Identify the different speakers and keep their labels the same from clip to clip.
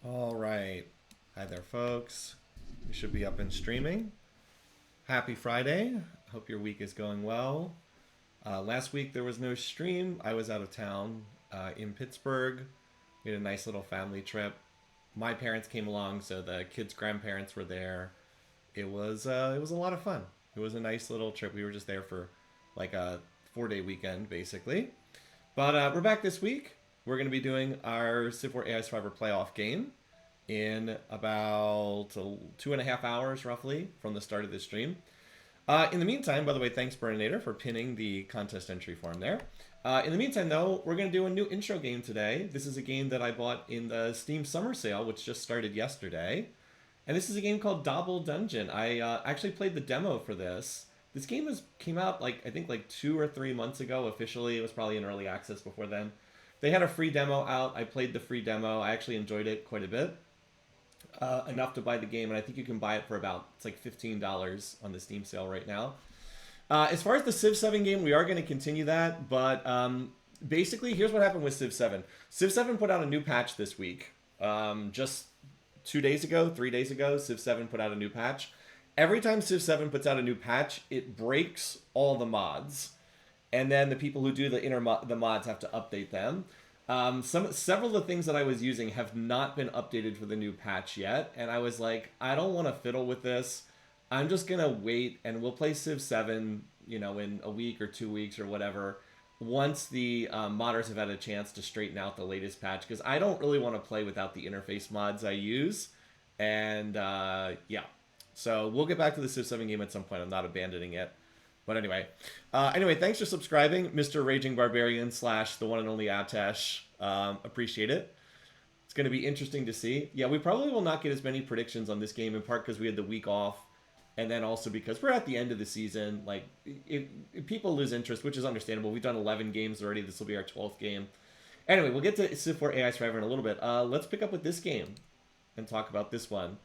Speaker 1: All right. Hi there, folks. We should be up and streaming. Happy Friday. Hope your week is going well. Last week there was no stream. I was out of town in Pittsburgh. We had a nice little family trip. My parents came along, so the kids' grandparents were there. It was a lot of fun. It was a nice little trip. We were just there for like a 4 day weekend, basically. But we're back this week. We're going to be doing our Civ 4 AI Survivor playoff game in about 2.5 hours, roughly, from the start of this stream. In the meantime, by the way, thanks Burninator for pinning the contest entry form there. In the meantime, though, we're going to do a new intro game today. This is a game that I bought in the Steam Summer Sale, which just started yesterday. And this is a game called Dobbel Dungeon. I actually played the demo for this. This game came out I think 2 or 3 months ago officially. It was probably in early access before then. They had a free demo out. I played the free demo. I actually enjoyed it quite a bit. Enough to buy the game, and I think you can buy it for about it's like $15 on the Steam sale right now. As far as the Civ 7 game, we are going to continue that, but basically, here's what happened with Civ 7. Civ 7 put out a new patch this week. Just 2 days ago, 3 days ago, Civ 7 put out a new patch. Every time Civ 7 puts out a new patch, it breaks all the mods, and then the people who do the mods have to update them. Several of the things that I was using have not been updated for the new patch yet, and I was like, I don't want to fiddle with this. I'm just gonna wait, and we'll play Civ 7, in a week or 2 weeks or whatever, once the modders have had a chance to straighten out the latest patch, because I don't really want to play without the interface mods I use, and yeah. So we'll get back to the Civ 7 game at some point. I'm not abandoning it. But anyway, thanks for subscribing, Mr. Raging Barbarian / the one and only Atesh. Appreciate it. It's going to be interesting to see. Yeah, we probably will not get as many predictions on this game, in part because we had the week off, and then also because we're at the end of the season. Like, if people lose interest, which is understandable. We've done 11 games already. This will be our 12th game. Anyway, we'll get to Civ 4 AI Survivor in a little bit. Let's pick up with this game and talk about this one.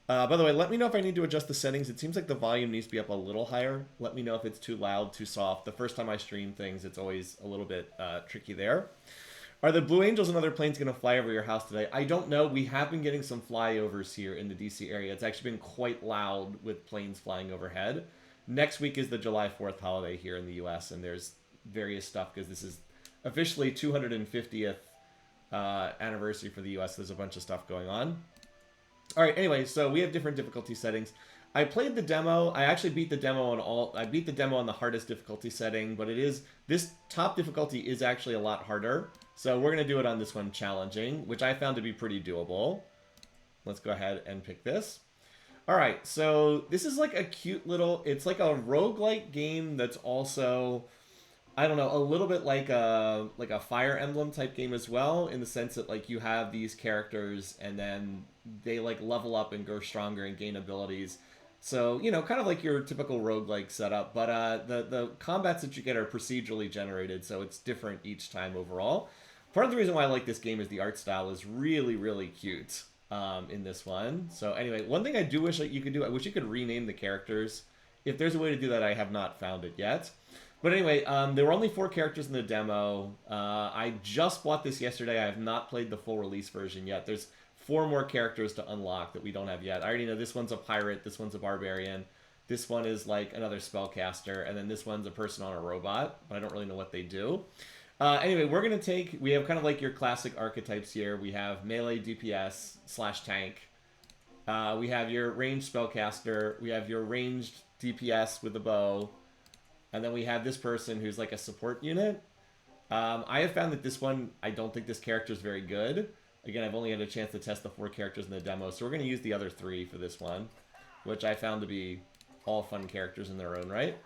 Speaker 1: By the way, let me know if I need to adjust the settings. It seems like the volume needs to be up a little higher. Let me know if it's too loud, too soft. The first time I stream things, it's always a little bit tricky there. Are the Blue Angels and other planes going to fly over your house today? I don't know. We have been getting some flyovers here in the DC area. It's actually been quite loud with planes flying overhead. Next week is the July 4th holiday here in the US, and there's various stuff because this is officially 250th anniversary for the US. There's a bunch of stuff going on. All right. Anyway, so we have different difficulty settings. I played the demo. I actually beat the demo on all. I beat the demo on the hardest difficulty setting, but this top difficulty is actually a lot harder. So we're gonna do it on this one, challenging, which I found to be pretty doable. Let's go ahead and pick this. All right. So this is like a cute little. It's like a roguelike game that's also, I don't know, a little bit like a Fire Emblem type game as well, in the sense that like you have these characters and then they like level up and grow stronger and gain abilities. So, kind of like your typical roguelike setup, but the combats that you get are procedurally generated, so it's different each time overall. Part of the reason why I like this game is the art style is really, really cute in this one. So anyway, one thing I do wish that you could do, I wish you could rename the characters. If there's a way to do that, I have not found it yet. But anyway, there were only 4 characters in the demo. I just bought this yesterday. I have not played the full release version yet. There's 4 more characters to unlock that we don't have yet. I already know this one's a pirate, this one's a barbarian, this one is like another spellcaster, and then this one's a person on a robot, but I don't really know what they do. Anyway, we have kind of like your classic archetypes here. We have melee DPS / tank. We have your ranged spellcaster. We have your ranged DPS with a bow. And then we have this person who's like a support unit. I have found that this one, I don't think this character is very good. Again, I've only had a chance to test the 4 characters in the demo, so we're going to use the other 3 for this one, which I found to be all fun characters in their own right.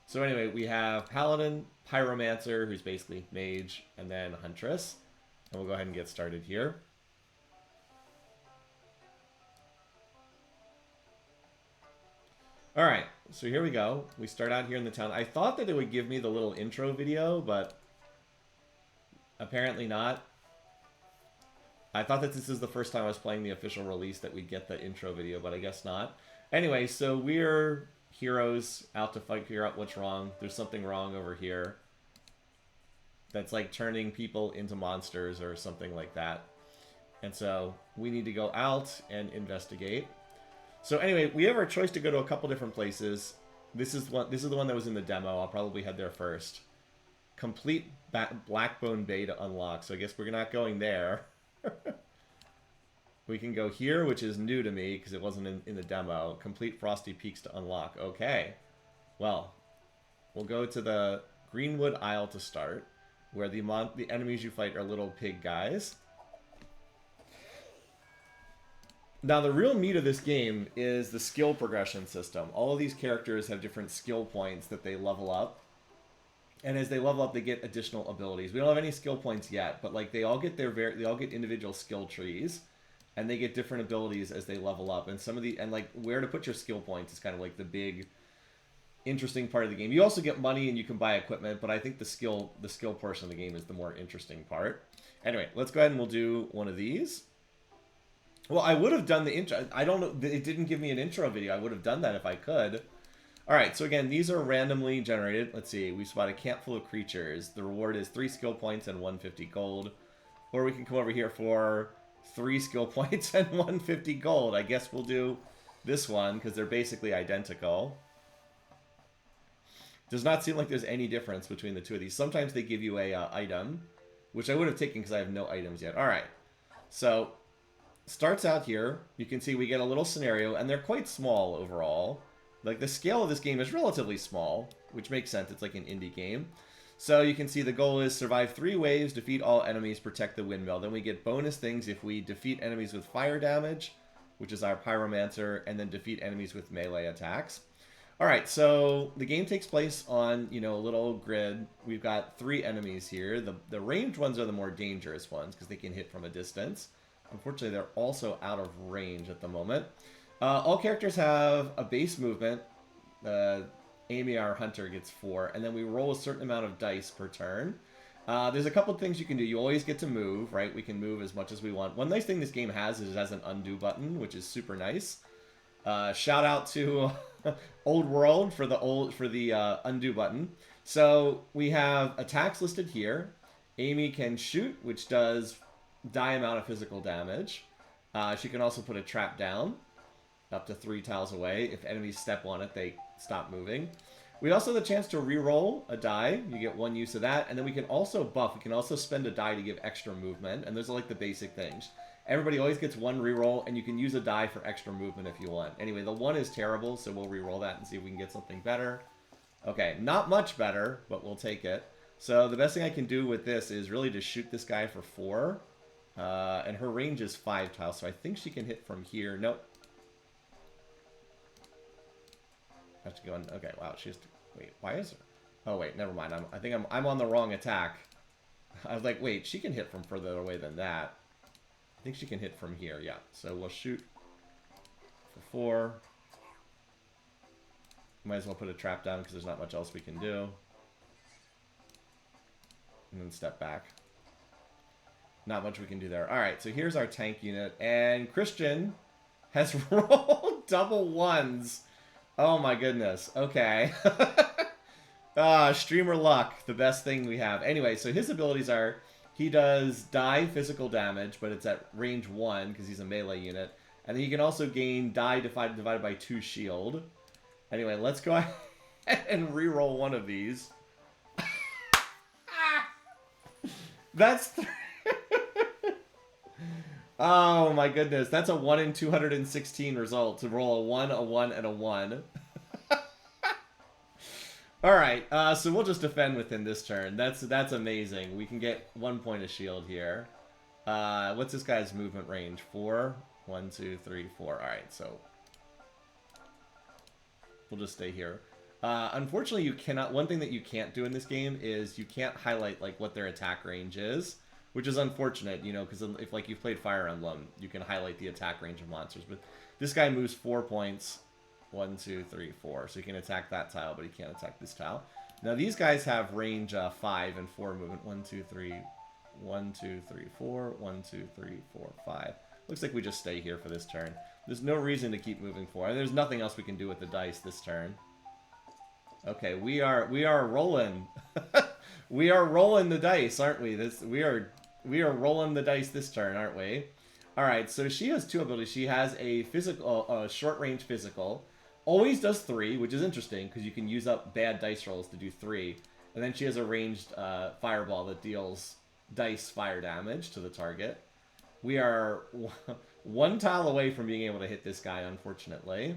Speaker 1: So anyway, we have Paladin, Pyromancer, who's basically Mage, and then Huntress. And we'll go ahead and get started here. Alright, so here we go. We start out here in the town. I thought that it would give me the little intro video, but apparently not. I thought that this is the first time I was playing the official release that we'd get the intro video, but I guess not. Anyway, so we're heroes out to figure out what's wrong. There's something wrong over here that's like turning people into monsters or something like that. And so we need to go out and investigate. So anyway, we have our choice to go to a couple different places. This is the one that was in the demo. I'll probably head there first. Complete Blackbone Bay to unlock. So I guess we're not going there. We can go here, which is new to me because it wasn't in the demo. Complete Frosty Peaks to unlock. Okay. Well, we'll go to the Greenwood Isle to start, where the enemies you fight are little pig guys. Now, the real meat of this game is the skill progression system. All of these characters have different skill points that they level up. And as they level up, they get additional abilities. We don't have any skill points yet, but like they all get individual skill trees, and they get different abilities as they level up. And like where to put your skill points is kind of like the big interesting part of the game. You also get money and you can buy equipment, but I think the skill portion of the game is the more interesting part. Anyway, let's go ahead and we'll do one of these. Well, I would have done the intro. I don't know. It didn't give me an intro video. I would have done that if I could. All right. So again, these are randomly generated. Let's see. We spot a camp full of creatures. The reward is 3 skill points and 150 gold. Or we can come over here for 3 skill points and 150 gold. I guess we'll do this one because they're basically identical. Does not seem like there's any difference between the two of these. Sometimes they give you a item, which I would have taken because I have no items yet. All right. So starts out here. You can see we get a little scenario, and they're quite small overall. Like, the scale of this game is relatively small, which makes sense. It's like an indie game. So you can see the goal is survive 3 waves, defeat all enemies, protect the windmill. Then we get bonus things if we defeat enemies with fire damage, which is our pyromancer, and then defeat enemies with melee attacks. All right, so the game takes place on, a little grid. We've got 3 enemies here. The ranged ones are the more dangerous ones because they can hit from a distance. Unfortunately, they're also out of range at the moment. All characters have a base movement. Amy, our hunter, gets 4, and then we roll a certain amount of dice per turn. There's a couple of things you can do. You always get to move, right? We can move as much as we want. One nice thing this game has is it has an undo button, which is super nice. Shout out to Old World for the undo button. So we have attacks listed here. Amy can shoot, which does die amount of physical damage. She can also put a trap down up to 3 tiles away. If enemies step on it, they stop moving. We also have the chance to re-roll a die. You get 1 use of that. And then we can also buff. We can also spend a die to give extra movement. And those are like the basic things. Everybody always gets 1 re-roll, and you can use a die for extra movement if you want. Anyway, the 1 is terrible, so we'll re-roll that and see if we can get something better. Okay, not much better, but we'll take it. So the best thing I can do with this is really to shoot this guy for 4. And her range is 5 tiles, so I think she can hit from here. Nope. I have to go in. Okay, wow, she has to... Wait, why is it? Oh, wait, never mind. I think I'm on the wrong attack. I was like, wait, she can hit from further away than that. I think she can hit from here, yeah. So we'll shoot for 4. Might as well put a trap down because there's not much else we can do. And then step back. Not much we can do there. Alright, so here's our tank unit. And Christian has rolled double 1s. Oh my goodness. Okay. Streamer luck. The best thing we have. Anyway, so his abilities are... He does die physical damage, but it's at range 1 because he's a melee unit. And then he can also gain die divided by 2 shield. Anyway, let's go ahead and re-roll one of these. That's... Oh my goodness, that's a 1 in 216 result to roll a 1, a 1, and a 1. Alright, so we'll just defend within this turn. That's amazing. We can get 1 point of shield here. What's this guy's movement range? 4? 1, 2, 3, 4. Alright, so we'll just stay here. Unfortunately, you cannot... One thing that you can't do in this game is you can't highlight like what their attack range is. Which is unfortunate, because if like you've played Fire Emblem, you can highlight the attack range of monsters. But this guy moves 4 points. 1, 2, 3, 4. So he can attack that tile, but he can't attack this tile. Now these guys have range 5 and 4 movement. 1, 2, 3, 1, 2, 3, 4. 1, 2, 3, 4, 5. Looks like we just stay here for this turn. There's no reason to keep moving forward. There's nothing else we can do with the dice this turn. Okay, we are rolling. We are rolling the dice, aren't we? We are rolling the dice this turn, aren't we? All right, so she has two abilities. She has a physical, short range physical. Always does 3, which is interesting because you can use up bad dice rolls to do 3. And then she has a ranged fireball that deals dice fire damage to the target. We are one tile away from being able to hit this guy, unfortunately.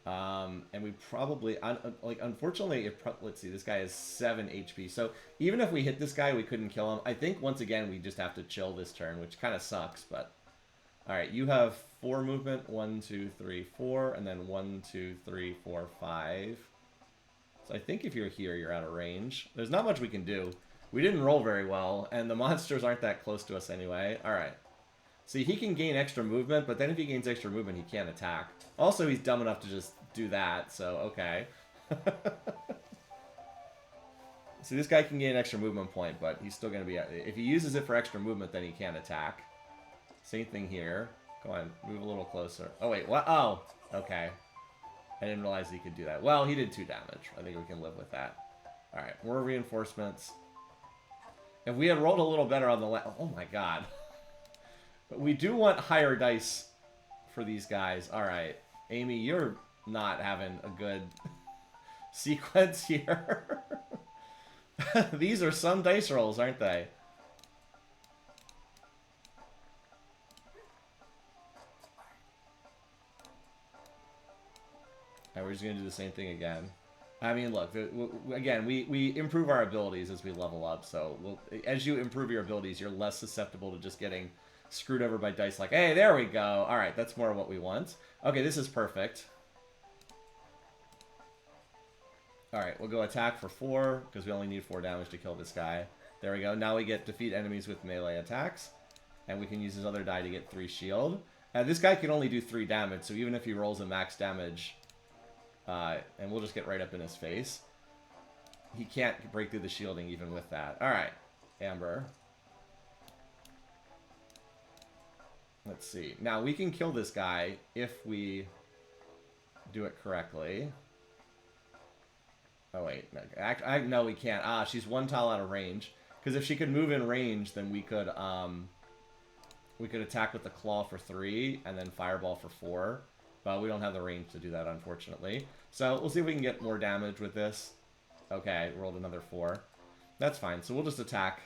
Speaker 1: And we probably, like, unfortunately, let's see, this guy has 7 HP. So even if we hit this guy, we couldn't kill him. I think, once again, we just have to chill this turn, which kind of sucks, but... Alright, you have 4 movement. 1, 2, 3, 4. And then 1, 2, 3, 4, 5. So I think if you're here, you're out of range. There's not much we can do. We didn't roll very well, and the monsters aren't that close to us anyway. Alright. See, he can gain extra movement, but then if he gains extra movement, he can't attack. Also, he's dumb enough to just do that, so okay. See, this guy can gain an extra movement point, but he's still going to be... If he uses it for extra movement, then he can't attack. Same thing here. Go on, move a little closer. Oh, wait, what? Oh, okay. I didn't realize he could do that. Well, he did 2 damage. I think we can live with that. Alright, more reinforcements. If we had rolled a little better on the last... Oh my god. But we do want higher dice for these guys. Alright, Amy, you're not having a good sequence here. These are some dice rolls, aren't they? Alright, we're just going to do the same thing again. I mean, look, again, we improve our abilities as we level up, so as you improve your abilities, you're less susceptible to just getting screwed over by dice like, hey, there we go. Alright, that's more what we want. Okay, this is perfect. Alright, we'll go attack for 4, because we only need 4 damage to kill this guy. There we go. Now we get defeat enemies with melee attacks, and we can use his other die to get 3 shield. And this guy can only do 3 damage, so even if he rolls a max damage... and we'll just get right up in his face. He can't break through the shielding even with that. Alright, Amber. Let's see. Now, we can kill this guy if we do it correctly. Oh, wait. No, we can't. Ah, she's 1 tile out of range. Because if she could move in range, then we could attack with the claw for 3, and then fireball for 4. But we don't have the range to do that, unfortunately. So we'll see if we can get more damage with this. Okay, rolled another 4. That's fine. So we'll just attack.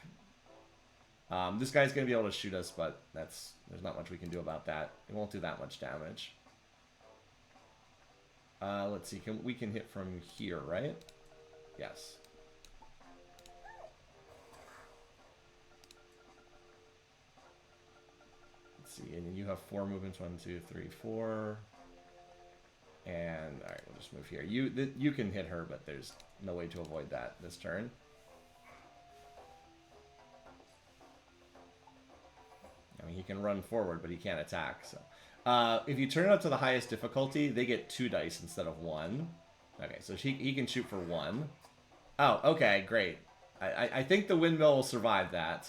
Speaker 1: This guy's going to be able to shoot us, but there's not much we can do about that. It won't do that much damage. Let's see. We can hit from here, right? Yes. Let's see. And you have 4 movements. 1, 2, 3, 4. And, alright, we'll just move here. You can hit her, but there's no way to avoid that this turn. I mean, he can run forward, but he can't attack, so... if you turn it up to the highest difficulty, they get 2 dice instead of 1. Okay, so he can shoot for 1. Oh, okay, great. I think the windmill will survive that.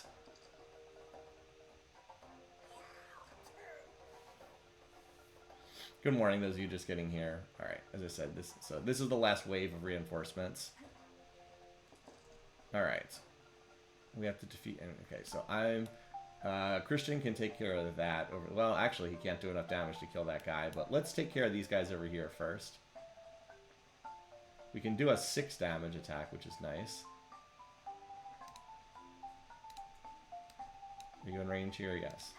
Speaker 1: Good morning, those of you just getting here. Alright, as I said, this is the last wave of reinforcements. Alright. We have to defeat... Okay, so I'm... Christian can take care of that. Well, actually, he can't do enough damage to kill that guy, but let's take care of these guys over here first. We can do a 6 damage attack, which is nice. Are you in range here? Yes.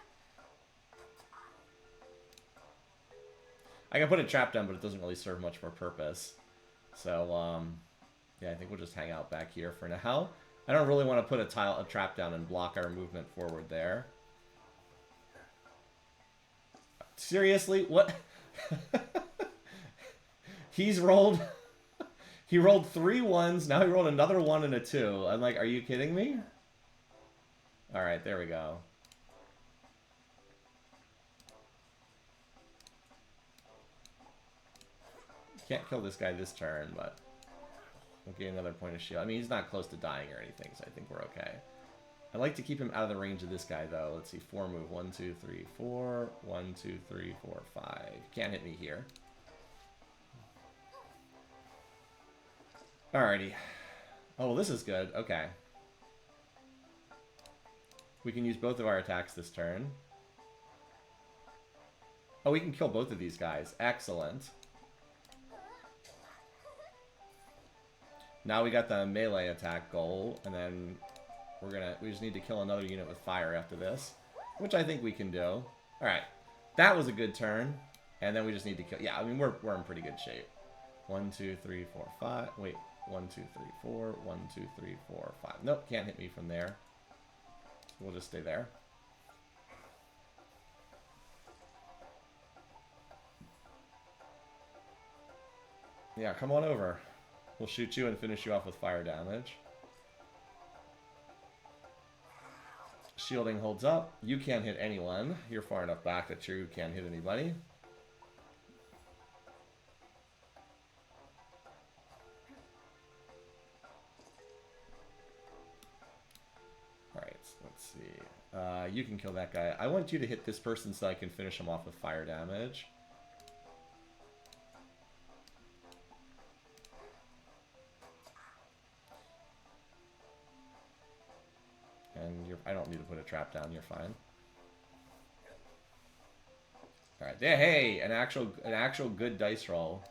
Speaker 1: I can put a trap down, but it doesn't really serve much more purpose. So, yeah, I think we'll just hang out back here for now. I don't really want to put a trap down and block our movement forward there. Seriously? What? He rolled 3 1s, now he rolled another 1 and a 2. I'm like, are you kidding me? Alright, there we go. Can't kill this guy this turn, but we'll get another point of shield. I mean, he's not close to dying or anything, so I think we're okay. I'd like to keep him out of the range of this guy, though. Let's see, 4 move. 1, 2, 3, 4. 1, 2, 3, 4, 5. Can't hit me here. Alrighty. Oh, well, this is good. Okay. We can use both of our attacks this turn. Oh, we can kill both of these guys. Excellent. Now we got the melee attack goal, and then we just need to kill another unit with fire after this, which I think we can do. All right, that was a good turn, and then we just need to kill. Yeah, I mean we're in pretty good shape. 1, 2, 3, 4, 5. Wait, 1, 2, 3, 4. 1, 2, 3, 4, 5. Nope, can't hit me from there. So we'll just stay there. Yeah, come on over. We'll shoot you and finish you off with fire damage. Shielding holds up. You can't hit anyone. You're far enough back that you can't hit anybody. Alright, let's see. You can kill that guy. I want you to hit this person so I can finish him off with fire damage. And I don't need to put a trap down, you're fine. Alright, hey, an actual good dice roll.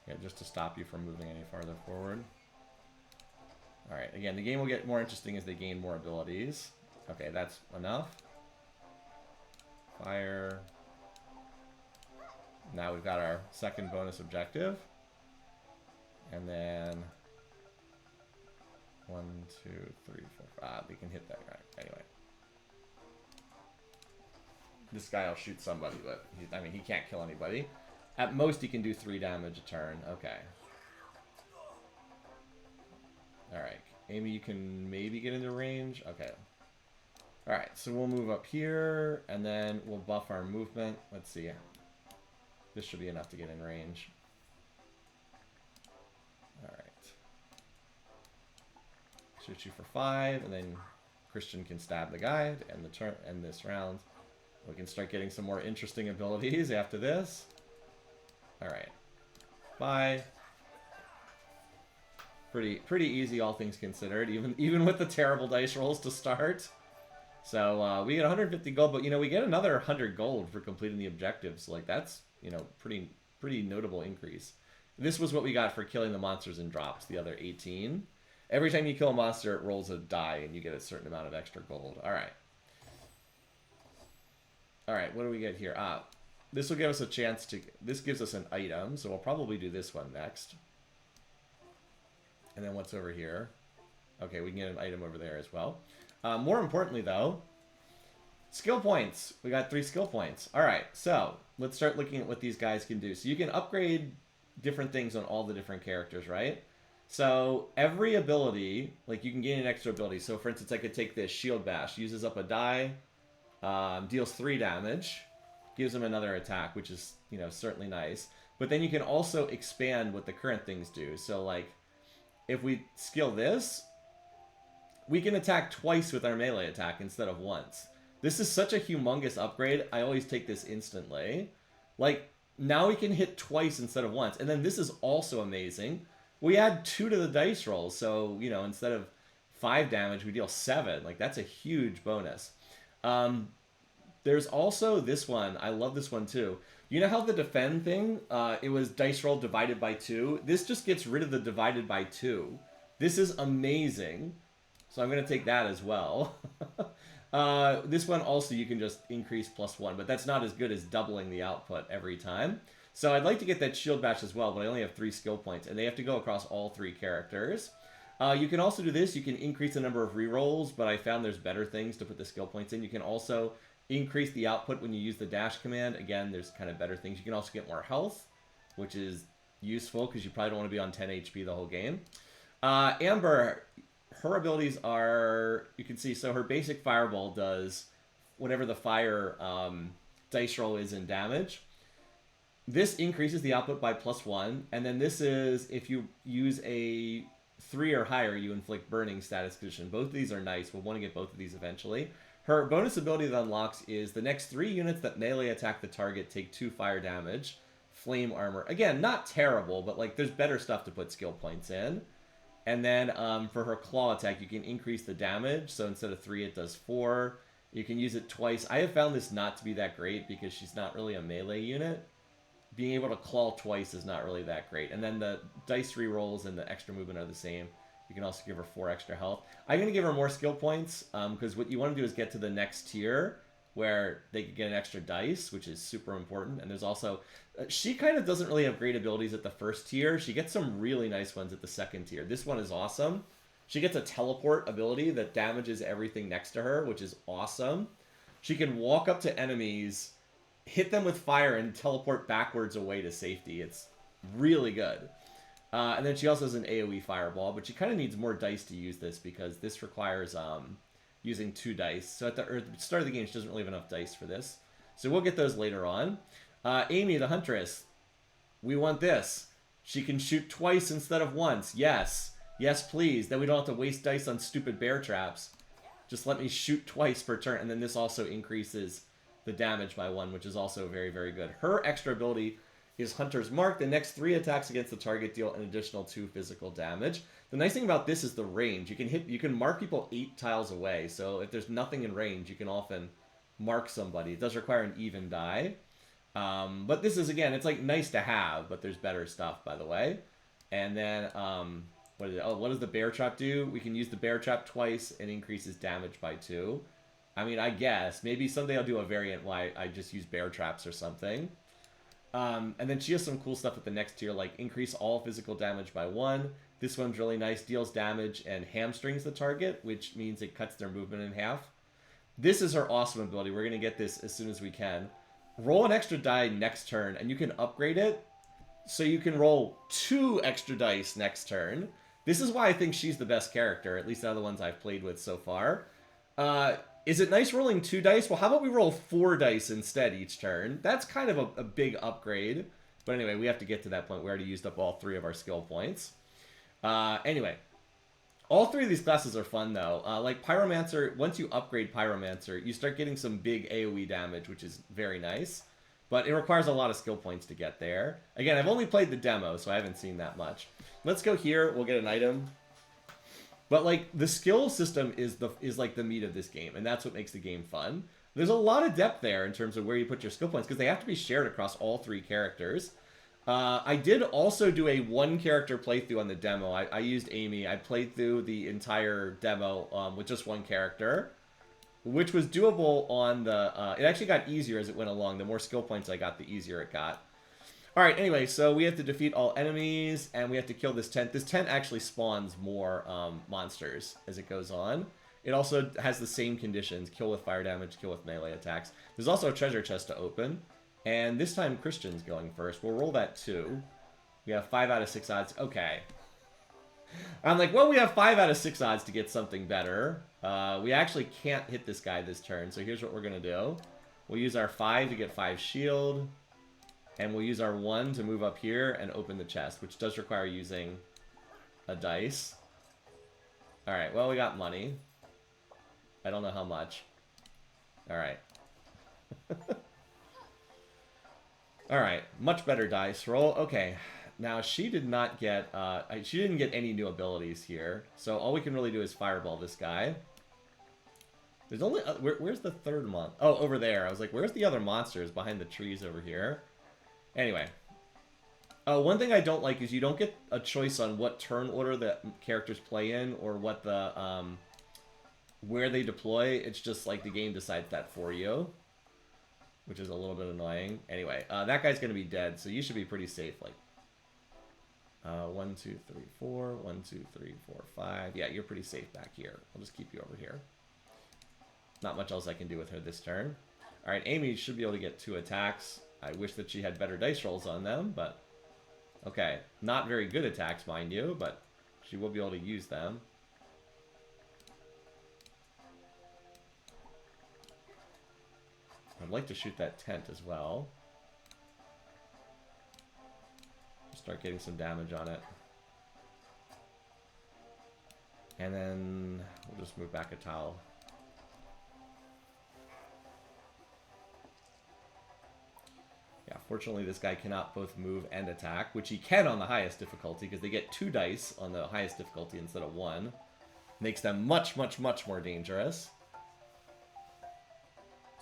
Speaker 1: Yeah, just to stop you from moving any farther forward. Alright, again, the game will get more interesting as they gain more abilities. Okay, that's enough. Fire. Now we've got our second bonus objective. And then 1, 2, 3, 4, 5. We can hit that guy. Anyway. This guy will shoot somebody, but I mean, he can't kill anybody. At most, he can do 3 damage a turn. Okay. Alright. Amy, you can maybe get into range. Okay. Alright, so we'll move up here, and then we'll buff our movement. Let's see. This should be enough to get in range. Alright. Shoot you for 5, and then Christian can stab the guy to end the turn, end this round. We can start getting some more interesting abilities after this. Alright. Bye. Pretty easy, all things considered, even with the terrible dice rolls to start. So we get 150 gold, but we get another 100 gold for completing the objectives. Like that's pretty notable increase. This was what we got for killing the monsters in drops, the other 18. Every time you kill a monster, it rolls a die, and you get a certain amount of extra gold. All right. All right, what do we get here? This will give us a chance to... This gives us an item, so we'll probably do this one next. And then what's over here? Okay, we can get an item over there as well. More importantly, though, skill points. We got 3 skill points. All right, so let's start looking at what these guys can do. So you can upgrade different things on all the different characters, right? So every ability, like you can gain an extra ability. So for instance, I could take this Shield Bash. Uses up a die, deals 3 damage, gives him another attack, which is, certainly nice. But then you can also expand what the current things do. So like, if we skill this, we can attack twice with our melee attack instead of once. This is such a humongous upgrade. I always take this instantly. Like, now we can hit twice instead of once. And then this is also amazing. We add 2 to the dice rolls. So, instead of 5 damage, we deal 7. Like, that's a huge bonus. There's also this one. I love this one, too. You know how the defend thing, it was dice roll divided by 2? This just gets rid of the divided by 2. This is amazing. So I'm going to take that as well. This one also you can just increase +1, but that's not as good as doubling the output every time. So I'd like to get that Shield Bash as well, but I only have 3 skill points, and they have to go across all 3 characters. You can also do this. You can increase the number of rerolls, but I found there's better things to put the skill points in. You can also increase the output when you use the dash command. Again, there's kind of better things. You can also get more health, which is useful because you probably don't want to be on 10 HP the whole game. Amber... Her abilities are, you can see, so her basic fireball does whatever the fire dice roll is in damage. This increases the output by +1, and then this is, if you use a 3 or higher, you inflict burning status condition. Both of these are nice. We'll want to get both of these eventually. Her bonus ability that unlocks is the next 3 units that melee attack the target take 2 fire damage. flame armor. Again, not terrible, but like there's better stuff to put skill points in. And then for her claw attack, you can increase the damage. So instead of 3, it does 4. You can use it twice. I have found this not to be that great because she's not really a melee unit. Being able to claw twice is not really that great. And then the dice rerolls and the extra movement are the same. You can also give her 4 extra health. I'm going to give her more skill points because what you want to do is get to the next tier where they could get an extra dice, which is super important. And there's also... she kind of doesn't really have great abilities at the first tier. She gets some really nice ones at the second tier. This one is awesome. She gets a teleport ability that damages everything next to her, which is awesome. She can walk up to enemies, hit them with fire, and teleport backwards away to safety. It's really good. And then she also has an AoE fireball, but she kind of needs more dice to use this because this requires using 2 dice. So at the start of the game, she doesn't really have enough dice for this. So we'll get those later on. Amy, the Huntress. We want this. She can shoot twice instead of once. Yes. Yes, please. Then we don't have to waste dice on stupid bear traps. Just let me shoot twice per turn. And then this also increases the damage by 1, which is also very, very good. Her extra ability is Hunter's Mark. The next 3 attacks against the target deal an additional 2 physical damage. The nice thing about this is the range. You can mark people 8 tiles away. So if there's nothing in range, you can often mark somebody. It does require an even die. But this is, again, it's like nice to have, but there's better stuff, by the way. And then, what does the bear trap do? We can use the bear trap twice and increases damage by 2. I mean, I guess. Maybe someday I'll do a variant why I just use bear traps or something. And then she has some cool stuff at the next tier, like increase all physical damage by 1. This one's really nice. Deals damage and hamstrings the target, which means it cuts their movement in half. This is her awesome ability. We're going to get this as soon as we can. Roll an extra die next turn, and you can upgrade it. So you can roll 2 extra dice next turn. This is why I think she's the best character, at least out of the ones I've played with so far. Is it nice rolling 2 dice? Well, how about we roll 4 dice instead each turn? That's kind of a big upgrade. But anyway, we have to get to that point. We already used up all 3 of our skill points. Anyway, all 3 of these classes are fun, though. Like Pyromancer, once you upgrade Pyromancer, you start getting some big AoE damage, which is very nice. But it requires a lot of skill points to get there. Again, I've only played the demo, so I haven't seen that much. Let's go here. We'll get an item. But like the skill system is like the meat of this game, and that's what makes the game fun. There's a lot of depth there in terms of where you put your skill points because they have to be shared across all 3 characters. I did also do a 1-character playthrough on the demo. I used Amy. I played through the entire demo with just 1 character, which was doable on the... it actually got easier as it went along. The more skill points I got, the easier it got. All right, anyway, so we have to defeat all enemies, and we have to kill this tent. This tent actually spawns more monsters as it goes on. It also has the same conditions, kill with fire damage, kill with melee attacks. There's also a treasure chest to open, and this time Christian's going first. We'll roll that 2. We have 5 out of 6 odds. Okay. I'm like, well, we have 5 out of 6 odds to get something better. We actually can't hit this guy this turn, so here's what we're going to do. We'll use our 5 to get 5 shield. And we'll use our 1 to move up here and open the chest, which does require using a dice. Alright, well, we got money. I don't know how much. Alright. Alright, much better dice roll. Okay, now she did not get, she didn't get any new abilities here. So all we can really do is fireball this guy. There's only, where's the 3rd one? Oh, over there. I was like, where's the other monsters behind the trees over here? Anyway, one thing I don't like is you don't get a choice on what turn order the characters play in or what the where they deploy. It's just like the game decides that for you, which is a little bit annoying. Anyway, that guy's gonna be dead, so you should be pretty safe. Like 1, 2, 3, 4, 1, 2, 3, 4, 5. Yeah, you're pretty safe back here. I'll just keep you over here. Not much else I can do with her this turn. All right, Amy should be able to get 2 attacks. I wish that she had better dice rolls on them, but... Okay, not very good attacks, mind you, but she will be able to use them. I'd like to shoot that tent as well. Start getting some damage on it. And then we'll just move back a tile. Yeah, Unfortunately, this guy cannot both move and attack, which he can on the highest difficulty, because they get 2 dice on the highest difficulty instead of 1. Makes them much, much, much more dangerous.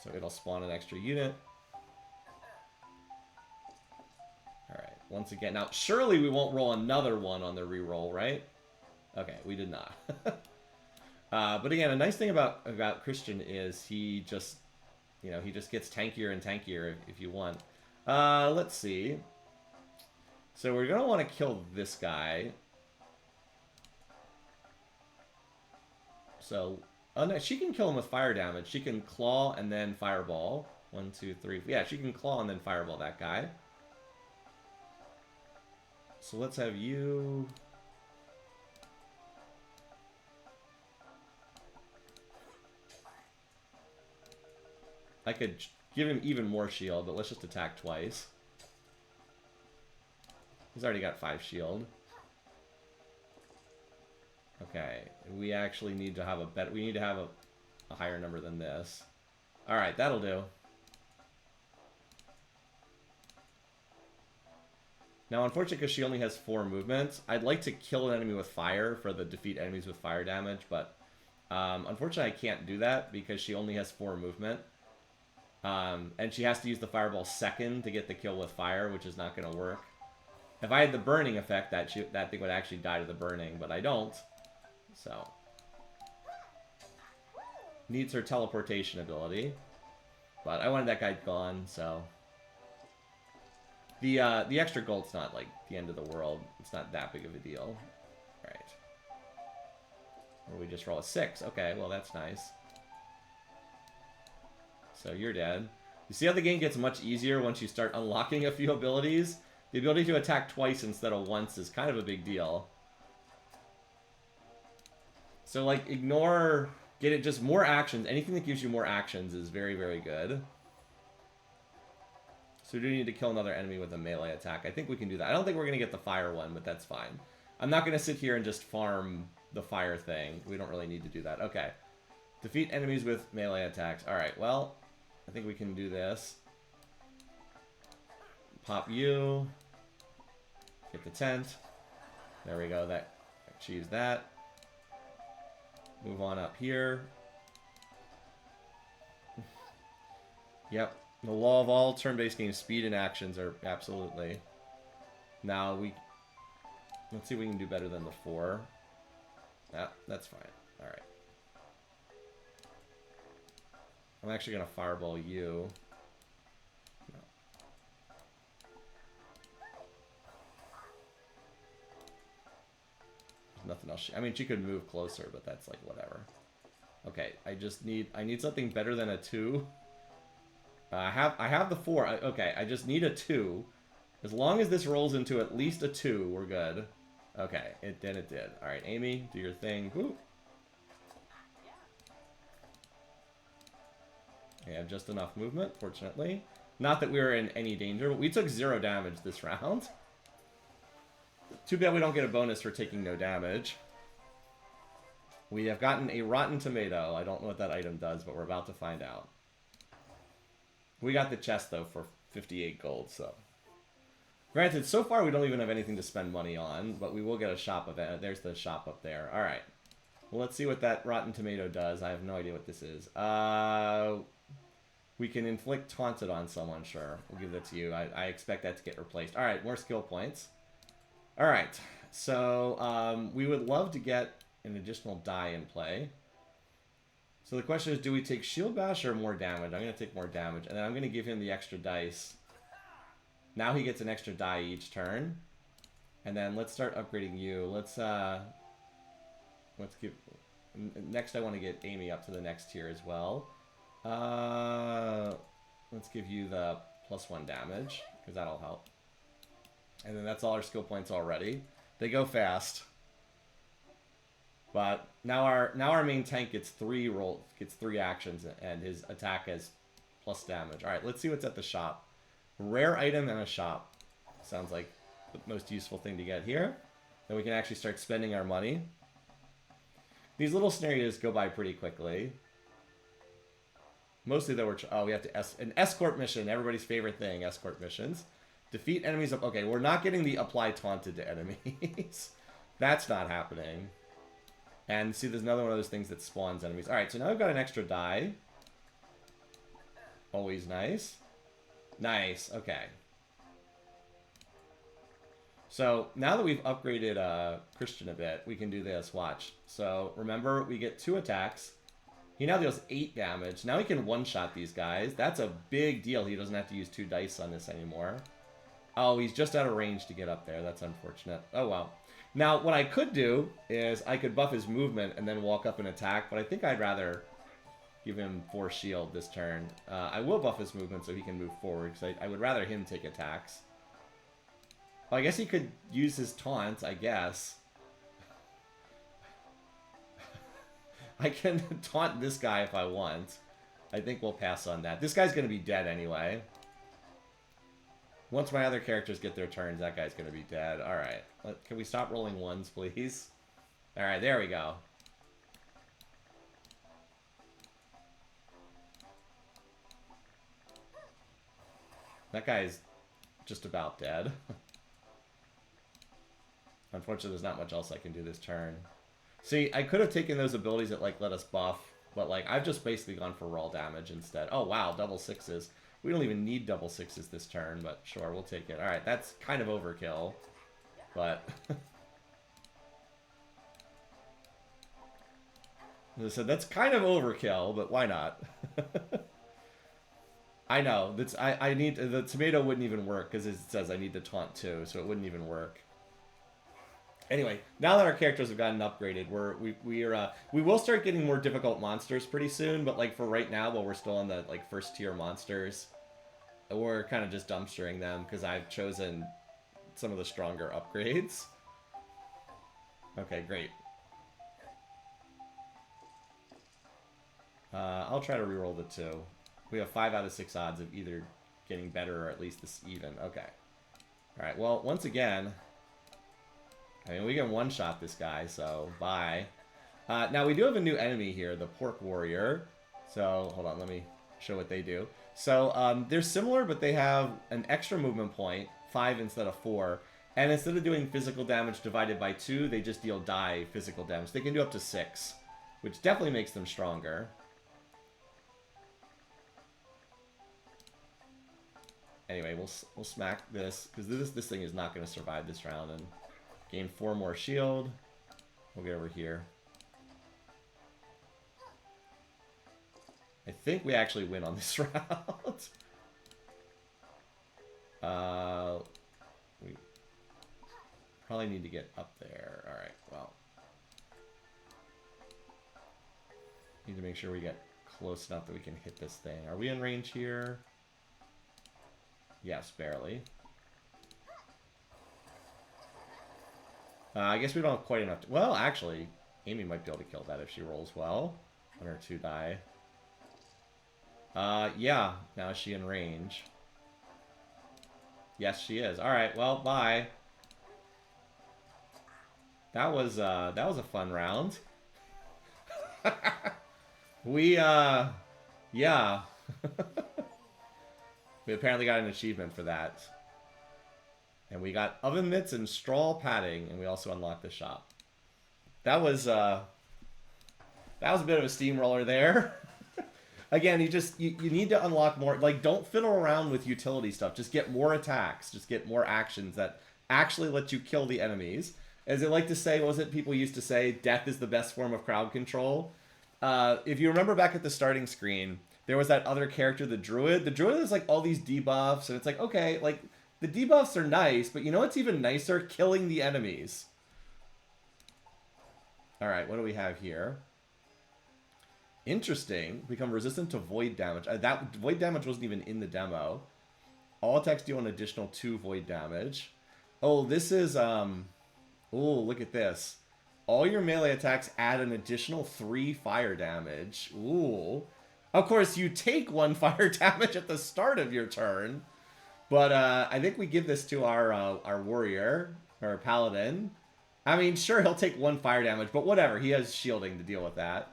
Speaker 1: So it'll spawn an extra unit. Alright, once again. Now, surely we won't roll another one on the reroll, right? Okay, we did not. But again, a nice thing about Christian is he just, you know, he just gets tankier and tankier if you want. Let's see. So we're going to want to kill this guy. So, oh no, she can kill him with fire damage. She can claw and then fireball. 1, 2, 3. Yeah, she can claw and then fireball that guy. So let's have you... I could give him even more shield, but let's just attack twice. He's already got 5 shield. Okay, we actually need to have a better... We need to have a higher number than this. Alright, that'll do. Now, unfortunately, because she only has 4 movements, I'd like to kill an enemy with fire for the defeat enemies with fire damage, but unfortunately I can't do that because she only has 4 movement. And she has to use the fireball second to get the kill with fire, which is not going to work. If I had the burning effect, that thing would actually die to the burning, but I don't. So. Needs her teleportation ability. But I wanted that guy gone, so. The extra gold's not, like, the end of the world. It's not that big of a deal. Right. Or we just roll a 6. Okay, well, that's nice. So you're dead. You see how the game gets much easier once you start unlocking a few abilities? The ability to attack twice instead of once is kind of a big deal. So, like, ignore... Get it just more actions. Anything that gives you more actions is very, very good. So we do need to kill another enemy with a melee attack. I think we can do that. I don't think we're going to get the fire one, but that's fine. I'm not going to sit here and just farm the fire thing. We don't really need to do that. Okay. Defeat enemies with melee attacks. Alright, well... I think we can do this. Pop you. Get the tent. There we go. That achieves that. Move on up here. Yep. The law of all turn-based games, speed and actions are absolutely. Now let's see if we can do better than the 4. That's fine. Alright. I'm actually going to fireball you. No. There's nothing else. I mean, she could move closer, but that's like whatever. Okay, I need something better than a 2. I have the 4. Okay, I just need a 2. As long as this rolls into at least a 2, we're good. Okay, it did. All right, Amy, do your thing. Woo. We have just enough movement, fortunately. Not that we were in any danger, but we took 0 damage this round. Too bad we don't get a bonus for taking no damage. We have gotten a rotten tomato. I don't know what that item does, but we're about to find out. We got the chest, though, for 58 gold, so... Granted, so far we don't even have anything to spend money on, but we will get a shop event. There's the shop up there. Alright. Well, let's see what that rotten tomato does. I have no idea what this is. We can inflict taunted on someone, sure. We'll give that to you. I expect that to get replaced. Alright, more skill points. Alright, so we would love to get an additional die in play. So the question is, do we take shield bash or more damage? I'm going to take more damage, and then I'm going to give him the extra dice. Now he gets an extra die each turn. And then let's start upgrading you. Let's give... Next I want to get Amy up to the next tier as well. Let's give you the +1 damage, because that'll help. And then that's all our skill points already. They go fast. But now our main tank gets 3 actions, and his attack has plus damage. Alright, let's see what's at the shop. Rare item and a shop. Sounds like the most useful thing to get here. Then we can actually start spending our money. These little scenarios go by pretty quickly. Mostly though, we have to an escort mission. Everybody's favorite thing, escort missions. Defeat enemies. Okay, we're not getting the apply taunted to enemies. That's not happening. And see, there's another one of those things that spawns enemies. All right, so now we've got an extra die. Always nice. Nice. Okay. So now that we've upgraded Christian a bit, we can do this. Watch. So remember, we get 2 attacks. He now deals 8 damage. Now he can one-shot these guys. That's a big deal. He doesn't have to use 2 dice on this anymore. Oh, he's just out of range to get up there. That's unfortunate. Oh, well. Now, what I could do is I could buff his movement and then walk up and attack, but I think I'd rather give him Force Shield this turn. I will buff his movement so he can move forward, because I would rather him take attacks. Well, I guess he could use his taunt, I guess. I can taunt this guy if I want. I think we'll pass on that. This guy's going to be dead anyway. Once my other characters get their turns, that guy's going to be dead. Alright. Can we stop rolling ones, please? Alright, there we go. That guy's just about dead. Unfortunately, there's not much else I can do this turn. See, I could have taken those abilities that, like, let us buff, but, like, I've just basically gone for raw damage instead. Oh, wow, double 6s. We don't even need double 6s this turn, but sure, we'll take it. Alright, that's kind of overkill, but... As I said, that's kind of overkill, but why not? I know, that's, I need... The tomato wouldn't even work, because it says I need the taunt too, so it wouldn't even work. Anyway, now that our characters have gotten upgraded, we will start getting more difficult monsters pretty soon, but like for right now, while we're still on the like first tier monsters, we're kind of just dumpstering them because I've chosen some of the stronger upgrades. Okay, great. I'll try to reroll the 2. We have 5 out of 6 odds of either getting better or at least this even. Okay. Alright, well, once again... I mean, we can one-shot this guy, so bye. Now, we do have a new enemy here, the Pork Warrior. So, hold on, let me show what they do. So, they're similar, but they have an extra movement point, 5 instead of 4. And instead of doing physical damage divided by 2, they just deal die physical damage. They can do up to 6, which definitely makes them stronger. Anyway, we'll smack this, because this thing is not going to survive this round, and... Gain 4 more shield. We'll get over here. I think we actually win on this round. We probably need to get up there. Alright, well. Need to make sure we get close enough that we can hit this thing. Are we in range here? Yes, barely. I guess we don't have quite enough. Well, actually, Amy might be able to kill that if she rolls well on her 2 die. Yeah. Now is she in range? Yes, she is. All right. Well, bye. That was a fun round. Yeah. We apparently got an achievement for that. And we got oven mitts and straw padding, and we also unlocked the shop. That was a bit of a steamroller there. Again, you need to unlock more. Like, don't fiddle around with utility stuff. Just get more attacks. Just get more actions that actually let you kill the enemies. As they like to say, what was it people used to say? Death is the best form of crowd control. If you remember back at the starting screen, there was that other character, the druid. The druid has like all these debuffs, and it's like, okay, like. The debuffs are nice, but you know what's even nicer? Killing the enemies. Alright, what do we have here? Interesting. Become resistant to void damage. That void damage wasn't even in the demo. All attacks deal an additional 2 void damage. Oh, this is, oh, look at this. All your melee attacks add an additional 3 fire damage. Ooh. Of course, you take 1 fire damage at the start of your turn. But I think we give this to our warrior, or paladin. I mean, sure, he'll take 1 fire damage, but whatever. He has shielding to deal with that.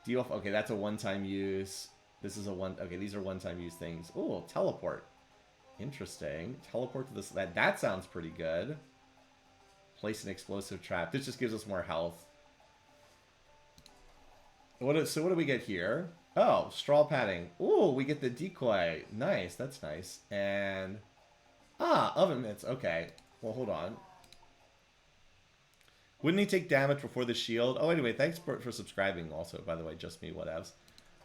Speaker 1: Okay, that's a one-time use. This is a one. Okay, these are one-time use things. Ooh, teleport. Interesting. Teleport to this. That sounds pretty good. Place an explosive trap. This just gives us more health. So what do we get here? Oh, straw padding. Ooh, we get the decoy. Nice. That's nice. And oven mitts. Okay. Well, hold on. Wouldn't he take damage before the shield? Oh, anyway, thanks for subscribing also, by the way. Just me, whatevs.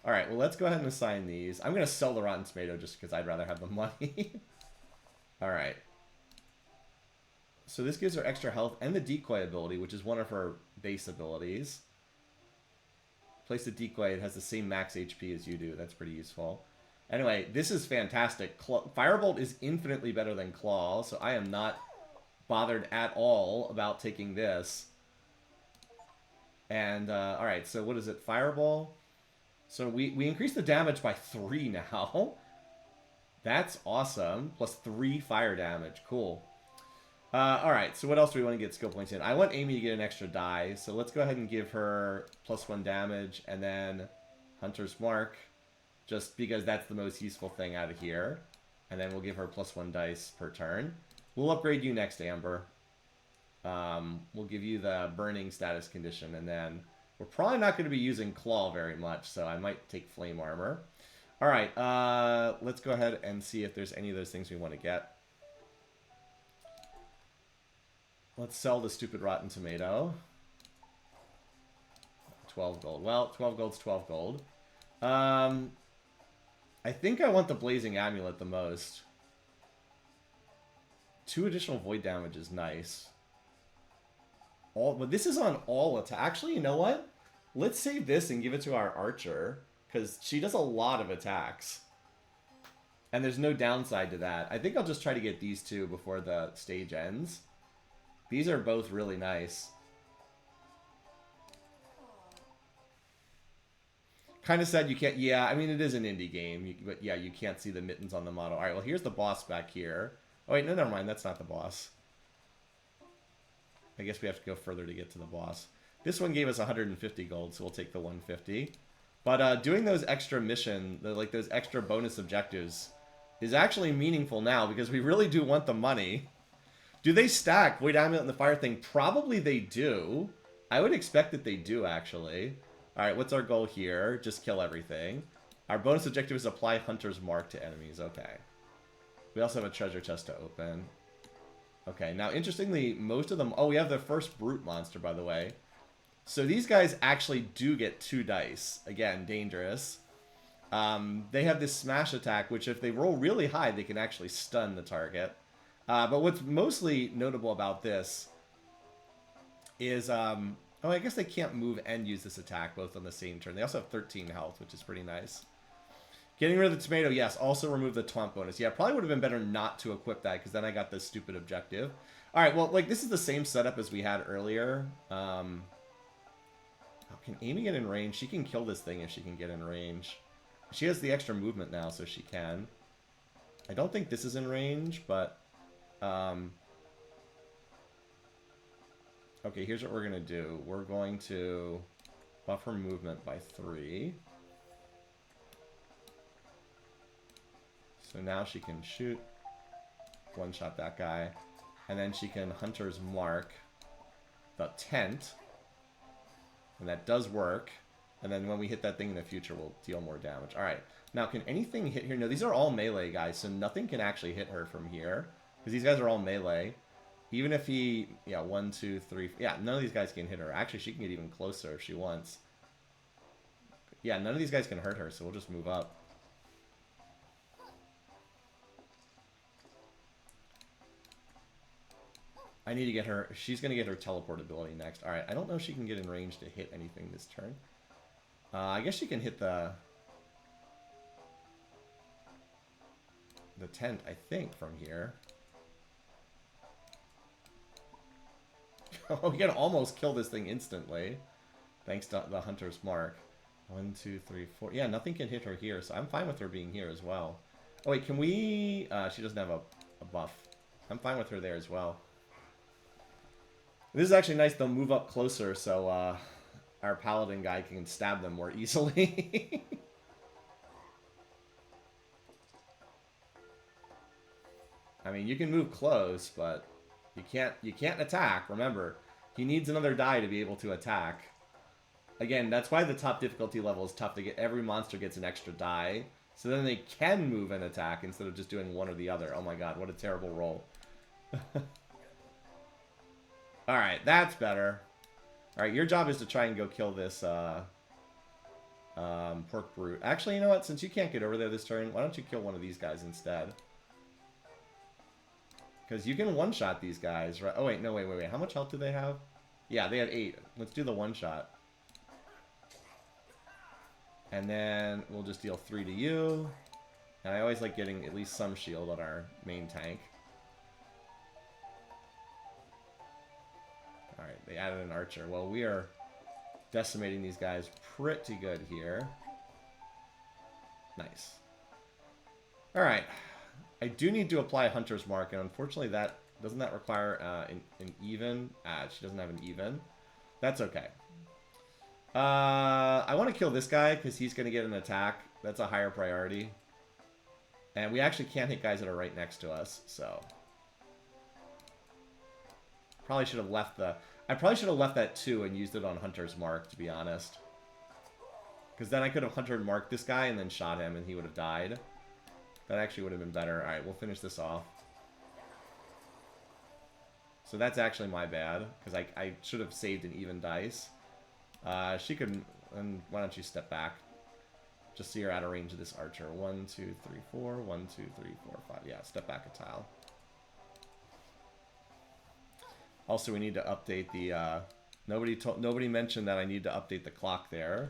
Speaker 1: All right, well, let's go ahead and assign these. I'm going to sell the Rotten Tomato just because I'd rather have the money. All right. So this gives her extra health and the decoy ability, which is one of her base abilities. Place the decoy. It has the same max HP as you do. That's pretty useful. Anyway, this is fantastic. Firebolt is infinitely better than Claw, so I am not bothered at all about taking this. And, all right, so what is it? Fireball? So we increase the damage by 3 now. That's awesome. Plus 3 fire damage. Cool. All right, so what else do we want to get skill points in? I want Amy to get an extra die, so let's go ahead and give her +1 damage, and then Hunter's Mark, just because that's the most useful thing out of here. And then we'll give her +1 dice per turn. We'll upgrade you next, Amber. We'll give you the burning status condition, and then we're probably not going to be using Claw very much, so I might take Flame Armor. All right, let's go ahead and see if there's any of those things we want to get. Let's sell the stupid Rotten Tomato. 12 gold. Well, 12 gold's 12 gold. I think I want the Blazing Amulet the most. 2 additional void damage is nice. But this is on all attack. Actually, you know what? Let's save this and give it to our archer, because she does a lot of attacks. And there's no downside to that. I think I'll just try to get these 2 before the stage ends. These are both really nice. Kind of sad you can't... Yeah, I mean, it is an indie game. But yeah, you can't see the mittens on the model. All right, well, here's the boss back here. Oh, wait, no, never mind. That's not the boss. I guess we have to go further to get to the boss. This one gave us 150 gold, so we'll take the 150. But doing those extra like those extra bonus objectives is actually meaningful now, because we really do want the money. Do they stack Void Amulet and the Fire thing? Probably they do. I would expect that they do, actually. Alright, what's our goal here? Just kill everything. Our bonus objective is apply Hunter's Mark to enemies. Okay. We also have a treasure chest to open. Okay, now interestingly, most of them... Oh, we have the first brute monster, by the way. So these guys actually do get 2 dice. Again, dangerous. They have this smash attack, which if they roll really high, they can actually stun the target. But what's mostly notable about this is, oh, I guess they can't move and use this attack both on the same turn. They also have 13 health, which is pretty nice. Getting rid of the tomato, yes. Also remove the taunt bonus. Yeah, probably would have been better not to equip that, because then I got this stupid objective. All right, well, like, this is the same setup as we had earlier. Oh, can Amy get in range? She can kill this thing if she can get in range. She has the extra movement now, so she can. I don't think this is in range, but... Okay, here's what we're going to do. We're going to buff her movement by 3. So now she can shoot, one-shot that guy, and then she can Hunter's Mark the tent, and that does work. And then when we hit that thing in the future, we'll deal more damage. All right. Now, can anything hit here? No, these are all melee guys, so nothing can actually hit her from here. Because these guys are all melee. Even if he... Yeah, 1, 2, 3... Yeah, none of these guys can hit her. Actually, she can get even closer if she wants. Yeah, none of these guys can hurt her, so we'll just move up. I need to get her... She's going to get her teleport ability next. Alright, I don't know if she can get in range to hit anything this turn. I guess she can hit the tent, I think, from here. Oh, we can almost kill this thing instantly. Thanks to the Hunter's Mark. 1, 2, 3, 4. Yeah, nothing can hit her here, so I'm fine with her being here as well. Oh, wait, can we... she doesn't have a buff. I'm fine with her there as well. This is actually nice. They'll move up closer, so our paladin guy can stab them more easily. I mean, you can move close, but you can't attack. Remember, he needs another die to be able to attack. Again, that's why the top difficulty level is tough to get. Every monster gets an extra die, so then they can move and attack instead of just doing one or the other. Oh my god, what a terrible roll. Alright, that's better. Alright, your job is to try and go kill this pork brute. Actually, you know what? Since you can't get over there this turn, why don't you kill one of these guys instead? Because you can one-shot these guys, right? Oh, wait, no, wait. How much health do they have? Yeah, they have 8. Let's do the one-shot. And then we'll just deal 3 to you. And I always like getting at least some shield on our main tank. Alright, they added an archer. Well, we are decimating these guys pretty good here. Nice. Alright. I do need to apply Hunter's Mark, and unfortunately doesn't that require an even? She doesn't have an even. That's okay. I want to kill this guy because he's going to get an attack. That's a higher priority. And we actually can't hit guys that are right next to us, so... Probably should have left the... I probably should have left that 2 and used it on Hunter's Mark, to be honest. Because then I could have Hunter Marked this guy and then shot him and he would have died. That actually would have been better. Alright, we'll finish this off. So that's actually my bad, because I should have saved an even dice. She could... And why don't you step back? Just so you're out of range of this archer. 1, 2, 3, 4. 1, 2, 3, 4, 5. Yeah, step back a tile. Also, we need to update the... Nobody mentioned that I need to update the clock there.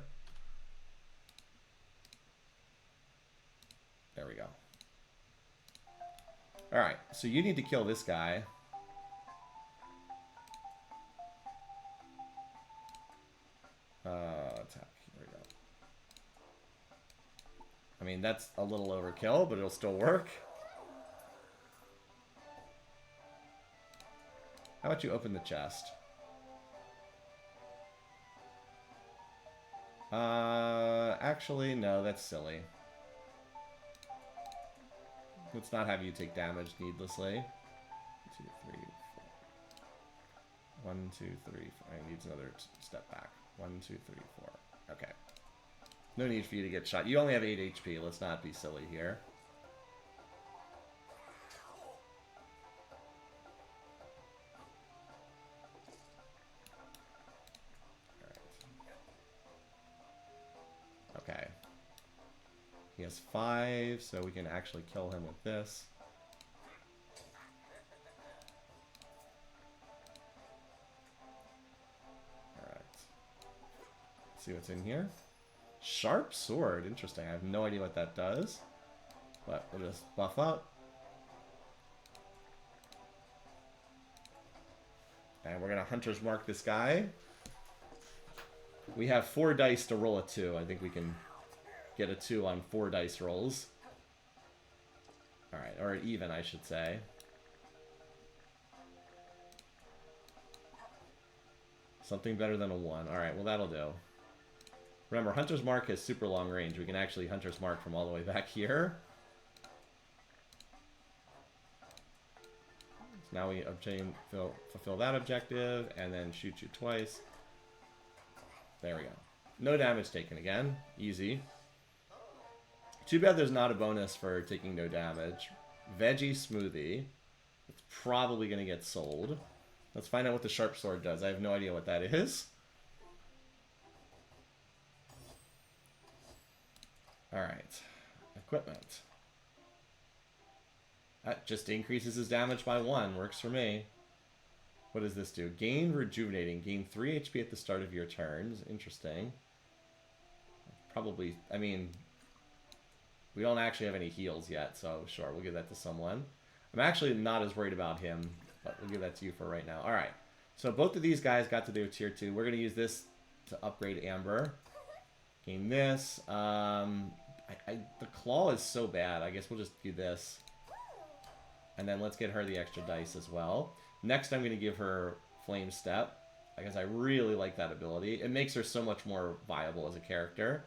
Speaker 1: There we go. Alright, so you need to kill this guy. Attack. Here we go. I mean, that's a little overkill, but it'll still work. How about you open the chest? Actually, no, that's silly. Let's not have you take damage needlessly. 1, 2, 3, 4. 1, 2, 3, 4. I need another step back. 1, 2, 3, 4. Okay. No need for you to get shot. You only have 8 HP. Let's not be silly here. Okay. He has 5, so we can actually kill him with this. Alright. Let's see what's in here. Sharp sword. Interesting. I have no idea what that does. But we'll just buff up. And we're going to Hunter's Mark this guy. We have 4 dice to roll a 2. I think we can get a 2 on 4 dice rolls. Alright, or even, I should say. Something better than a 1. Alright, well that'll do. Remember, Hunter's Mark has super long range. We can actually Hunter's Mark from all the way back here. So now we fulfill that objective, and then shoot you twice. There we go. No damage taken again. Easy. Too bad there's not a bonus for taking no damage. Veggie smoothie. It's probably going to get sold. Let's find out what the sharp sword does. I have no idea what that is. Alright. Equipment. That just increases his damage by 1. Works for me. What does this do? Gain rejuvenating. Gain 3 HP at the start of your turns. Interesting. Probably, I mean, we don't actually have any heals yet, so sure, we'll give that to someone. I'm actually not as worried about him, but we'll give that to you for right now. Alright, so both of these guys got to their tier 2. We're going to use this to upgrade Amber. Gain this. The claw is so bad. I guess we'll just do this. And then let's get her the extra dice as well. Next, I'm going to give her Flame Step, because I really like that ability. It makes her so much more viable as a character.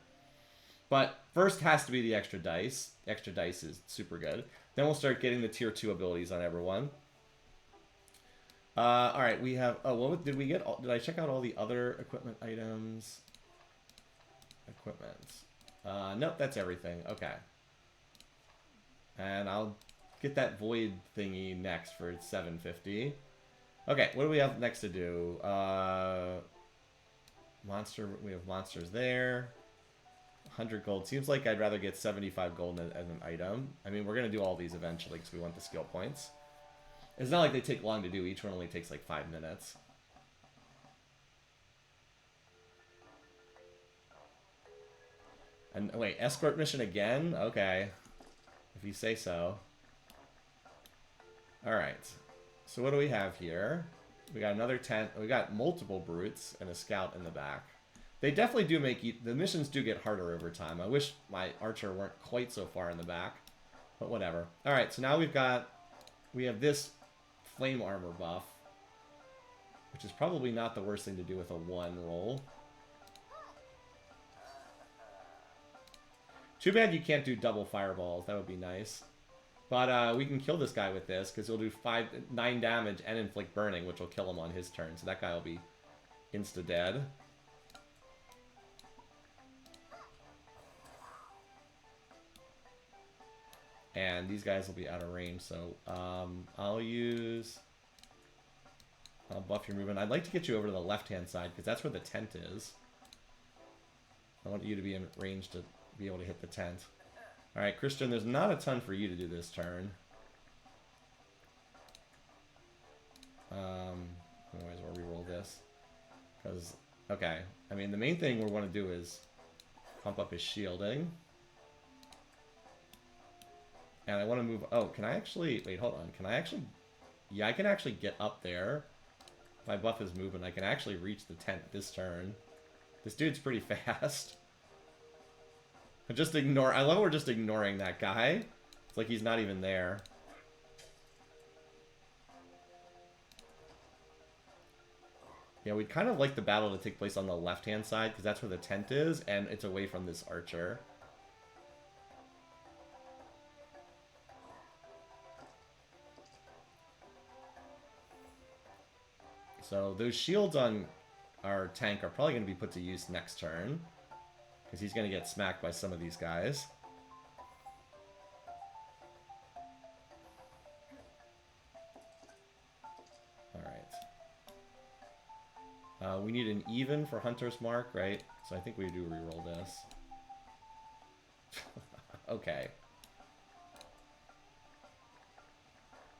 Speaker 1: But first has to be the extra dice. Extra dice is super good. Then we'll start getting the tier 2 abilities on everyone. All right, we have. Oh, what did we get? Did I check out all the other equipment items? Equipment. Nope, that's everything. Okay. And I'll get that void thingy next for 750. Okay, what do we have next to do? Monster. We have monsters there. 100 gold. Seems like I'd rather get 75 gold as an item. I mean, we're gonna do all these eventually because we want the skill points. It's not like they take long to do. Each one only takes like 5 minutes. And wait, escort mission again? Okay. If you say so. Alright. So what do we have here? We got another tent. We got multiple brutes and a scout in the back. They definitely do make... The missions do get harder over time. I wish my archer weren't quite so far in the back. But whatever. Alright, so now we have this flame armor buff. Which is probably not the worst thing to do with a 1 roll. Too bad you can't do double fireballs. That would be nice. But we can kill this guy with this, because he'll do 9 damage and inflict burning, which will kill him on his turn. So that guy will be insta-dead. And these guys will be out of range, so I'll buff your movement. I'd like to get you over to the left-hand side, because that's where the tent is. I want you to be in range to be able to hit the tent. Alright, Christian, there's not a ton for you to do this turn. Otherwise we'll reroll this. Because, okay. I mean, the main thing we want to do is pump up his shielding. And I want to move... Oh, can I actually... Wait, hold on. Can I actually... Yeah, I can actually get up there. If I buff his movement, I can actually reach the tent this turn. This dude's pretty fast. Just ignore... I love how we're just ignoring that guy. It's like he's not even there. Yeah, we'd kind of like the battle to take place on the left-hand side, because that's where the tent is, and it's away from this archer. So those shields on our tank are probably going to be put to use next turn. Because he's going to get smacked by some of these guys. Alright. We need an even for Hunter's Mark, right? So I think we do reroll this. Okay.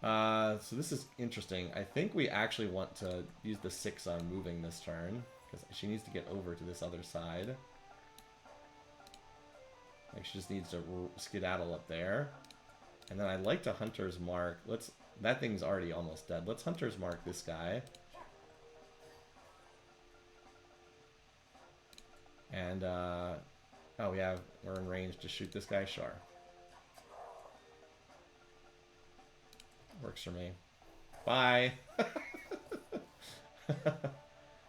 Speaker 1: So this is interesting. I think we actually want to use the 6 on moving this turn. Because she needs to get over to this other side. Like, she just needs to skedaddle up there. And then I'd like to Hunter's Mark. That thing's already almost dead. Let's Hunter's Mark this guy. And, oh, we're in range to shoot this guy? Sure. Works for me. Bye!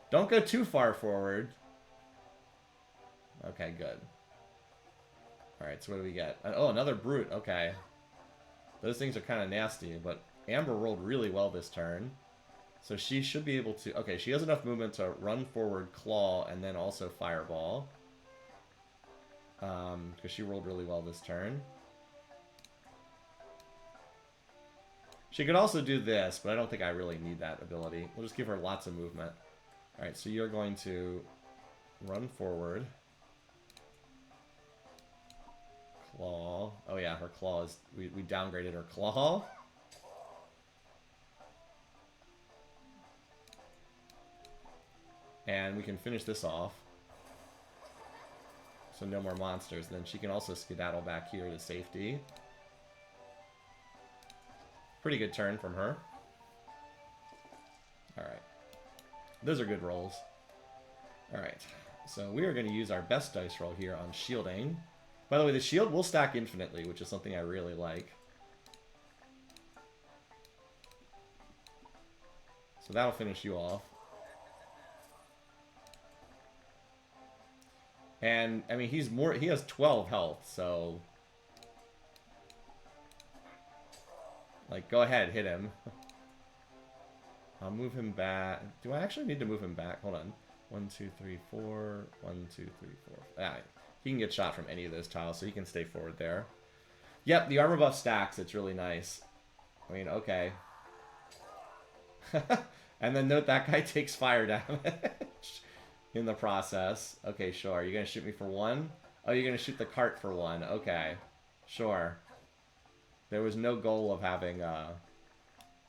Speaker 1: Don't go too far forward. Okay, good. Alright, so what do we get? Oh, another brute. Okay. Those things are kind of nasty, but Amber rolled really well this turn. So she should be able to... Okay, she has enough movement to run forward, claw, and then also fireball. Because she rolled really well this turn. She could also do this, but I don't think I really need that ability. We'll just give her lots of movement. Alright, so you're going to run forward. Claw. Oh yeah, her claw is... We downgraded her claw. And we can finish this off. So no more monsters. Then she can also skedaddle back here to safety. Pretty good turn from her. Alright. Those are good rolls. Alright. So we are going to use our best dice roll here on shielding. By the way, the shield will stack infinitely, which is something I really like. So that'll finish you off. And, I mean, he has 12 health, so... Like, go ahead, hit him. I'll move him back. Do I actually need to move him back? Hold on. 1, 2, 3, 4. 1, 2, 3, 4. Ah, he can get shot from any of those tiles, so he can stay forward there. Yep, the armor buff stacks. It's really nice. I mean, okay. And then note that guy takes fire damage in the process. Okay, sure. You're going to shoot me for 1? Oh, you're going to shoot the cart for 1. Okay. Sure. There was no goal of having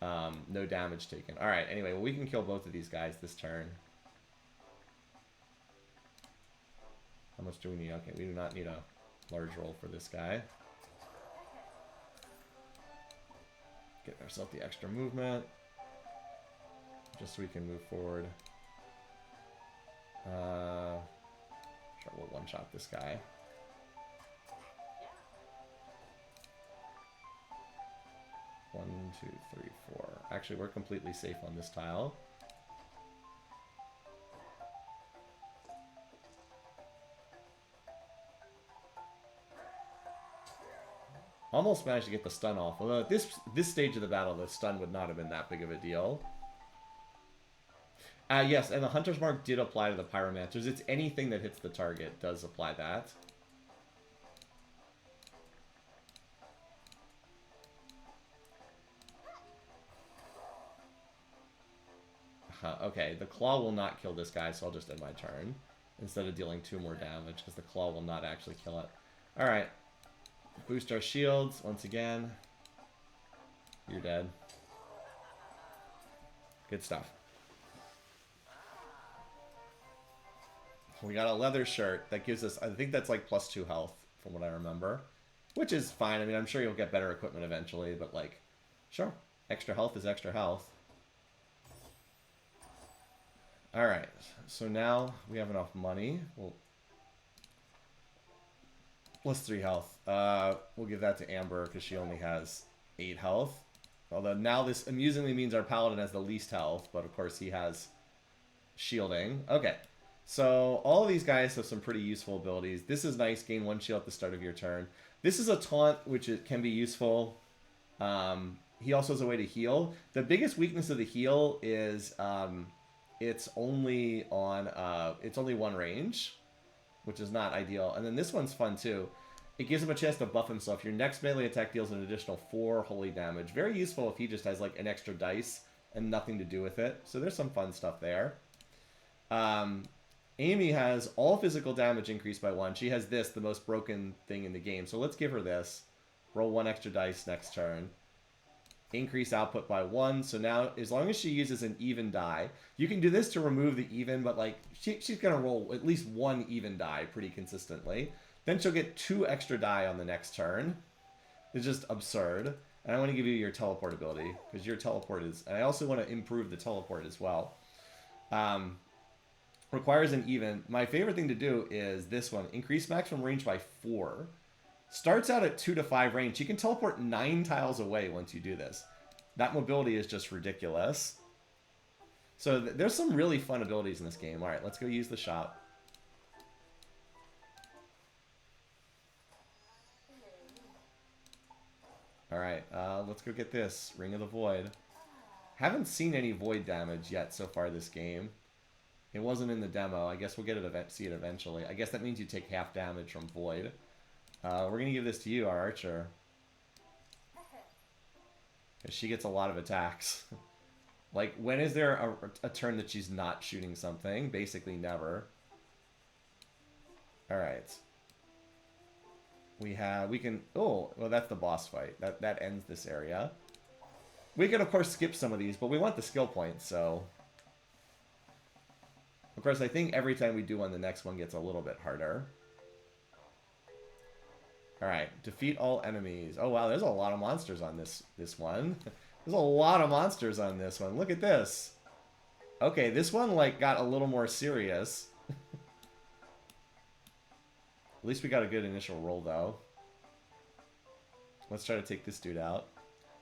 Speaker 1: no damage taken. Alright, anyway, well, we can kill both of these guys this turn. How much do we need? Okay, we do not need a large roll for this guy. Get ourselves the extra movement. Just so we can move forward. Sure, we'll one-shot this guy. One, two, three, four. Actually, we're completely safe on this tile. Almost managed to get the stun off. Although at this stage of the battle, the stun would not have been that big of a deal. Yes, and the Hunter's Mark did apply to the Pyromancers. It's anything that hits the target does apply that. Okay, the Claw will not kill this guy, so I'll just end my turn. Instead of dealing 2 more damage, because the Claw will not actually kill it. Alright. Boost our shields once again. You're dead. Good stuff. We got a leather shirt that gives us, I think that's like +2 health from what I remember. Which is fine. I mean, I'm sure you'll get better equipment eventually, but like, sure. Extra health is extra health. Alright, so now we have enough money. We'll +3 health. We'll give that to Amber because she only has 8 health. Although now this amusingly means our Paladin has the least health, but of course he has shielding. Okay, so all of these guys have some pretty useful abilities. This is nice, gain 1 shield at the start of your turn. This is a taunt, which can be useful. He also has a way to heal. The biggest weakness of the heal is it's only on it's only 1 range, which is not ideal. And then this one's fun too. It gives him a chance to buff himself. Your next melee attack deals an additional 4 holy damage. Very useful if he just has like an extra dice and nothing to do with it. So there's some fun stuff there. Amy has all physical damage increased by 1. She has this, the most broken thing in the game. So let's give her this. Roll 1 extra dice next turn. Increase output by 1. So now, as long as she uses an even die, you can do this to remove the even, but like she's going to roll at least 1 even die pretty consistently. Then she'll get 2 extra die on the next turn. It's just absurd. And I want to give you your teleport ability, because your teleport is... And I also want to improve the teleport as well. Requires an even. My favorite thing to do is this one. Increase maximum range by 4. Starts out at 2 to 5 range. You can teleport 9 tiles away once you do this. That mobility is just ridiculous. So there's some really fun abilities in this game. Alright, let's go use the shop. Alright, let's go get this. Ring of the Void. Haven't seen any Void damage yet so far this game. It wasn't in the demo. I guess we'll get it see it eventually. I guess that means you take half damage from Void. We're going to give this to you, our archer. Because she gets a lot of attacks. Like, when is there a turn that she's not shooting something? Basically never. Alright. We can... Oh, well, that's the boss fight. That ends this area. We can, of course, skip some of these, but we want the skill points, so... Of course, I think every time we do one, the next one gets a little bit harder. Alright, defeat all enemies. Oh, wow, there's a lot of monsters on this one. There's a lot of monsters on this one. Look at this. Okay, this one, like, got a little more serious. At least we got a good initial roll, though. Let's try to take this dude out.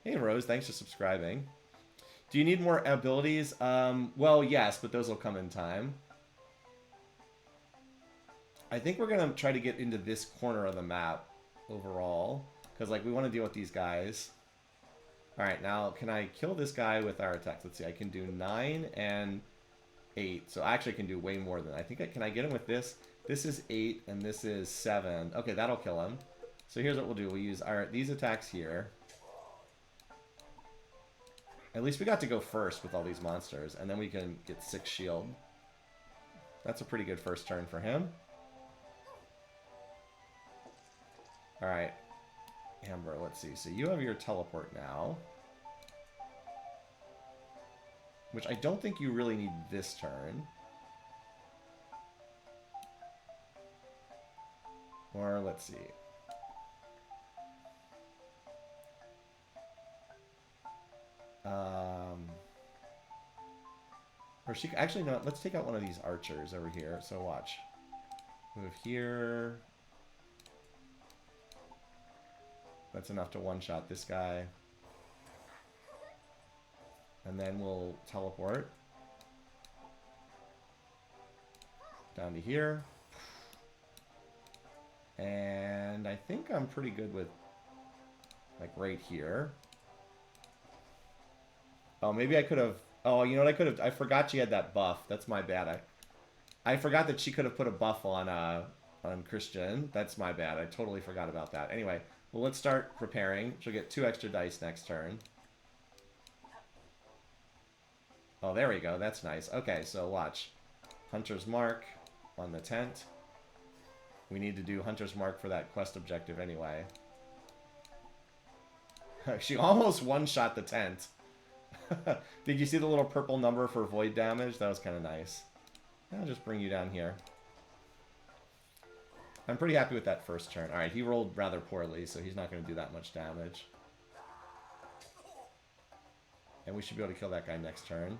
Speaker 1: Hey, Rose, thanks for subscribing. Do you need more abilities? Well, yes, but those will come in time. I think we're going to try to get into this corner of the map overall. Because, like, we want to deal with these guys. Alright, now can I kill this guy with our attacks? Let's see, I can do 9 and 8. So I actually can do way more than that. I think can I get him with this? This is 8 and this is 7. Okay, that'll kill him. So here's what we'll do. We'll use these attacks here. At least we got to go first with all these monsters, and then we can get 6 shield. That's a pretty good first turn for him. Alright. Amber, let's see. So you have your teleport now. Which I don't think you really need this turn. Or, let's see. Or she actually no. Let's take out one of these archers over here. So watch. Move here. That's enough to one-shot this guy. And then we'll teleport down to here. And I think I'm pretty good with, like, right here. Oh, maybe I could have... Oh, you know what I could have... I forgot she had that buff. That's my bad. I forgot that she could have put a buff on Christian. That's my bad. I totally forgot about that. Anyway, well, let's start preparing. She'll get 2 extra dice next turn. Oh, there we go. That's nice. Okay, so watch. Hunter's Mark on the tent. We need to do Hunter's Mark for that quest objective anyway. She almost one-shot the tent. Did you see the little purple number for void damage? That was kind of nice. I'll just bring you down here. I'm pretty happy with that first turn. Alright, he rolled rather poorly, so he's not going to do that much damage. And we should be able to kill that guy next turn.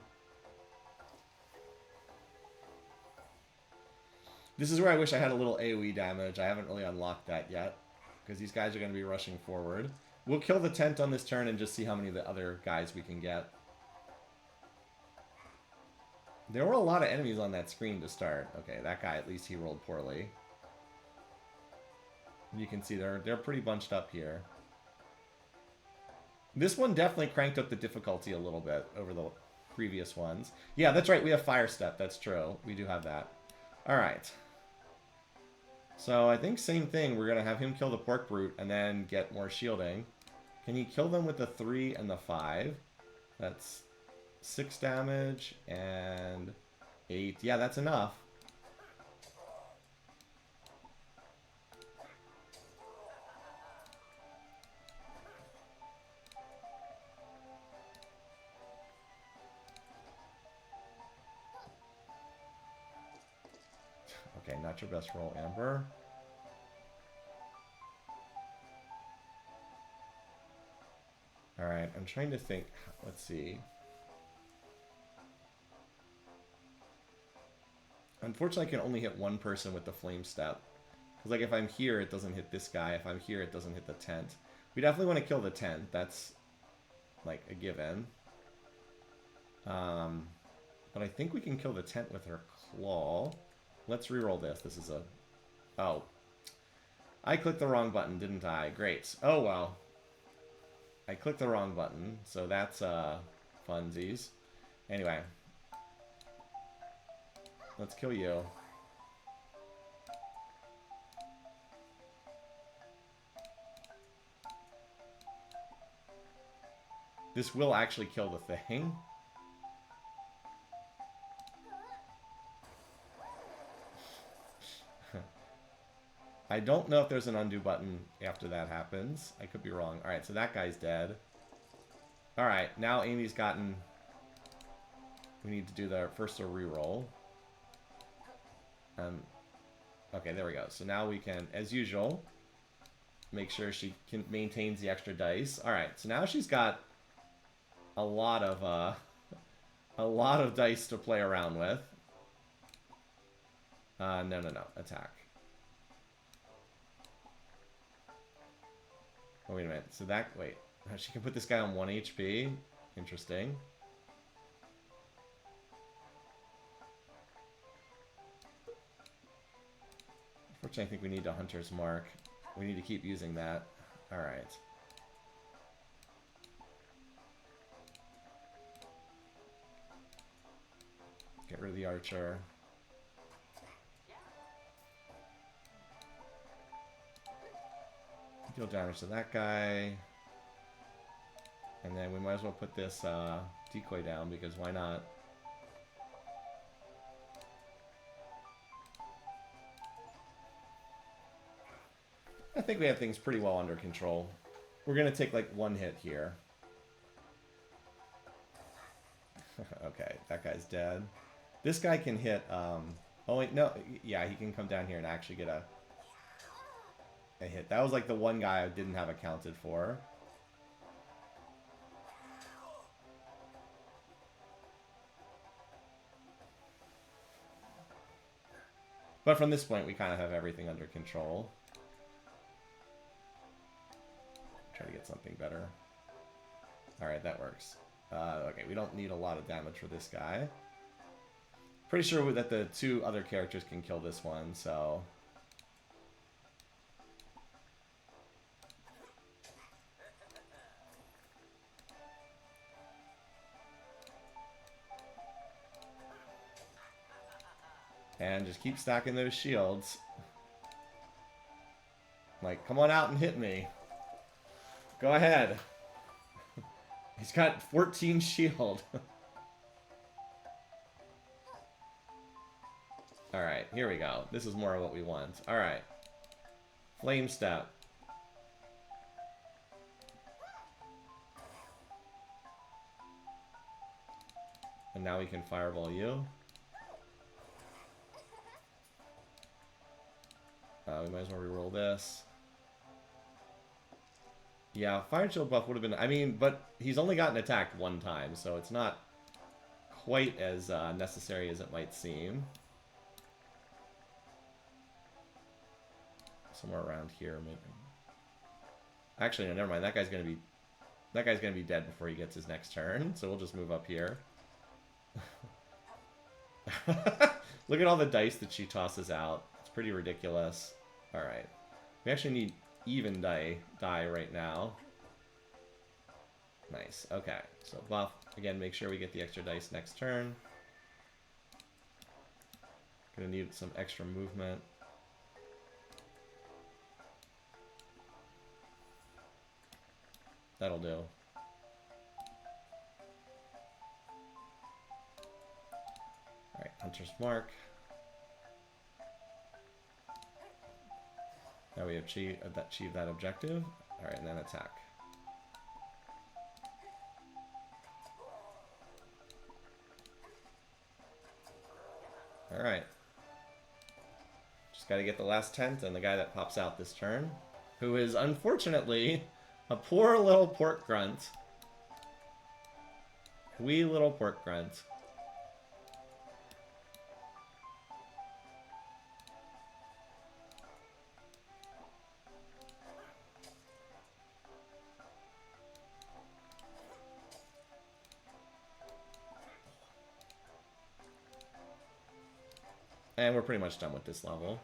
Speaker 1: This is where I wish I had a little AoE damage. I haven't really unlocked that yet, because these guys are going to be rushing forward. We'll kill the tent on this turn and just see how many of the other guys we can get. There were a lot of enemies on that screen to start. Okay, that guy, at least he rolled poorly. You can see they're pretty bunched up here. This one definitely cranked up the difficulty a little bit over the previous ones. Yeah, that's right. We have Fire Step. That's true. We do have that. All right. So I think same thing. We're going to have him kill the Pork Brute and then get more shielding. Can he kill them with the 3 and the 5? That's 6 damage and 8. Yeah, that's enough. Okay, not your best roll, Amber. Alright, I'm trying to think. Let's see. Unfortunately, I can only hit one person with the Flame Step. Because, like, if I'm here, it doesn't hit this guy. If I'm here, it doesn't hit the tent. We definitely want to kill the tent. That's, like, a given. But I think we can kill the tent with her claw. Let's reroll this. This is a... Oh. I clicked the wrong button, didn't I? Great. Oh, well. I clicked the wrong button, so that's, funsies. Anyway. Let's kill you. This will actually kill the thing. I don't know if there's an undo button after that happens. I could be wrong. Alright, so that guy's dead. Alright, now Amy's gotten... We need to do the first a reroll. Okay, there we go. So now we can, as usual, make sure she maintains the extra dice. Alright, so now she's got a lot of dice to play around with. No. Attack. Oh, wait a minute. So that... Wait. She can put this guy on 1 HP? Interesting. Unfortunately, I think we need a Hunter's Mark. We need to keep using that. Alright. Get rid of the archer. Deal damage to that guy. And then we might as well put this decoy down, because why not? I think we have things pretty well under control. We're going to take like one hit here. Okay, that guy's dead. This guy can hit... oh, wait, no. Yeah, he can come down here and actually get a hit. That was like the one guy I didn't have accounted for. But from this point, we kind of have everything under control. Try to get something better. Alright, that works. Okay, we don't need a lot of damage for this guy. Pretty sure that the two other characters can kill this one, so... And just keep stacking those shields. Like, come on out and hit me. Go ahead. He's got 14 shield. Alright, here we go. This is more of what we want. Alright. Flame step. And now we can fireball you. We might as well reroll this. Yeah, fire shield buff would have been... I mean, but he's only gotten attacked one time, so it's not quite as necessary as it might seem. Somewhere around here, maybe. Actually, no, never mind. That guy's gonna be dead before he gets his next turn, so we'll just move up here. Look at all the dice that she tosses out. It's pretty ridiculous. Alright. We actually need even die right now. Nice. Okay. So buff. Again, make sure we get the extra dice next turn. Gonna need some extra movement. That'll do. Alright, Hunter's Mark. Now we achieve that objective. Alright, and then attack. Alright. Just gotta get the last tent and the guy that pops out this turn, who is unfortunately a poor little pork grunt. Wee little pork grunt. And we're pretty much done with this level.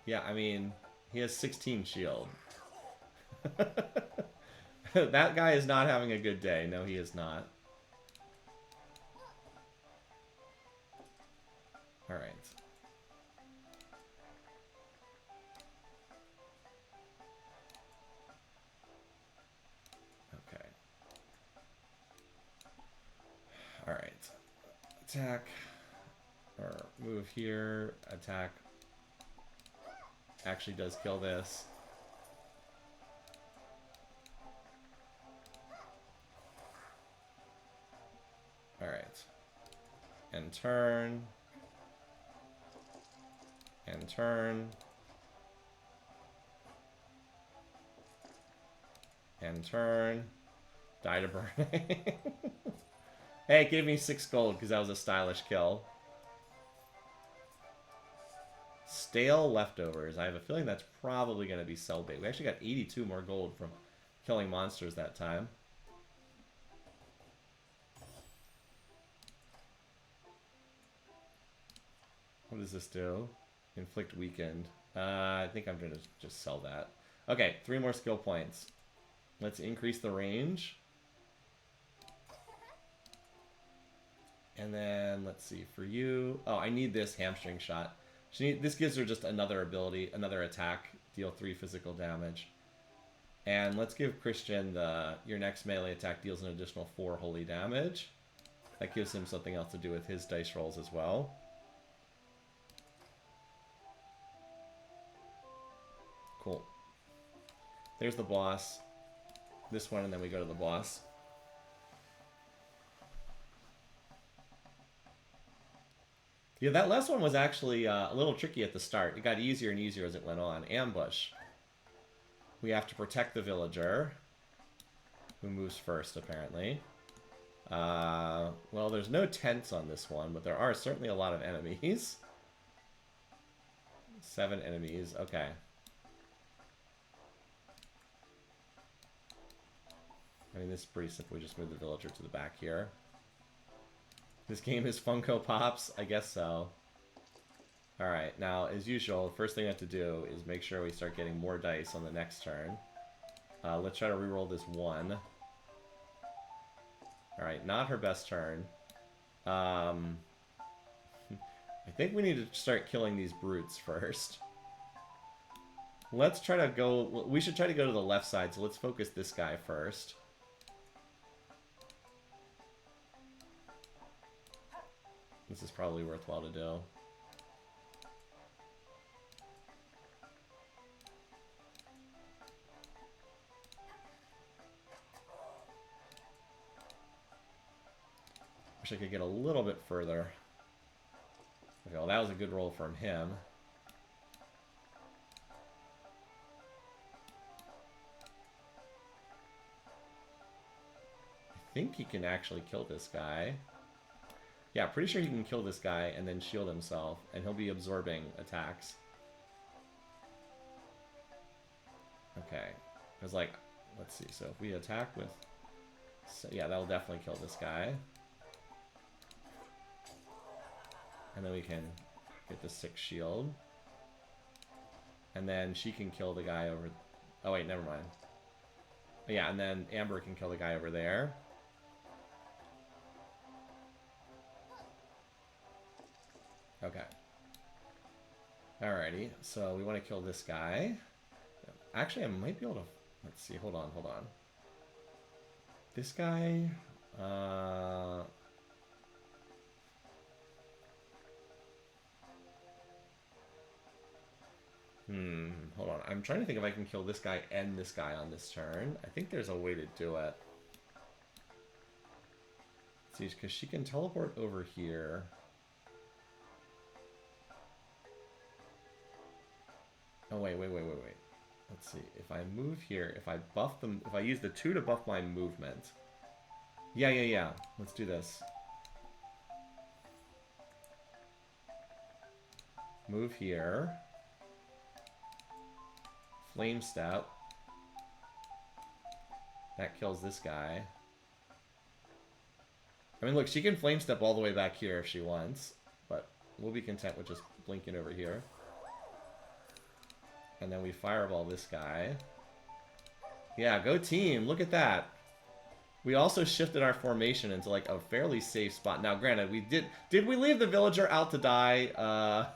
Speaker 1: Yeah, I mean, he has 16 shield. That guy is not having a good day. No, he is not. Alright. Okay. Alright. Attack. Or move here. Attack. Actually does kill this. Alright. And turn. And turn. And turn. Die to burning. Hey, it gave me 6 gold because that was a stylish kill. Stale leftovers. I have a feeling that's probably going to be sell bait. We actually got 82 more gold from killing monsters that time. What does this do? Inflict weakened. I think I'm going to just sell that. Okay, 3 more skill points. Let's increase the range. And then, let's see, for you... Oh, I need this hamstring shot. This gives her just another ability, another attack. Deal 3 physical damage. And let's give Christian your next melee attack deals an additional 4 holy damage. That gives him something else to do with his dice rolls as well. Cool. There's the boss. This one, and then we go to the boss. Yeah, that last one was actually a little tricky at the start. It got easier and easier as it went on. Ambush. We have to protect the villager, who moves first, apparently. Well, there's no tents on this one, but there are certainly a lot of enemies. 7 enemies, okay. I mean, this is pretty simple. We just move the villager to the back here. This game is Funko Pops? I guess so. Alright, now, as usual, the first thing we have to do is make sure we start getting more dice on the next turn. Let's try to reroll this 1. Alright, not her best turn. I think we need to start killing these brutes first. Let's try to go... We should try to go to the left side, so let's focus this guy first. This is probably worthwhile to do. Wish I could get a little bit further. Okay, well, that was a good roll from him. I think he can actually kill this guy. Yeah, pretty sure he can kill this guy and then shield himself, and he'll be absorbing attacks. Okay. Because, like, let's see. So if we attack with... So, yeah, that'll definitely kill this guy. And then we can get the 6 shield. And then she can kill the guy over... Oh, wait, never mind. Yeah, and then Amber can kill the guy over there. Okay. Alrighty, so we want to kill this guy. Actually, I might be able to... Let's see, hold on. This guy... Hold on. I'm trying to think if I can kill this guy and this guy on this turn. I think there's a way to do it. Let's see, because she can teleport over here. Oh, wait. Let's see. If I move here, if I buff them, if I use the 2 to buff my movement. Yeah. Let's do this. Move here. Flame Step. That kills this guy. I mean, look, she can Flame Step all the way back here if she wants. But we'll be content with just blinking over here. And then we fireball this guy. Yeah, go team. Look at that. We also shifted our formation into like a fairly safe spot. Now, granted, we did we leave the villager out to die?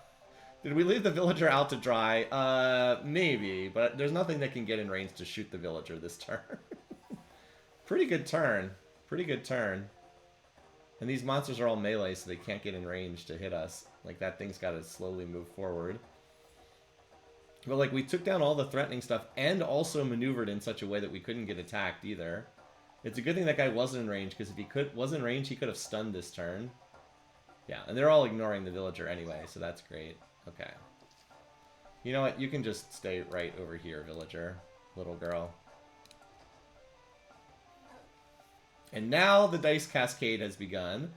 Speaker 1: Did we leave the villager out to dry? Maybe, but there's nothing that can get in range to shoot the villager this turn. Pretty good turn. And these monsters are all melee, so they can't get in range to hit us. Like, that thing's got to slowly move forward. But, like, we took down all the threatening stuff and also maneuvered in such a way that we couldn't get attacked either. It's a good thing that guy wasn't in range, because if he was in range, he could have stunned this turn. Yeah, and they're all ignoring the villager anyway, so that's great. Okay. You know what? You can just stay right over here, villager. Little girl. And now the dice cascade has begun.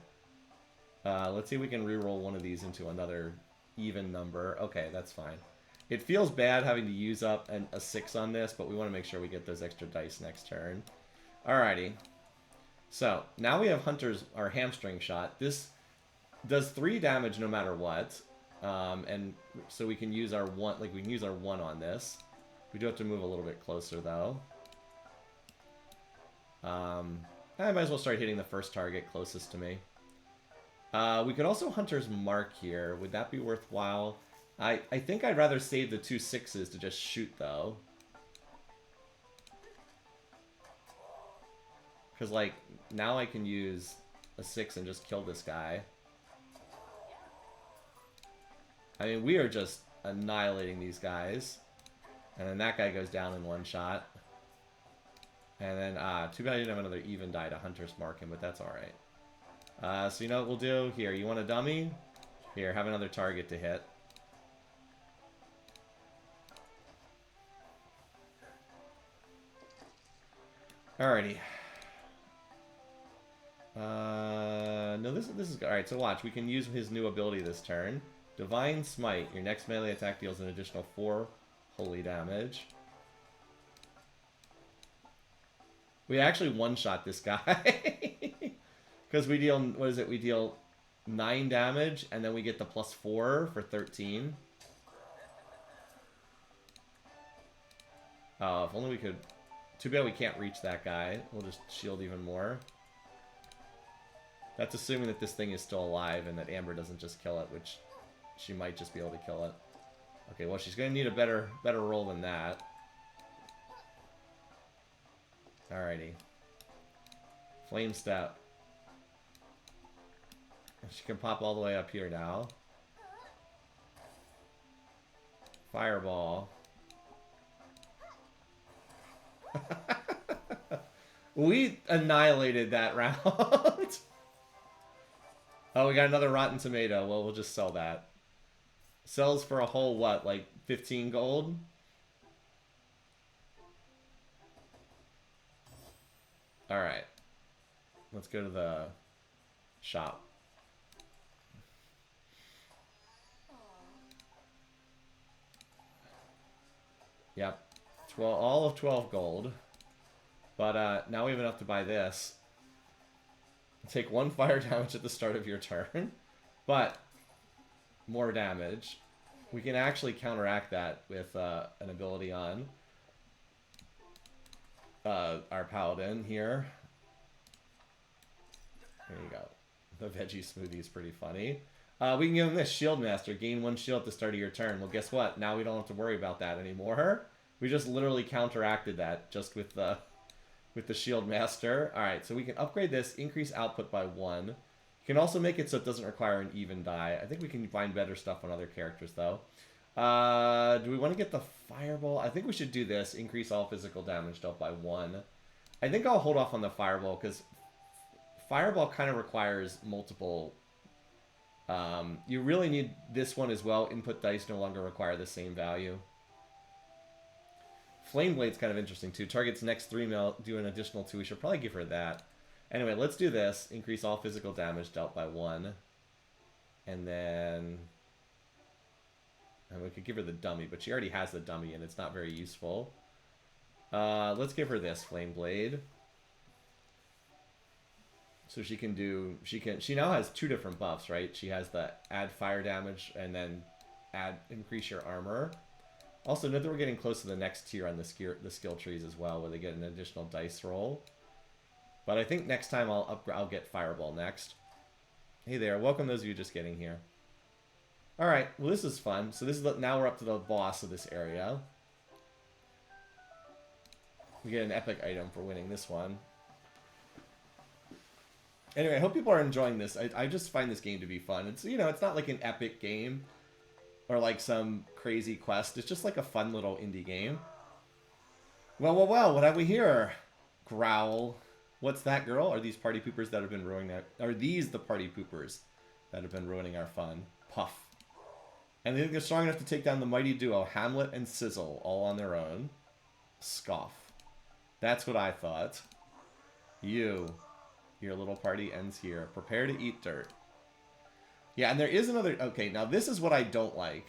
Speaker 1: Let's see if we can reroll one of these into another even number. Okay, that's fine. It feels bad having to use up a 6 on this, but we want to make sure we get those extra dice next turn. Alrighty. So, now we have Hunter's, our hamstring shot. This does 3 damage no matter what. And so we can use our 1, like we can use our 1 on this. We do have to move a little bit closer though. I might as well start hitting the first target closest to me. We could also Hunter's Mark here. Would that be worthwhile? I think I'd rather save the 2 6s to just shoot, though. Because, like, now I can use a 6 and just kill this guy. I mean, we are just annihilating these guys. And then that guy goes down in 1 shot. And then, too bad I didn't have another even die to Hunter's Mark him, but that's alright. So you know what we'll do? Here, you want a dummy? Here, have another target to hit. Alrighty. No, this is alright. So watch, we can use his new ability this turn. Divine Smite. Your next melee attack deals an additional 4 holy damage. We actually one-shot this guy. Because we deal, what is it? We deal 9 damage, and then we get the +4 for 13. Oh, if only we could... Too bad we can't reach that guy. We'll just shield even more. That's assuming that this thing is still alive and that Amber doesn't just kill it, which she might just be able to kill it. Okay, well, she's going to need a better roll than that. Alrighty. Flame Step. She can pop all the way up here now. Fireball. We annihilated that round. Oh, we got another rotten tomato. Well, we'll just sell that. Sells for a whole, what, like 15 gold? Alright. Let's go to the shop. Yep. All of 12 gold. But now we have enough to buy this. Take 1 fire damage at the start of your turn. But more damage. We can actually counteract that with an ability on our paladin here. There you go. The veggie smoothie is pretty funny. We can give him this Shield Master. Gain 1 shield at the start of your turn. Well, guess what? Now we don't have to worry about that anymore. We just literally counteracted that just with the Shield Master. Alright, so we can upgrade this, increase output by 1. You can also make it so it doesn't require an even die. I think we can find better stuff on other characters, though. Do we want to get the Fireball? I think we should do this. Increase all physical damage dealt by 1. I think I'll hold off on the Fireball, because Fireball kind of requires multiple... you really need this one as well. Input dice no longer require the same value. Flame Blade's kind of interesting, too. Target's next 3 mil, do an additional 2. We should probably give her that. Anyway, let's do this. Increase all physical damage dealt by 1. And then... And we could give her the dummy, but she already has the dummy, and it's not very useful. Let's give her this Flame Blade. So she can do... She now has 2 different buffs, right? She has the add fire damage, and then increase your armor. Also, note that we're getting close to the next tier on the skill trees as well, where they get an additional dice roll. But I think next time I'll get Fireball next. Hey there, welcome those of you just getting here. Alright, well this is fun. So this is now we're up to the boss of this area. We get an epic item for winning this one. Anyway, I hope people are enjoying this. I just find this game to be fun. It's, you know, it's not like an epic game. Or like some crazy quest. It's just like a fun little indie game. Well, what have we here? Growl. What's that, girl? Are these party poopers that have been ruining that? Are these the party poopers that have been ruining our fun? Puff. And they think they're strong enough to take down the mighty duo, Hamlet and Sizzle, all on their own. Scoff. That's what I thought. Your little party ends here. Prepare to eat dirt. Yeah, and there is another... Okay, now this is what I don't like.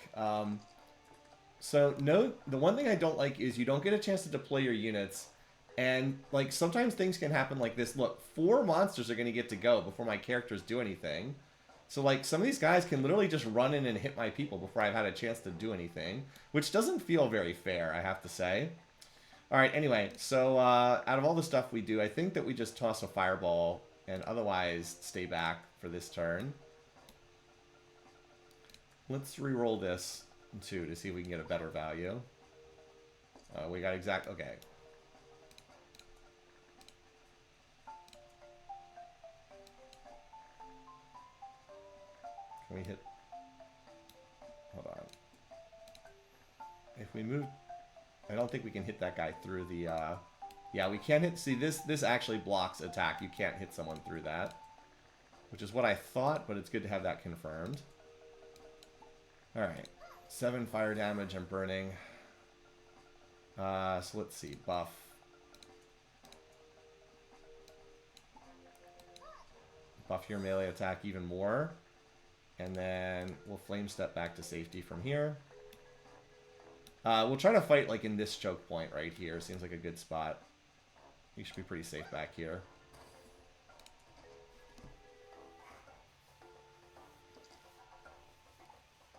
Speaker 1: So, no, the one thing I don't like is you don't get a chance to deploy your units. And, like, sometimes things can happen like this. Look, 4 monsters are going to get to go before my characters do anything. So, like, some of these guys can literally just run in and hit my people before I've had a chance to do anything. Which doesn't feel very fair, I have to say. Alright, anyway, so out of all the stuff we do, I think that we just toss a fireball and otherwise stay back for this turn. Let's re-roll this too to see if we can get a better value. We got exact... Okay. Can we hit... Hold on. If we move... I don't think we can hit that guy through the... Yeah, we can't hit... See, this actually blocks attack. You can't hit someone through that. Which is what I thought, but it's good to have that confirmed. Alright. 7 fire damage and burning. So let's see. Buff. Buff your melee attack even more. And then we'll flame step back to safety from here. We'll try to fight like in this choke point right here. Seems like a good spot. We should be pretty safe back here.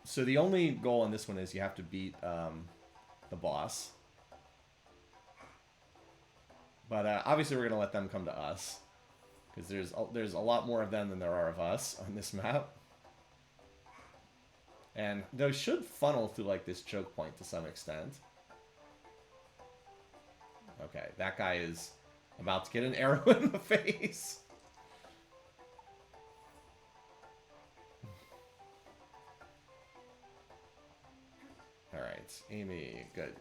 Speaker 1: So the only goal in this one is you have to beat the boss. But obviously we're going to let them come to us. Because there's a lot more of them than there are of us on this map. And those should funnel through like this choke point to some extent. Okay, that guy is about to get an arrow in the face. Alright, Amy, good.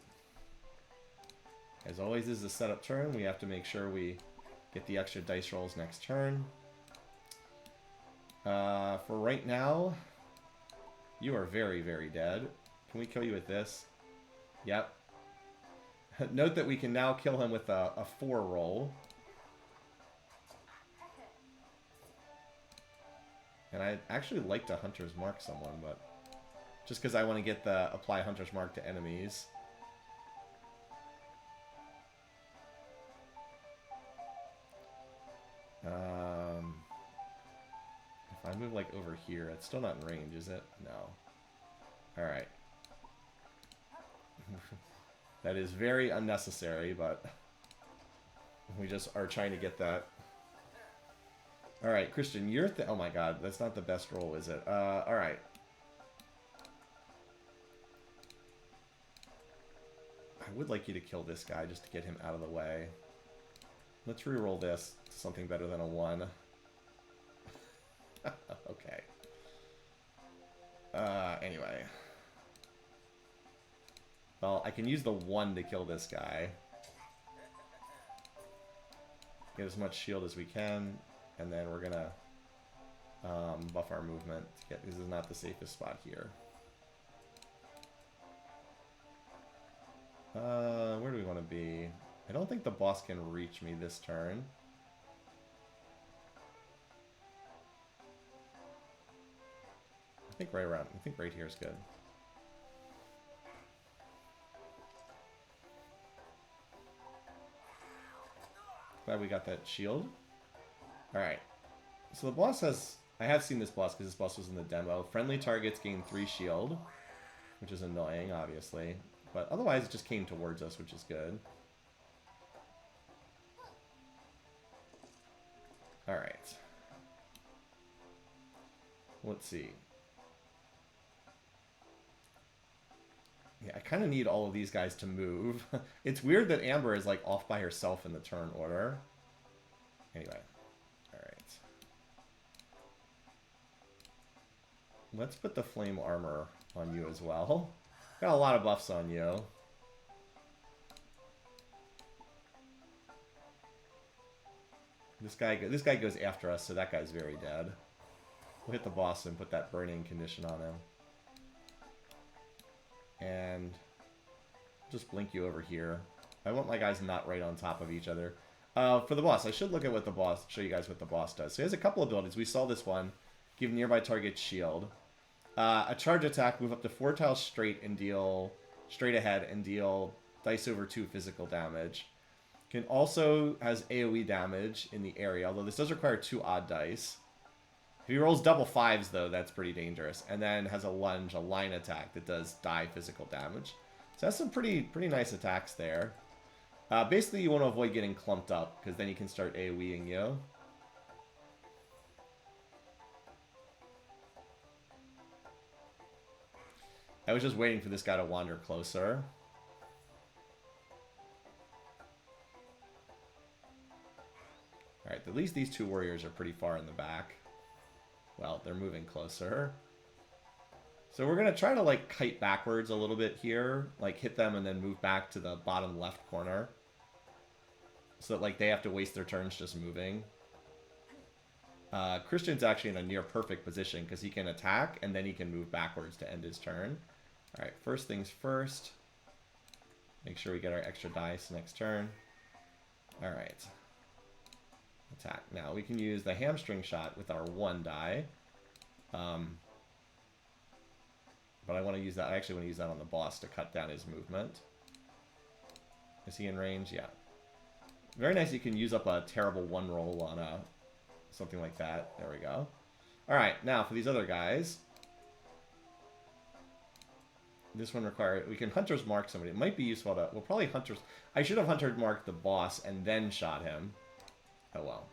Speaker 1: As always, this is a setup turn. We have to make sure we get the extra dice rolls next turn. For right now, you are very, very dead. Can we kill you with this? Yep. Note that we can now kill him with a 4 roll. And I'd actually like to Hunter's Mark someone, but... Just because I want to get the apply Hunter's Mark to enemies. If I move like over here, it's still not in range, is it? No. Alright. That is very unnecessary, but we just are trying to get that. Alright, Christian, you're oh my god, that's not the best roll, is it? Alright. I would like you to kill this guy just to get him out of the way. Let's re-roll this to something better than a 1. Okay. Anyway. Well, I can use the 1 to kill this guy. Get as much shield as we can, and then we're gonna buff our movement. This is not the safest spot here. Where do we want to be? I don't think the boss can reach me this turn. I think right here is good. Glad we got that shield. Alright. So the boss has... I have seen this boss because this boss was in the demo. Friendly targets gain 3 shield, which is annoying, obviously. But otherwise, it just came towards us, which is good. Alright. Let's see. Yeah, I kind of need all of these guys to move. It's weird that Amber is like off by herself in the turn order. Anyway. Alright. Let's put the flame armor on you as well. Got a lot of buffs on you. This guy goes after us, so that guy's very dead. We'll hit the boss and put that burning condition on him. And just blink you over here. I want my guys not right on top of each other. For the boss, I should look at what the boss, show you guys what the boss does. So he has a couple of abilities. We saw this one. Give nearby target shield. A charge attack, move up to 4 tiles straight and deal straight ahead and deal dice over 2 physical damage. Can also has AoE damage in the area, although this does require 2 odd dice. If he rolls double 5s, though, that's pretty dangerous. And then has a lunge, a line attack that does die physical damage. So that's some pretty nice attacks there. Basically, you want to avoid getting clumped up, because then you can start AoEing you. I was just waiting for this guy to wander closer. Alright, at least these two warriors are pretty far in the back. Well, they're moving closer. So we're going to try to, like, kite backwards a little bit here. Like, hit them and then move back to the bottom left corner. So that, like, they have to waste their turns just moving. Christian's actually in a near perfect position because he can attack and then he can move backwards to end his turn. Alright, first things first. Make sure we get our extra dice next turn. Alright. Attack. Now we can use the hamstring shot with our 1 die. But I want to use that. I actually want to use that on the boss to cut down his movement. Is he in range? Yeah. Very nice. You can use up a terrible 1 roll on a something like that. There we go. Alright, now for these other guys. This one requires... We can Hunter's Mark somebody. It might be useful to... Well, probably Hunter's... I should have Hunter's Marked the boss and then shot him. Oh, well.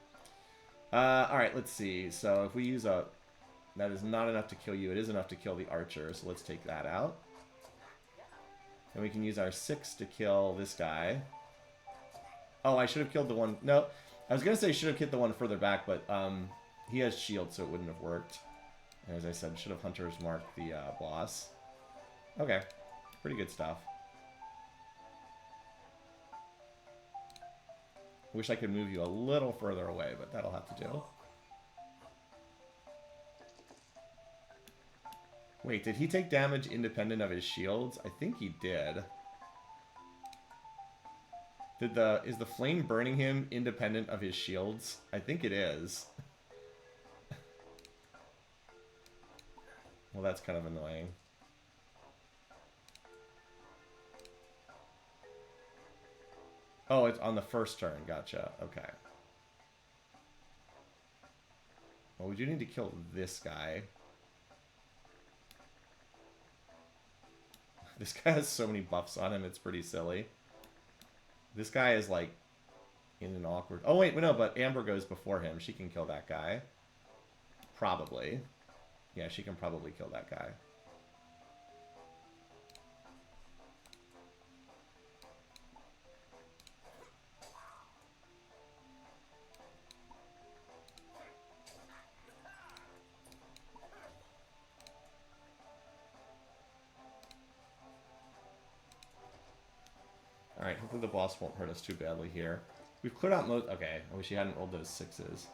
Speaker 1: Alright, let's see. So if we use a... That is not enough to kill you. It is enough to kill the archer, so let's take that out. And we can use our 6 to kill this guy. Oh, I should have killed the one... No, I was going to say should have hit the one further back, but he has shield, so it wouldn't have worked. And as I said, should have Hunter's marked the boss. Okay, pretty good stuff. Wish I could move you a little further away, but that'll have to do. Wait, did he take damage independent of his shields? I think he did. Is the flame burning him independent of his shields? I think it is. Well, that's kind of annoying. Oh, it's on the first turn. Gotcha. Okay. Well, we do need to kill this guy. This guy has so many buffs on him, it's pretty silly. This guy is, like, in an awkward... Oh, wait, no, but Amber goes before him. She can kill that guy. Probably. Yeah, she can probably kill that guy. Alright, hopefully the boss won't hurt us too badly here. We've cleared out most... Okay, I wish he hadn't rolled those 6s.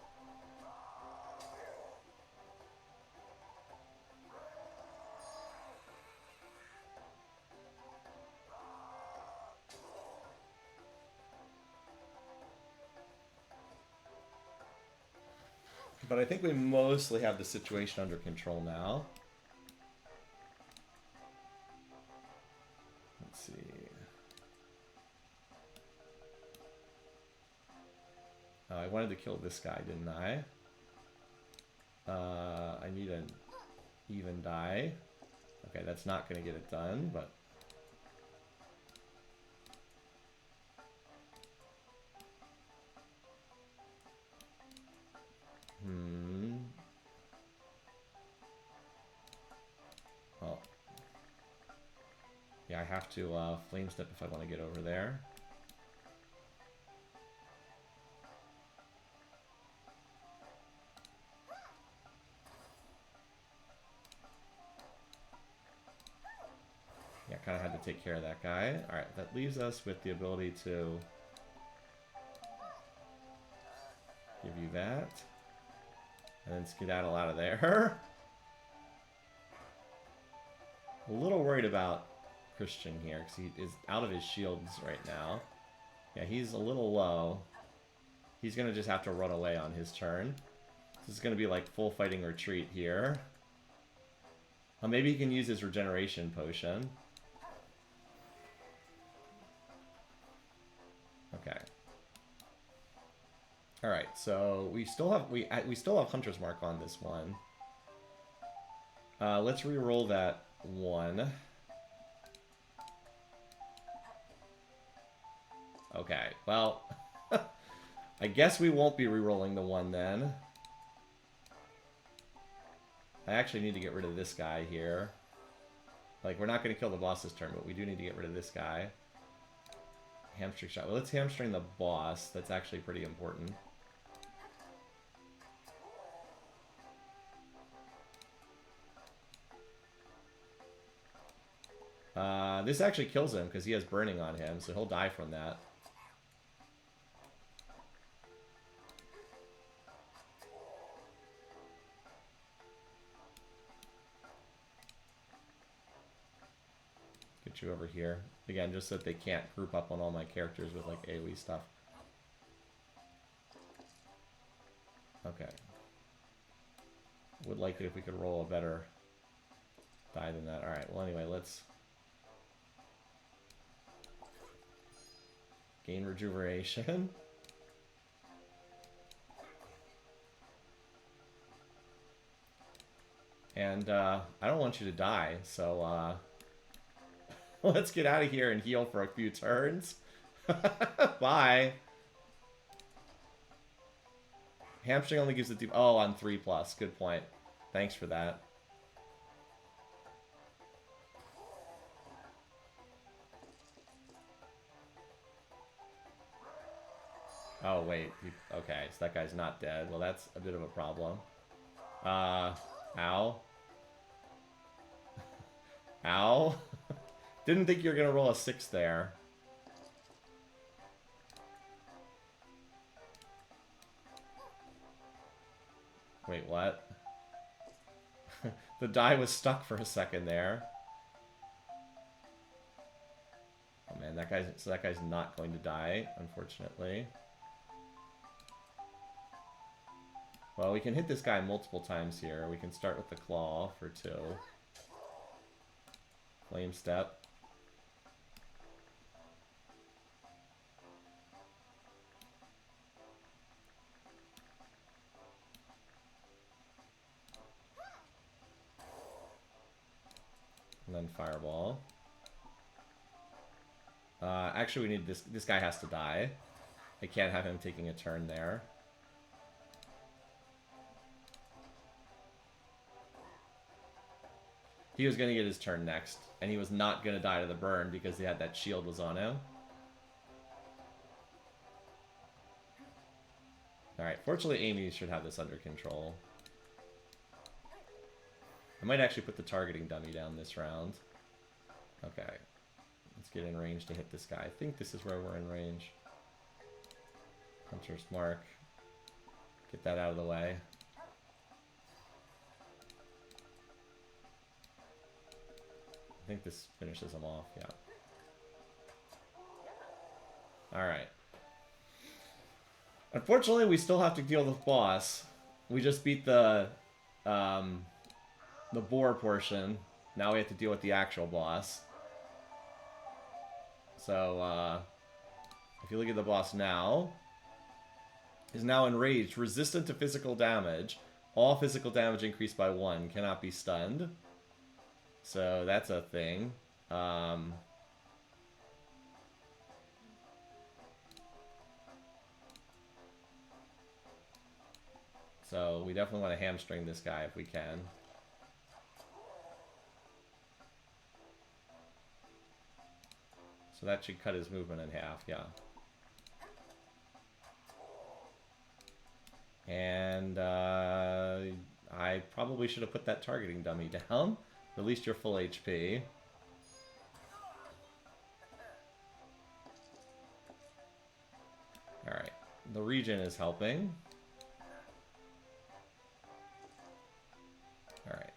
Speaker 1: But I think we mostly have the situation under control now. Let's see... I wanted to kill this guy, didn't I? I need an even die. Okay, that's not going to get it done, but... Well... Yeah, I have to flame step if I want to get over there. Yeah, kind of had to take care of that guy. Alright, that leaves us with the ability to give you that. And then skedaddle out of there. A little worried about Christian here, because he is out of his shields right now. Yeah, he's a little low. He's going to just have to run away on his turn. This is going to be like full fighting retreat here. Maybe he can use his regeneration potion. Okay. All right, so we still have Hunter's Mark on this one. Let's re-roll that 1. Okay, well, I guess we won't be re-rolling the 1 then. I actually need to get rid of this guy here. Like, we're not going to kill the boss this turn, but we do need to get rid of this guy. Hamstring shot. Well, let's hamstring the boss. That's actually pretty important. This actually kills him because he has burning on him, so he'll die from that. Get you over here. Again, just so that they can't group up on all my characters with like AoE stuff. Okay. Would like it if we could roll a better die than that. Alright, well anyway, let's gain rejuvenation. And I don't want you to die, so let's get out of here and heal for a few turns. Bye. Hamstring only gives it deep. Oh, on 3+. Good point. Thanks for that. Oh, wait. Okay, so that guy's not dead. Well, that's a bit of a problem. Ow. Ow. Didn't think you were going to roll a 6 there. Wait, what? The die was stuck for a second there. Oh man, that guy's not going to die, unfortunately. Well, we can hit this guy multiple times here. We can start with the claw for 2. Flame step. And then fireball. Actually, we need this guy has to die. I can't have him taking a turn there. He was going to get his turn next, and he was not going to die to the burn because he had that shield was on him. Alright, fortunately Amy should have this under control. I might actually put the targeting dummy down this round. Okay. Let's get in range to hit this guy. I think this is where we're in range. Hunter's Mark. Get that out of the way. I think this finishes him off, yeah. Alright. Unfortunately, we still have to deal with the boss. We just beat the boar portion. Now we have to deal with the actual boss. So, if you look at the boss now, is now enraged, resistant to physical damage. All physical damage increased by 1, cannot be stunned. So that's a thing. So we definitely want to hamstring this guy if we can. So that should cut his movement in half, yeah. And I probably should have put that targeting dummy down. At least you're full HP. Alright. The regen is helping. Alright.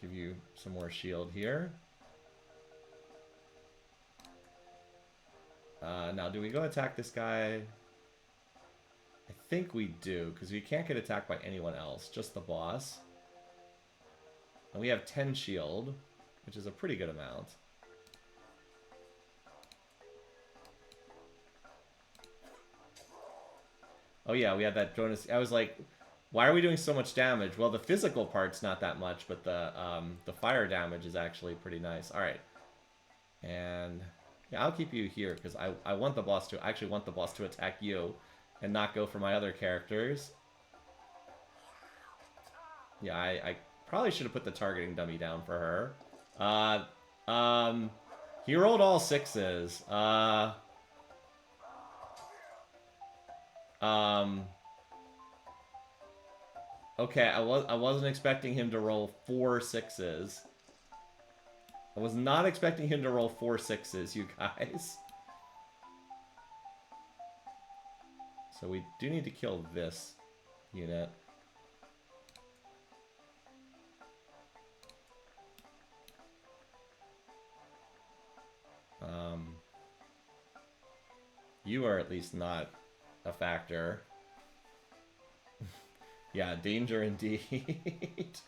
Speaker 1: Give you some more shield here. Now, do we go attack this guy? I think we do, because we can't get attacked by anyone else, just the boss. And we have 10 shield, which is a pretty good amount. Oh yeah, we had that bonus. I was like, why are we doing so much damage? Well, the physical part's not that much, but the fire damage is actually pretty nice. All right. And yeah, I'll keep you here because I want the boss to, I actually want the boss to attack you and not go for my other characters. Yeah, I Probably should have put the targeting dummy down for her. He rolled all 6s. Okay, I wasn't expecting him to roll 4 6s. I was not expecting him to roll 4 6s, you guys. So we do need to kill this unit. You are at least not a factor. Yeah, danger indeed.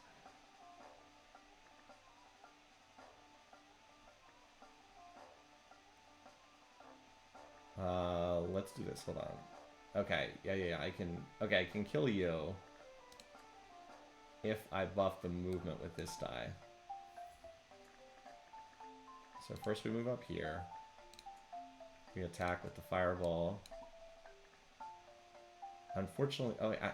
Speaker 1: Let's do this. Hold on. Okay, yeah. I can kill you if I buff the movement with this die. So first we move up here. We attack with the fireball. Unfortunately, oh, I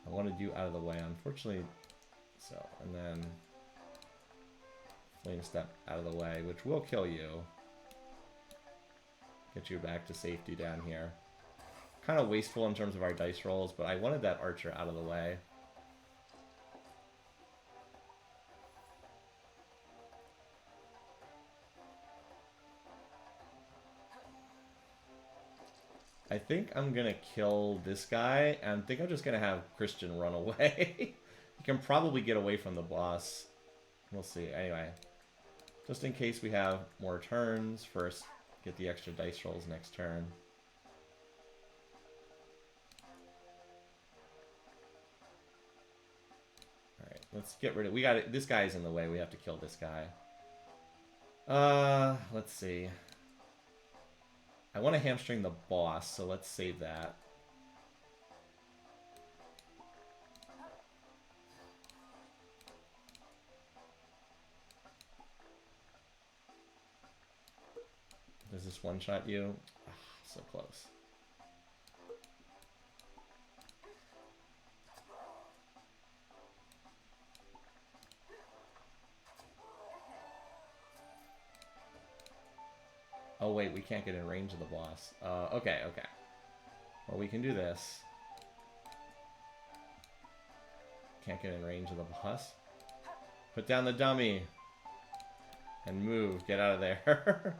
Speaker 1: wanted you out of the way. Unfortunately, so, and then flame step out of the way, which will kill you. Get you back to safety down here. Kind of wasteful in terms of our dice rolls, but I wanted that archer out of the way. I think I'm gonna kill this guy, and I think I'm just gonna have Christian run away. He can probably get away from the boss. We'll see. Anyway, just in case we have more turns, first get the extra dice rolls next turn. Alright, let's get rid of... We got it. This guy's in the way. We have to kill this guy. Let's see. I want to hamstring the boss, so let's save that. Does this one-shot you? Ah, so close. Oh wait, we can't get in range of the boss. Okay. Well, we can do this. Can't get in range of the boss. Put down the dummy. And move. Get out of there.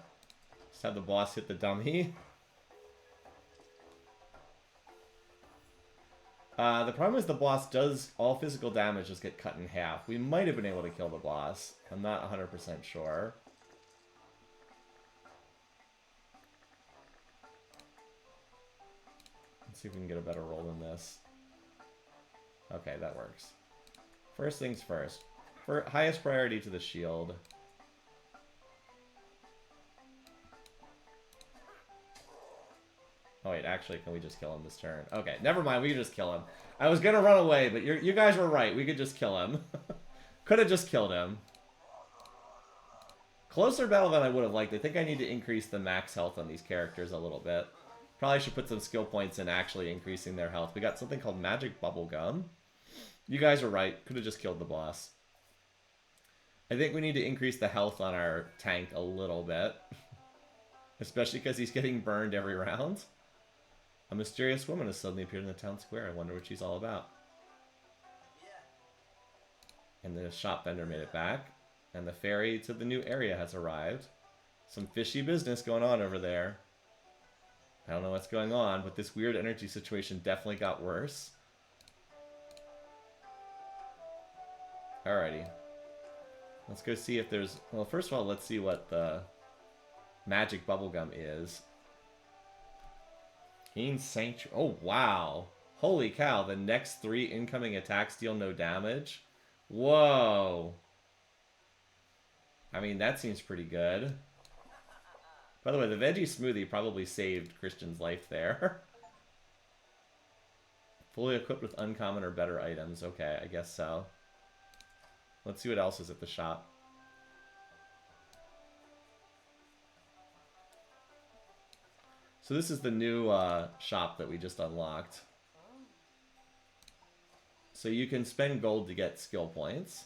Speaker 1: Just have the boss hit the dummy. The problem is the boss does... All physical damage just get cut in half. We might have been able to kill the boss. I'm not 100% sure. See if we can get a better roll than this. Okay, that works. First things first. For highest priority to the shield. Oh wait, actually, can we just kill him this turn? Okay, never mind, we can just kill him. I was gonna run away, but you guys were right. We could just kill him. Could have just killed him. Closer battle than I would have liked. I think I need to increase the max health on these characters a little bit. Probably should put some skill points in actually increasing their health. We got something called Magic Bubblegum. You guys were right. Could have just killed the boss. I think we need to increase the health on our tank a little bit. Especially because he's getting burned every round. A mysterious woman has suddenly appeared in the town square. I wonder what she's all about. And the shop vendor made it back. And the ferry to the new area has arrived. Some fishy business going on over there. I don't know what's going on, but this weird energy situation definitely got worse. Alrighty. Let's go see if there's... Well, first of all, let's see what the magic bubblegum is. Keen Sanctuary. Oh, wow. Holy cow. The next 3 incoming attacks deal no damage. Whoa. I mean, that seems pretty good. By the way, the veggie smoothie probably saved Christian's life there. Fully equipped with uncommon or better items. Okay, I guess so. Let's see what else is at the shop. So this is the new shop that we just unlocked. So you can spend gold to get skill points.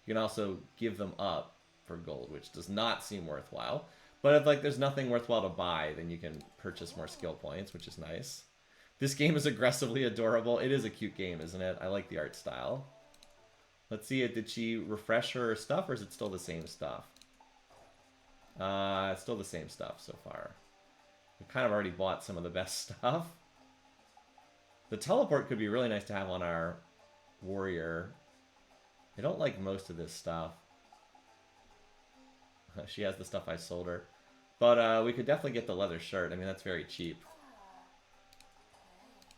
Speaker 1: You can also give them up for gold, which does not seem worthwhile. But if like there's nothing worthwhile to buy, then you can purchase more skill points, which is nice. This game is aggressively adorable. It is a cute game, isn't it? I like the art style. Let's see it. Did she refresh her stuff, or is it still the same stuff? It's still the same stuff so far. We kind of already bought some of the best stuff. The teleport could be really nice to have on our warrior. I don't like most of this stuff. She has the stuff I sold her. But we could definitely get the leather shirt. I mean, that's very cheap.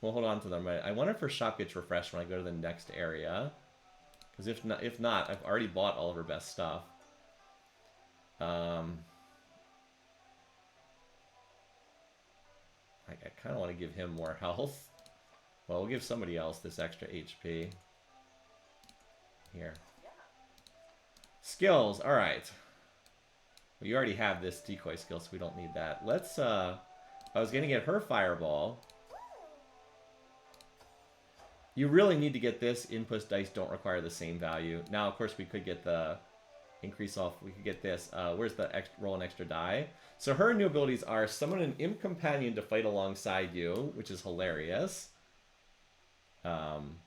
Speaker 1: We'll hold on to them. I wonder if her shop gets refreshed when I go to the next area. Because if not, I've already bought all of her best stuff. I kind of want to give him more health. Well, we'll give somebody else this extra HP. Here. Skills. All right. Well, you already have this decoy skill, so we don't need that. Let's, I was going to get her fireball. You really need to get this. Input dice don't require the same value. Now, of course, we could get the increase off. We could get this. Where's the roll an extra die? So her new abilities are summon an imp companion to fight alongside you, which is hilarious. And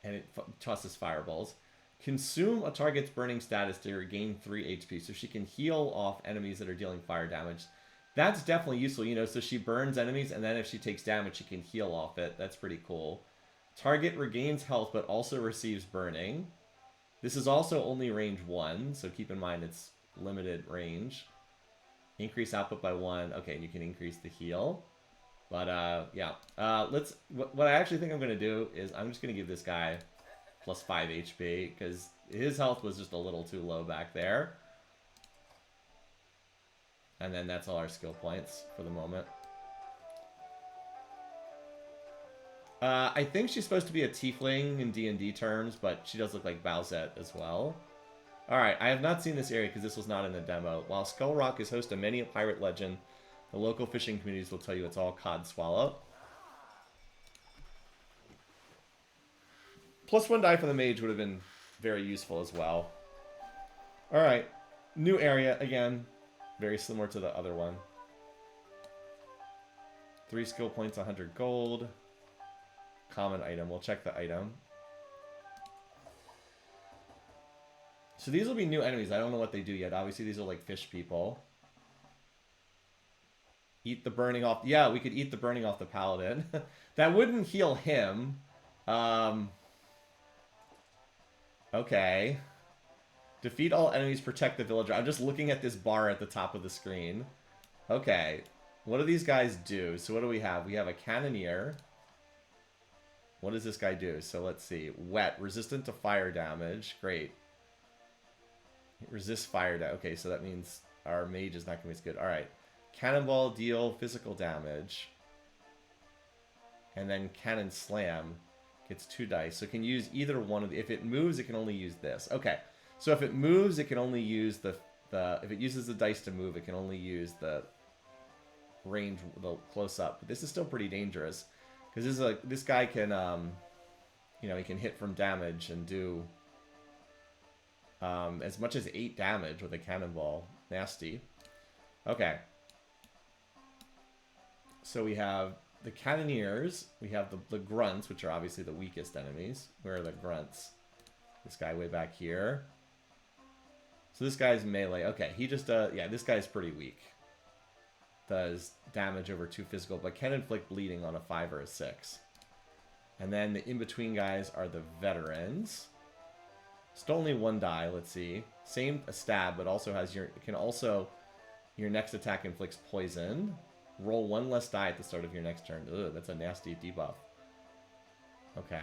Speaker 1: it tosses fireballs. Consume a target's burning status to regain 3 HP. So she can heal off enemies that are dealing fire damage. That's definitely useful, you know, so she burns enemies, and then if she takes damage, she can heal off it. That's pretty cool. Target regains health, but also receives burning. This is also only range 1, so keep in mind it's limited range. Increase output by 1. Okay, and you can increase the heal. But, yeah. What I actually think I'm going to do is I'm just going to give this guy plus 5 HP, because his health was just a little too low back there. And then that's all our skill points for the moment. I think she's supposed to be a tiefling in D&D terms, but she does look like Bowsette as well. Alright, I have not seen this area because this was not in the demo. While Skull Rock is host to many a pirate legend, the local fishing communities will tell you it's all cod swallow. Plus 1 die for the mage would have been very useful as well. Alright, new area again. Very similar to the other one. 3 skill points, 100 gold. Common item. We'll check the item. So these will be new enemies. I don't know what they do yet. Obviously, these are like fish people. Eat the burning off. Yeah, we could eat the burning off the paladin. That wouldn't heal him. Okay. Defeat all enemies, protect the villager. I'm just looking at this bar at the top of the screen. Okay. What do these guys do? So what do we have? We have a cannoneer. What does this guy do? So let's see. Wet. Resistant to fire damage. Great. Resist fire damage. Okay, so that means our mage is not going to be as good. Alright. Cannonball, deal physical damage. And then Cannon Slam gets 2 dice. So it can use either one of the... If it moves, it can only use this. Okay. So if it moves, it can only use the if it uses the dice to move, it can only use the range, the close up. But this is still pretty dangerous because this guy can, you know, he can hit from damage and do as much as 8 damage with a cannonball. Nasty. Okay. So we have the cannoneers, we have the grunts, which are obviously the weakest enemies. Where are the grunts? This guy way back here. So this guy's melee. Okay, he just, yeah, this guy's pretty weak. Does damage over 2 physical, but can inflict bleeding on a 5 or a 6. And then the in-between guys are the veterans. Still only 1 die, let's see. Same a stab, but also has your, can also, your next attack inflicts poison. Roll 1 less die at the start of your next turn. Ugh, that's a nasty debuff. Okay.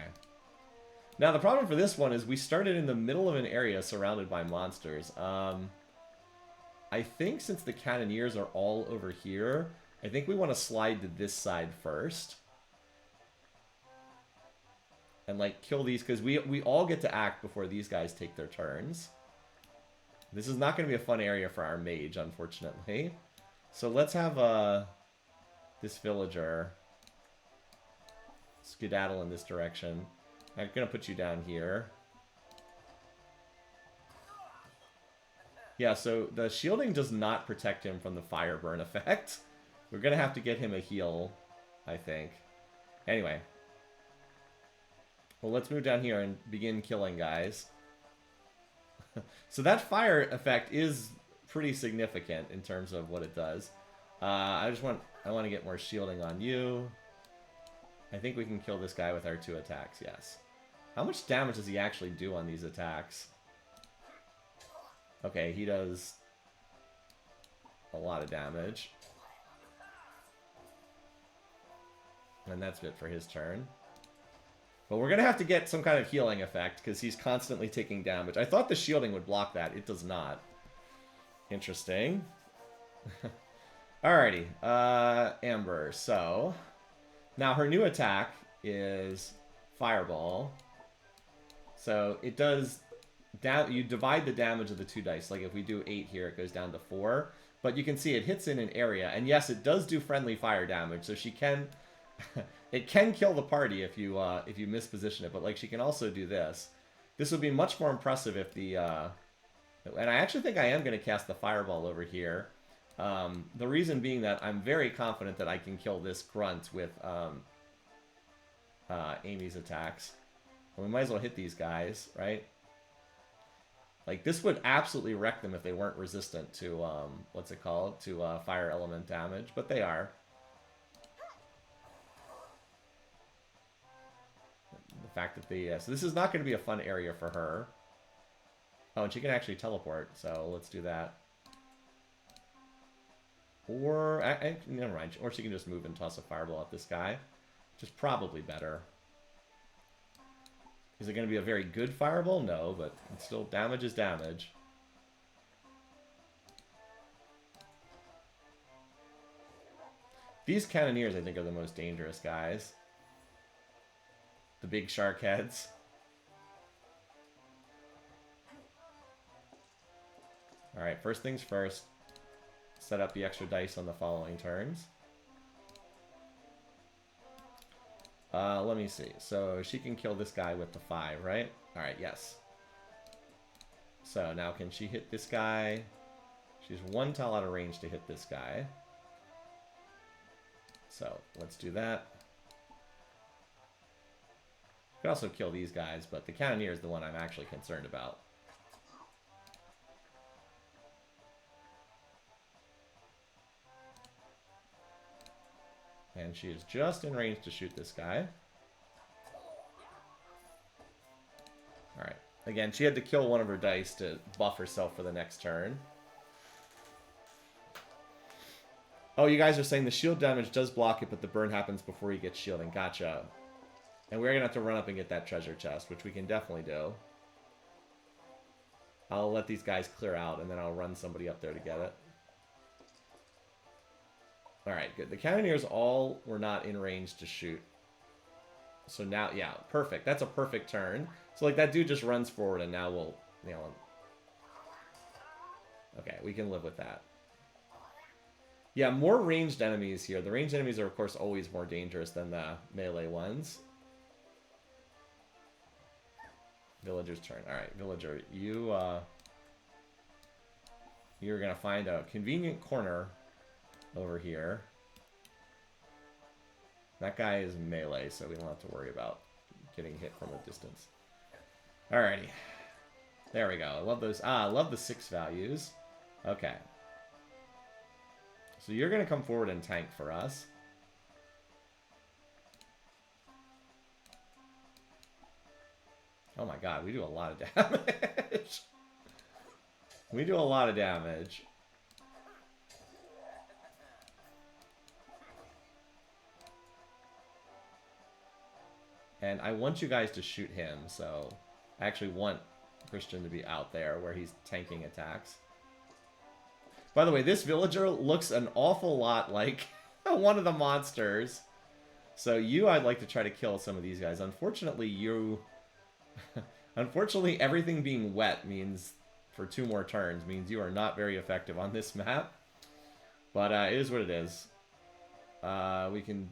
Speaker 1: Now, the problem for this one is we started in the middle of an area surrounded by monsters. I think since the cannoneers are all over here, I think we want to slide to this side first. And, like, kill these, because we all get to act before these guys take their turns. This is not going to be a fun area for our mage, unfortunately. So let's have this villager skedaddle in this direction. I'm going to put you down here. Yeah, so the shielding does not protect him from the fire burn effect. We're going to have to get him a heal, I think. Anyway. Well, let's move down here and begin killing guys. So that fire effect is pretty significant in terms of what it does. I want to get more shielding on you. I think we can kill this guy with our 2 attacks, yes. How much damage does he actually do on these attacks? Okay, he does a lot of damage. And that's it for his turn. But we're going to have to get some kind of healing effect, because he's constantly taking damage. I thought the shielding would block that. It does not. Interesting. Alrighty. Amber. So, now her new attack is Fireball. So, it does... you divide the damage of the 2 dice. Like, if we do 8 here, it goes down to 4. But you can see it hits in an area. And yes, it does do friendly fire damage. So she can... it can kill the party if you misposition it, but like she can also do this. This would be much more impressive if the and I actually think I am going to cast the fireball over here. The reason being that I'm very confident that I can kill this grunt with Amy's attacks. And we might as well hit these guys, right? Like this would absolutely wreck them if they weren't resistant to what's it called, to fire element damage, but they are. The fact that the so this is not going to be a fun area for her. Oh, and she can actually teleport, so let's do that. Or never mind. Or she can just move and toss a fireball at this guy, which is probably better. Is it going to be a very good fireball? No, but still, damage is damage. These cannoneers, I think, are the most dangerous guys. The big shark heads. Alright, first things first. Set up the extra dice on the following turns. Let me see. So she can kill this guy with the 5, right? Alright, yes. So now can she hit this guy? She's 1 tile out of range to hit this guy. So let's do that. Could also kill these guys, but the cannoneer is the one I'm actually concerned about. And she is just in range to shoot this guy. Alright. Again, she had to kill one of her dice to buff herself for the next turn. Oh, you guys are saying the shield damage does block it, but the burn happens before he gets shielding. Gotcha. And we're going to have to run up and get that treasure chest, which we can definitely do. I'll let these guys clear out, and then I'll run somebody up there to get it. Alright, good. The cannoneers all were not in range to shoot. So now, yeah, perfect. That's a perfect turn. So, like, that dude just runs forward, and now we'll nail him. Okay, we can live with that. Yeah, more ranged enemies here. The ranged enemies are, of course, always more dangerous than the melee ones. Villager's turn. Alright, Villager, you're going to find a convenient corner over here. That guy is melee, so we don't have to worry about getting hit from a distance. Alrighty. There we go. I love those. I love the 6 values. Okay. So you're going to come forward and tank for us. Oh my god, we do a lot of damage. We do a lot of damage. And I want you guys to shoot him, so I actually want Christian to be out there where he's tanking attacks. By the way, this villager looks an awful lot like one of the monsters. So I'd like to try to kill some of these guys. Unfortunately, Unfortunately, everything being wet means, for 2 more turns, means you are not very effective on this map. But it is what it is. We can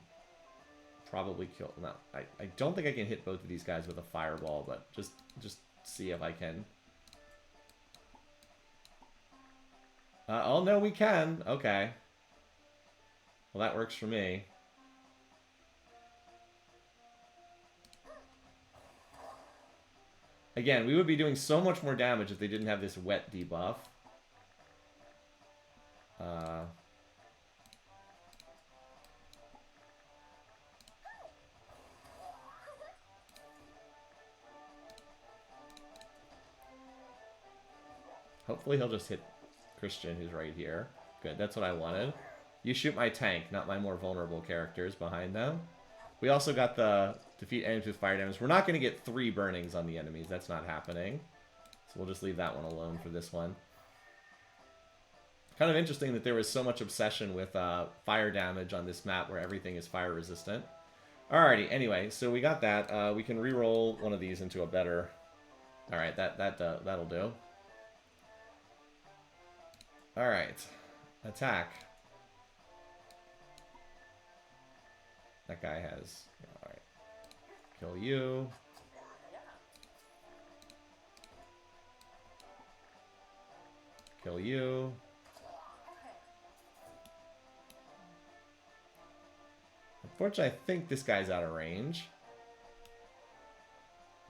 Speaker 1: probably kill... No, I don't think I can hit both of these guys with a fireball, but just see if I can. Oh, no, we can. Okay. Well, that works for me. Again, we would be doing so much more damage if they didn't have this wet debuff. Hopefully he'll just hit Christian, who's right here. Good, that's what I wanted. You shoot my tank, not my more vulnerable characters behind them. We also got the defeat enemies with fire damage. We're not going to get 3 burnings on the enemies. That's not happening. So we'll just leave that one alone for this one. Kind of interesting that there was so much obsession with fire damage on this map where everything is fire resistant. Alrighty, anyway, so we got that. We can re-roll one of these into a better... Alright, that'll do. Alright. Attack. That guy has... Alright. Kill you. Kill you. Unfortunately, I think this guy's out of range.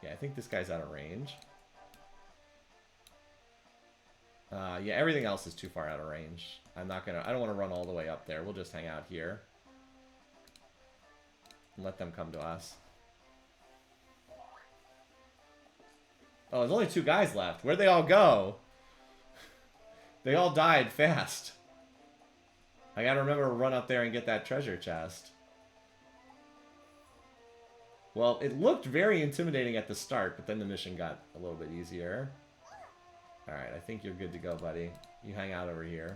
Speaker 1: Yeah, I think this guy's out of range. Yeah, everything else is too far out of range. I don't want to run all the way up there. We'll just hang out here. And let them come to us. Oh, there's only 2 guys left. Where'd they all go? They all died fast. I gotta remember to run up there and get that treasure chest. Well, it looked very intimidating at the start, but then the mission got a little bit easier. Alright, I think you're good to go, buddy. You hang out over here.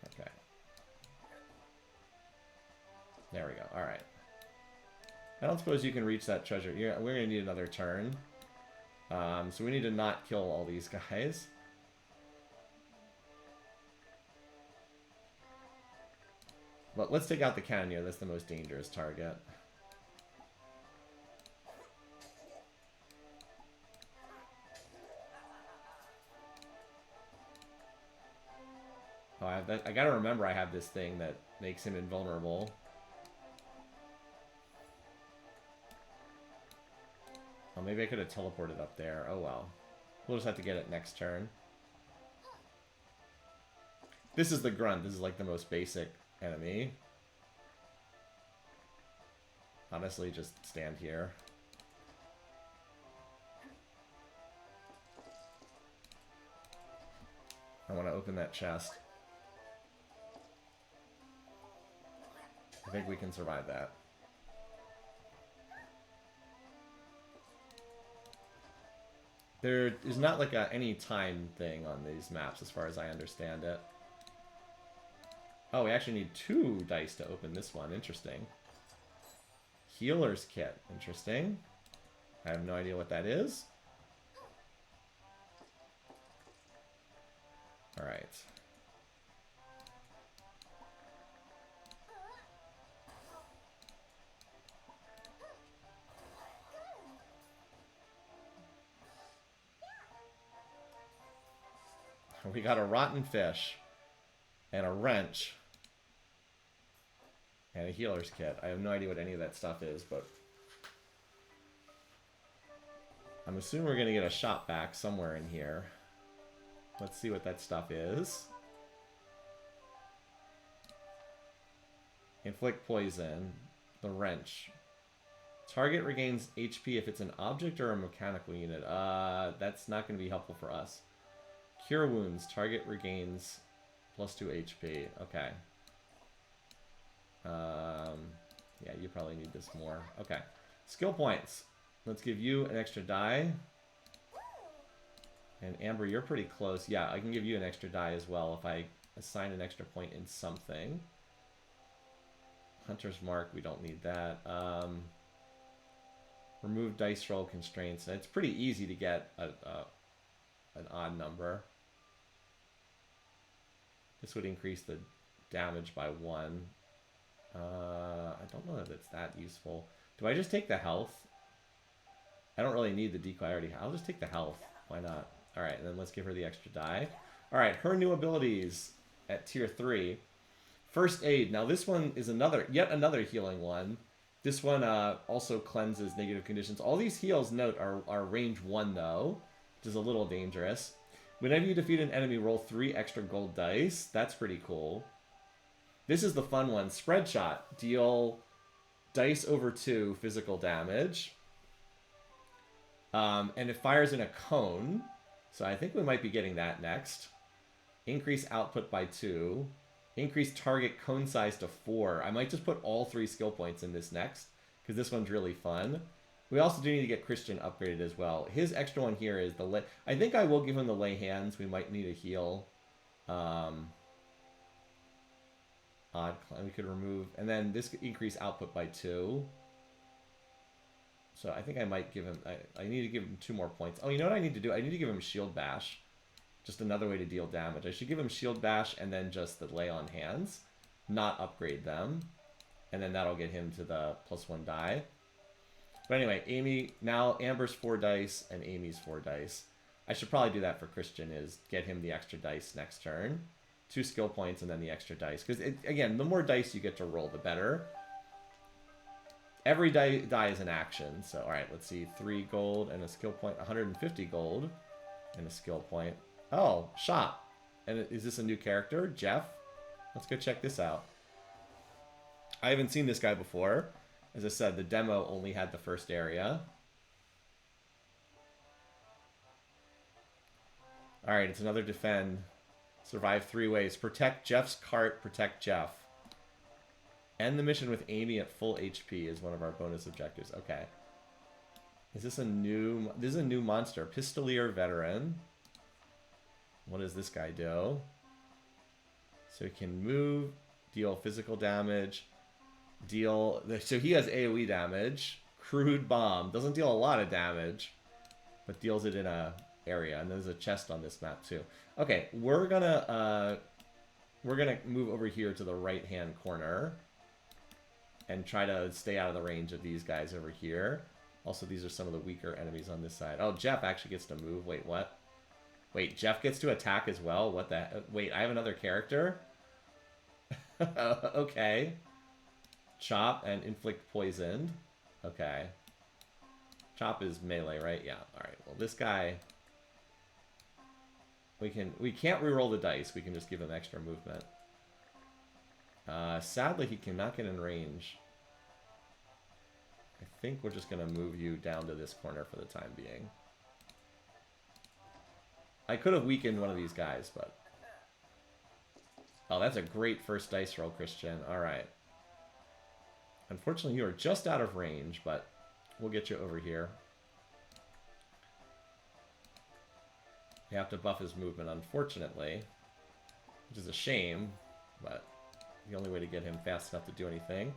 Speaker 1: Okay. There we go. Alright. I don't suppose you can reach that treasure. We're going to need another turn. So we need to not kill all these guys. But let's take out the cannoneer. That's the most dangerous target. Oh, I gotta remember I have this thing that makes him invulnerable. Oh, maybe I could have teleported up there. Oh well. We'll just have to get it next turn. This is the grunt. This is like the most basic enemy. Honestly, just stand here. I want to open that chest. I think we can survive that. There is not like any time thing on these maps as far as I understand it. Oh, we actually need 2 dice to open this one. Interesting. Healer's kit. Interesting. I have no idea what that is. Alright. We got a rotten fish. And a wrench. And a healer's kit. I have no idea what any of that stuff is, but... I'm assuming we're going to get a shot back somewhere in here. Let's see what that stuff is. Inflict poison. The wrench. Target regains HP if it's an object or a mechanical unit. That's not going to be helpful for us. Cure wounds. Target regains +2 HP. Okay. Yeah, you probably need this more. Okay. Skill points. Let's give you an extra die. And Amber, you're pretty close. Yeah, I can give you an extra die as well if I assign an extra point in something. Hunter's Mark, we don't need that. Remove dice roll constraints. It's pretty easy to get an odd number. This would increase the damage by 1. I don't know if it's that useful. Do I just take the health? I don't really need the decoy. I already. I'll just take the health. Why not? All right, and then let's give her the extra die. All right, her new abilities at tier 3. First aid. Now this one is yet another healing one. This one also cleanses negative conditions. All these heals, note, are range 1 though, which is a little dangerous. Whenever you defeat an enemy, roll 3 extra gold dice. That's pretty cool. This is the fun one. Spread shot. Deal dice over 2 physical damage. And it fires in a cone. So I think we might be getting that next. Increase output by 2. Increase target cone size to 4. I might just put all 3 skill points in this next, because this one's really fun. We also do need to get Christian upgraded as well. His extra one here is the lay. I think I will give him the lay hands. We might need a heal. Odd. We could remove, and then this could increase output by 2. So I think I might give him. I need to give him 2 more points. Oh, you know what I need to do? I need to give him Shield Bash. Just another way to deal damage. I should give him Shield Bash and then just the lay on hands, not upgrade them, and then that'll get him to the +1 die. But anyway, Amy, now Amber's 4 dice and Amy's 4 dice. I should probably do that for Christian, is get him the extra dice next turn. 2 skill points and then the extra dice. Because, again, the more dice you get to roll, the better. Every die is an action. So, alright, let's see. 3 gold and a skill point. 150 gold and a skill point. Oh, shop. And is this a new character? Jeff? Let's go check this out. I haven't seen this guy before. As I said, the demo only had the first area. Alright, it's another defend. Survive 3 ways. Protect Jeff's cart, protect Jeff. End the mission with Amy at full HP is one of our bonus objectives. Okay. Is this a new... This is a new monster. Pistolier Veteran. What does this guy do? So he can move, deal physical damage, deal... So he has AoE damage. Crude Bomb. Doesn't deal a lot of damage, but deals it in a area. And there's a chest on this map too. Okay, we're gonna move over here to the right-hand corner and try to stay out of the range of these guys over here. Also, these are some of the weaker enemies on this side. Oh, Jeff actually gets to move. Wait, what? Wait, Jeff gets to attack as well? What the... Wait, I have another character? Okay. Chop and inflict poison. Okay. Chop is melee, right? Yeah. Alright, well, this guy... We can't reroll the dice. We can just give him extra movement. Sadly, he cannot get in range. I think we're just going to move you down to this corner for the time being. I could have weakened one of these guys, but... Oh, that's a great first dice roll, Christian. Alright. Unfortunately, you are just out of range, but we'll get you over here. You have to buff his movement, unfortunately. Which is a shame, but the only way to get him fast enough to do anything.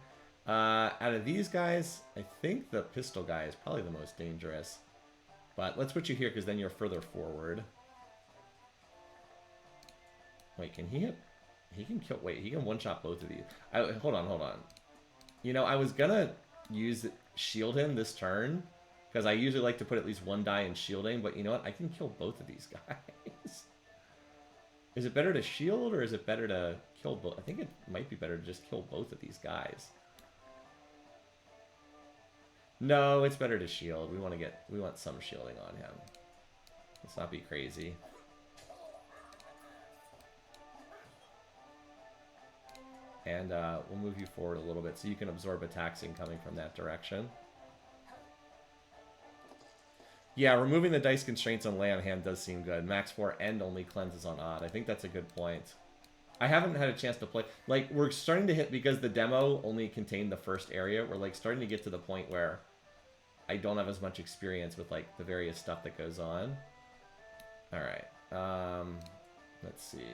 Speaker 1: Out of these guys, I think the pistol guy is probably the most dangerous. But let's put you here, because then you're further forward. Wait, can he hit? He can kill... Wait, he can one-shot both of these. Hold on. You know, I was gonna shield him this turn, because I usually like to put at least 1 die in shielding, but you know what? I can kill both of these guys. Is it better to shield, or is it better to kill both? I think it might be better to just kill both of these guys. No, it's better to shield. We want some shielding on him. Let's not be crazy. And we'll move you forward a little bit so you can absorb attacks incoming from that direction. Yeah, removing the dice constraints on lay on hand does seem good. Max 4 and only cleanses on odd. I think that's a good point. I haven't had a chance to play... Like, we're starting to hit... Because the demo only contained the first area, we're, like, starting to get to the point where I don't have as much experience with, like, the various stuff that goes on. Alright. Let's see.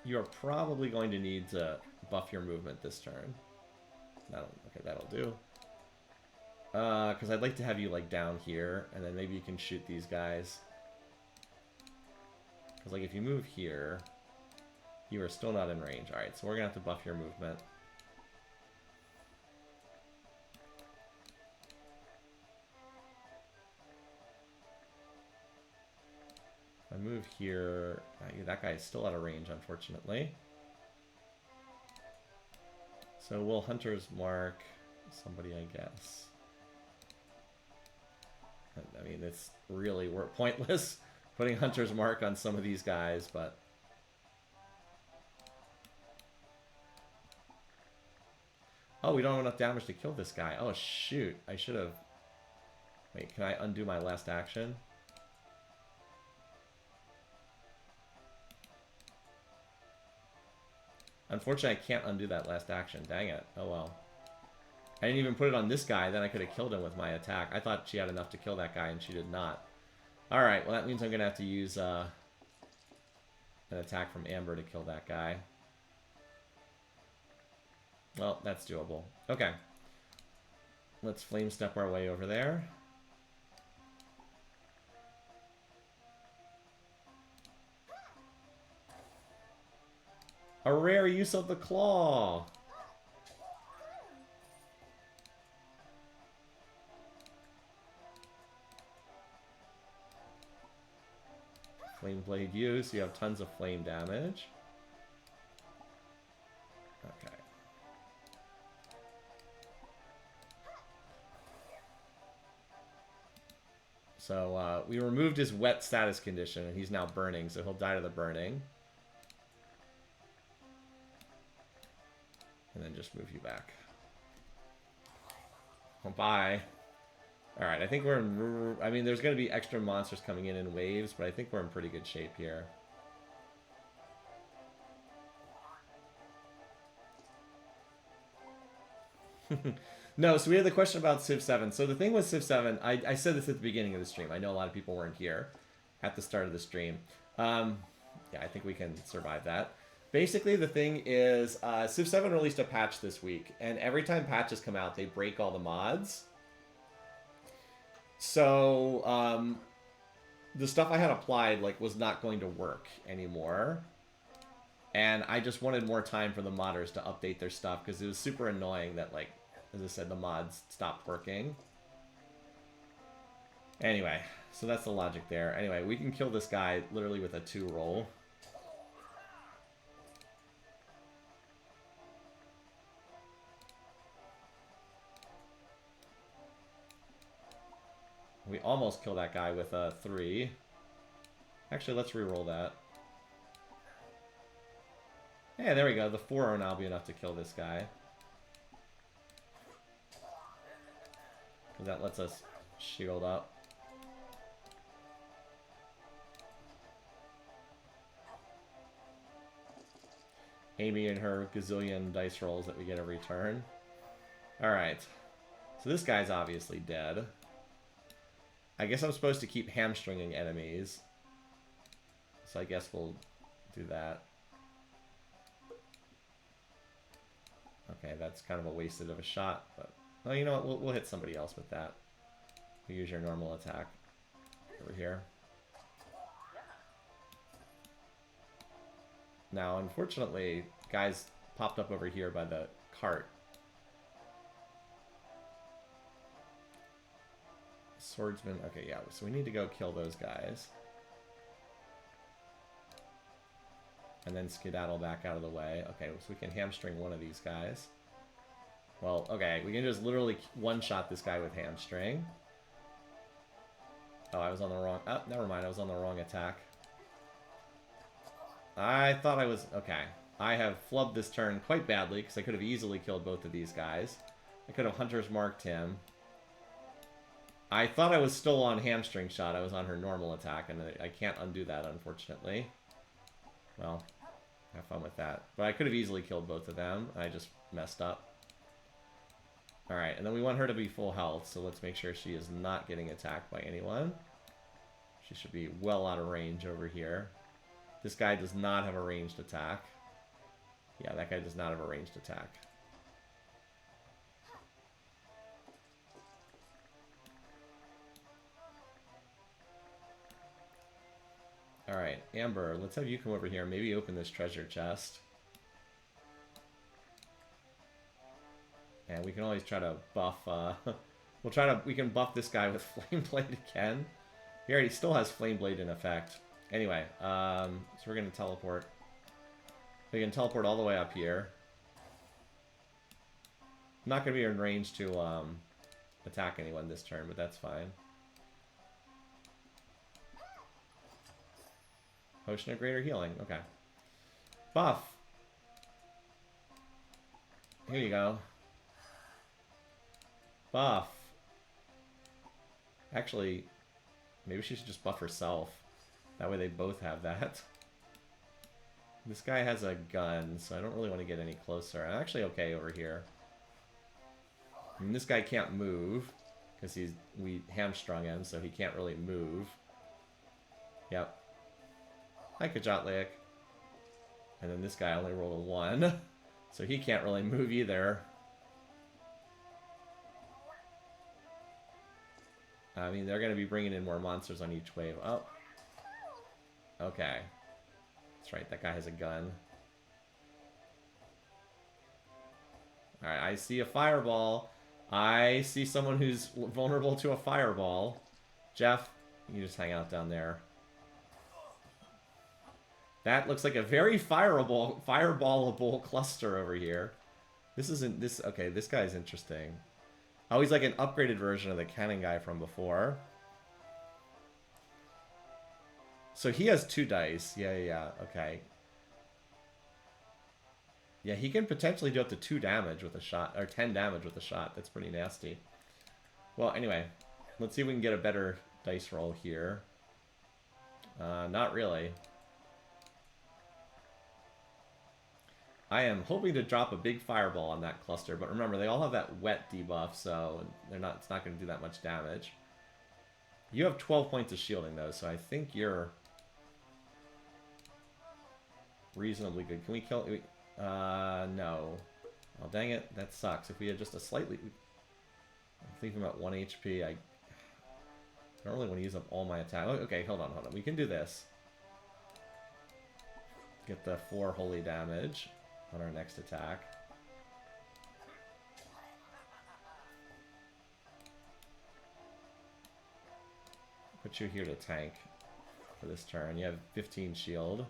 Speaker 1: You're probably going to need to buff your movement this turn. Okay, that'll do. Because I'd like to have you, like, down here, and then maybe you can shoot these guys. Because, like, if you move here, you are still not in range. Alright, so we're going to have to buff your movement. If I move here, that guy is still out of range, unfortunately. So we'll Hunter's Mark somebody, I guess. I mean, it's really pointless putting Hunter's Mark on some of these guys, but... Oh, we don't have enough damage to kill this guy. Oh, shoot. I should have... Wait, can I undo my last action? Unfortunately, I can't undo that last action. Dang it. Oh, well. I didn't even put it on this guy, then I could have killed him with my attack. I thought she had enough to kill that guy, and she did not. Alright, well that means I'm going to have to use an attack from Amber to kill that guy. Well, that's doable. Okay. Let's flame step our way over there. A rare use of the claw! Flame blade use, you have tons of flame damage. Okay. So we removed his wet status condition and he's now burning, so he'll die to the burning. And then just move you back. Oh, bye. Alright, I think we're in... I mean, there's going to be extra monsters coming in waves, but I think we're in pretty good shape here. No, so we had the question about Civ 7. So the thing with Civ 7, I said this at the beginning of the stream. I know a lot of people weren't here at the start of the stream. Yeah, I think we can survive that. Basically, the thing is, Civ 7 released a patch this week, and every time patches come out, they break all the mods. So, the stuff I had applied, like, was not going to work anymore. And I just wanted more time for the modders to update their stuff, because it was super annoying that, like, as I said, the mods stopped working. Anyway, so that's the logic there. Anyway, we can kill this guy literally with a 2 roll. We almost kill that guy with a 3. Actually, let's re-roll that. Yeah, there we go. The 4 will now be enough to kill this guy. That lets us shield up. Amy and her gazillion dice rolls that we get every turn. Alright. So this guy's obviously dead. I guess I'm supposed to keep hamstringing enemies. So I guess we'll do that. Okay, that's kind of a wasted of a shot, but... Well, you know what? We'll hit somebody else with that. We'll use your normal attack over here. Now, unfortunately, guys popped up over here by the cart. Swordsman. Okay, yeah. So we need to go kill those guys. And then skedaddle back out of the way. Okay, so we can hamstring one of these guys. Well, okay, we can just literally one-shot this guy with hamstring. Oh, I was on the wrong... Oh, never mind, I was on the wrong attack. I thought I was... Okay. I have flubbed this turn quite badly, because I could have easily killed both of these guys. I could have Hunter's Marked him. I thought I was still on hamstring shot. I was on her normal attack, and I can't undo that, unfortunately. Well, have fun with that. But I could have easily killed both of them. I just messed up. Alright, and then we want her to be full health, so let's make sure she is not getting attacked by anyone. She should be well out of range over here. This guy does not have a ranged attack. Yeah, that guy does not have a ranged attack. Alright, Amber, let's have you come over here and maybe open this treasure chest. And we can always try to buff, we can buff this guy with Flame Blade again. He already still has Flame Blade in effect. Anyway, so we're gonna teleport. We can teleport all the way up here. I'm not gonna be in range to, attack anyone this turn, but that's fine. Potion of Greater Healing, okay. Buff! Here you go. Buff. Actually, maybe she should just buff herself. That way they both have that. This guy has a gun, so I don't really want to get any closer. I'm actually okay over here. And this guy can't move, because we hamstrung him, so he can't really move. Yep. Hi, Kajatlik. And then this guy only rolled a 1, so he can't really move either. I mean, they're going to be bringing in more monsters on each wave. Oh. Okay. That's right, that guy has a gun. Alright, I see a fireball. I see someone who's vulnerable to a fireball. Jeff, you just hang out down there. That looks like a very fireballable cluster over here. This isn't this. Okay, this guy's interesting. Oh, he's like an upgraded version of the cannon guy from before. So he has 2 dice. Yeah, okay. Yeah, he can potentially do up to 2 damage with a shot, or 10 damage with a shot. That's pretty nasty. Well, anyway, let's see if we can get a better dice roll here. Not really. I am hoping to drop a big fireball on that cluster, but remember, they all have that wet debuff, so it's not going to do that much damage. You have 12 points of shielding, though, so I think you're reasonably good. Can we kill... no. Oh, dang it. That sucks. If we had just a slightly... I'm thinking about 1 HP. I don't really want to use up all my attack. Oh, okay, hold on. We can do this. Get the 4 holy damage on our next attack. Put you here to tank for this turn. You have 15 shield.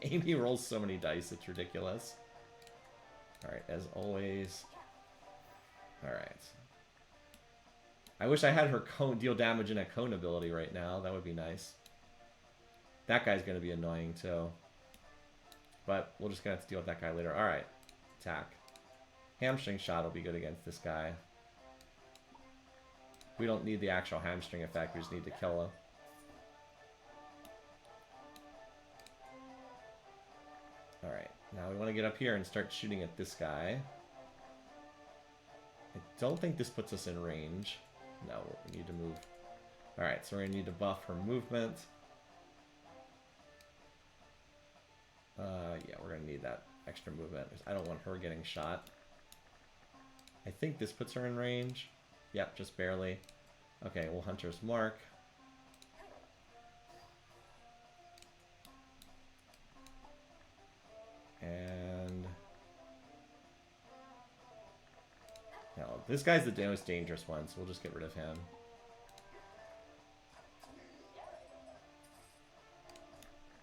Speaker 1: Amy rolls so many dice, it's ridiculous. Alright, as always. Alright. I wish I had her cone deal damage in a cone ability right now. That would be nice. That guy's going to be annoying too. But we're just going to have to deal with that guy later. Alright. Attack. Hamstring shot will be good against this guy. We don't need the actual hamstring effect. We just need to kill him. Alright. Now we want to get up here and start shooting at this guy. I don't think this puts us in range. No, we need to move. Alright, so we're going to need to buff her movement. Yeah, we're going to need that extra movement. I don't want her getting shot. I think this puts her in range. Yep, just barely. Okay, we'll Hunter's Mark. And... no, this guy's the most dangerous one, so we'll just get rid of him.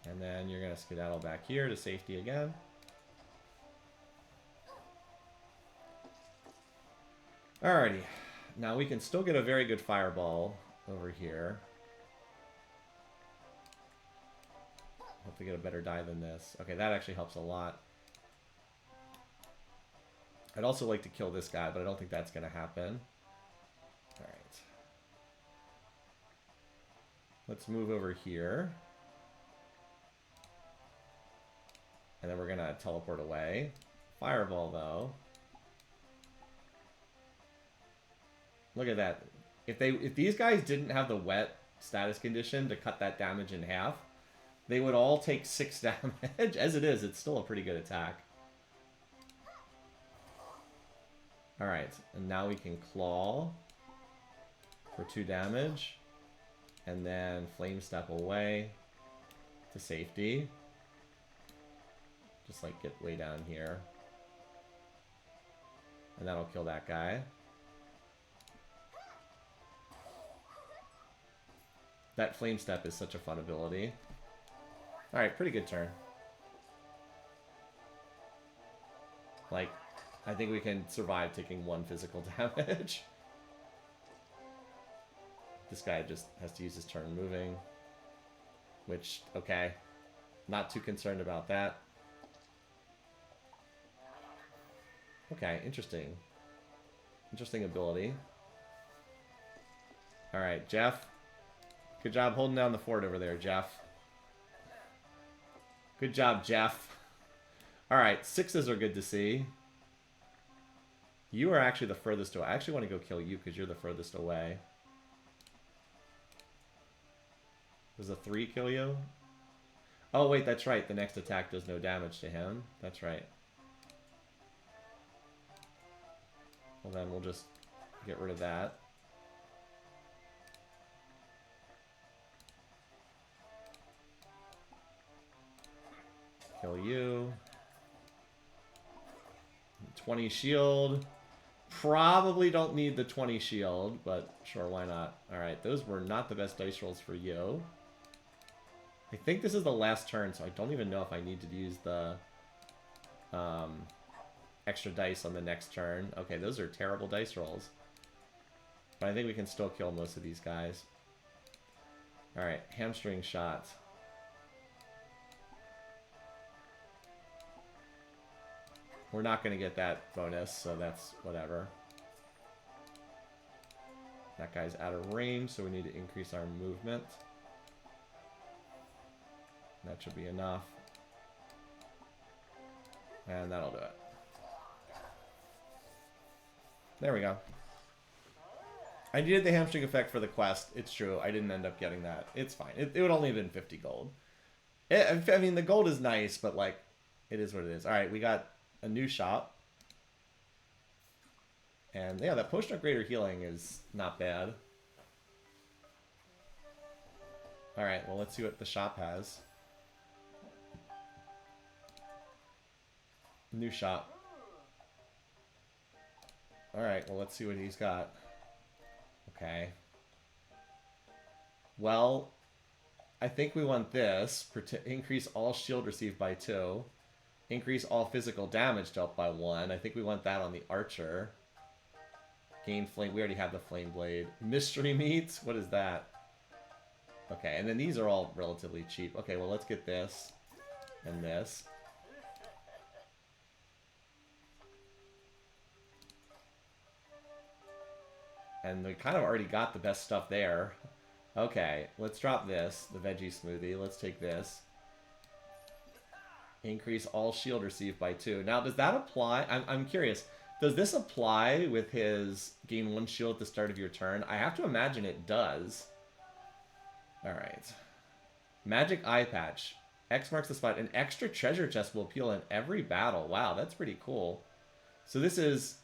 Speaker 1: And then you're going to skedaddle back here to safety again. Alrighty. Now we can still get a very good fireball over here. Hope to get a better die than this. Okay, that actually helps a lot. I'd also like to kill this guy, but I don't think that's going to happen. Alright. Let's move over here. And then we're going to teleport away. Fireball, though. Look at that. If these guys didn't have the wet status condition to cut that damage in half, they would all take 6 damage. As it is, it's still a pretty good attack. Alright, and now we can claw. for 2 damage. And then Flame Step away to safety. Just like get way down here. And that'll kill that guy. That Flame Step is such a fun ability. Alright, pretty good turn. Like, I think we can survive taking 1 physical damage. This guy just has to use his turn moving. Which, okay. Not too concerned about that. Okay, interesting. Interesting ability. Alright, Jeff. Good job holding down the fort over there, Jeff. Good job, Jeff. Alright, 6s are good to see. You are actually the furthest away. I actually want to go kill you because you're the furthest away. Does a 3 kill you? Oh, wait, that's right. The next attack does no damage to him. That's right. Well, then we'll just get rid of that. Kill you. 20 shield. Probably don't need the 20 shield, but sure, why not? Alright, those were not the best dice rolls for you. I think this is the last turn, so I don't even know if I need to use the extra dice on the next turn. Okay, those are terrible dice rolls. But I think we can still kill most of these guys. Alright, hamstring shot. We're not going to get that bonus, so that's whatever. That guy's out of range, so we need to increase our movement. That should be enough. And that'll do it. There we go. I needed the hamstring effect for the quest. It's true. I didn't end up getting that. It's fine. It would only have been 50 gold. I mean, the gold is nice, but, like, it is what it is. Alright, we got a new shop. And, yeah, that potion of greater healing is not bad. Alright, well, let's see what the shop has. New shop. Alright, well, let's see what he's got. Okay. Well, I think we want this. Increase all shield received by 2. Increase all physical damage dealt by 1. I think we want that on the archer. Gain flame. We already have the flame blade. Mystery meat? What is that? Okay, and then these are all relatively cheap. Okay, well, let's get this. And this. And we kind of already got the best stuff there. Okay, let's drop this, the veggie smoothie. Let's take this. Increase all shield received by 2. Now, does that apply? I'm curious. Does this apply with his gain 1 shield at the start of your turn? I have to imagine it does. Alright. Magic eye patch. X marks the spot. An extra treasure chest will appeal in every battle. Wow, that's pretty cool. So this is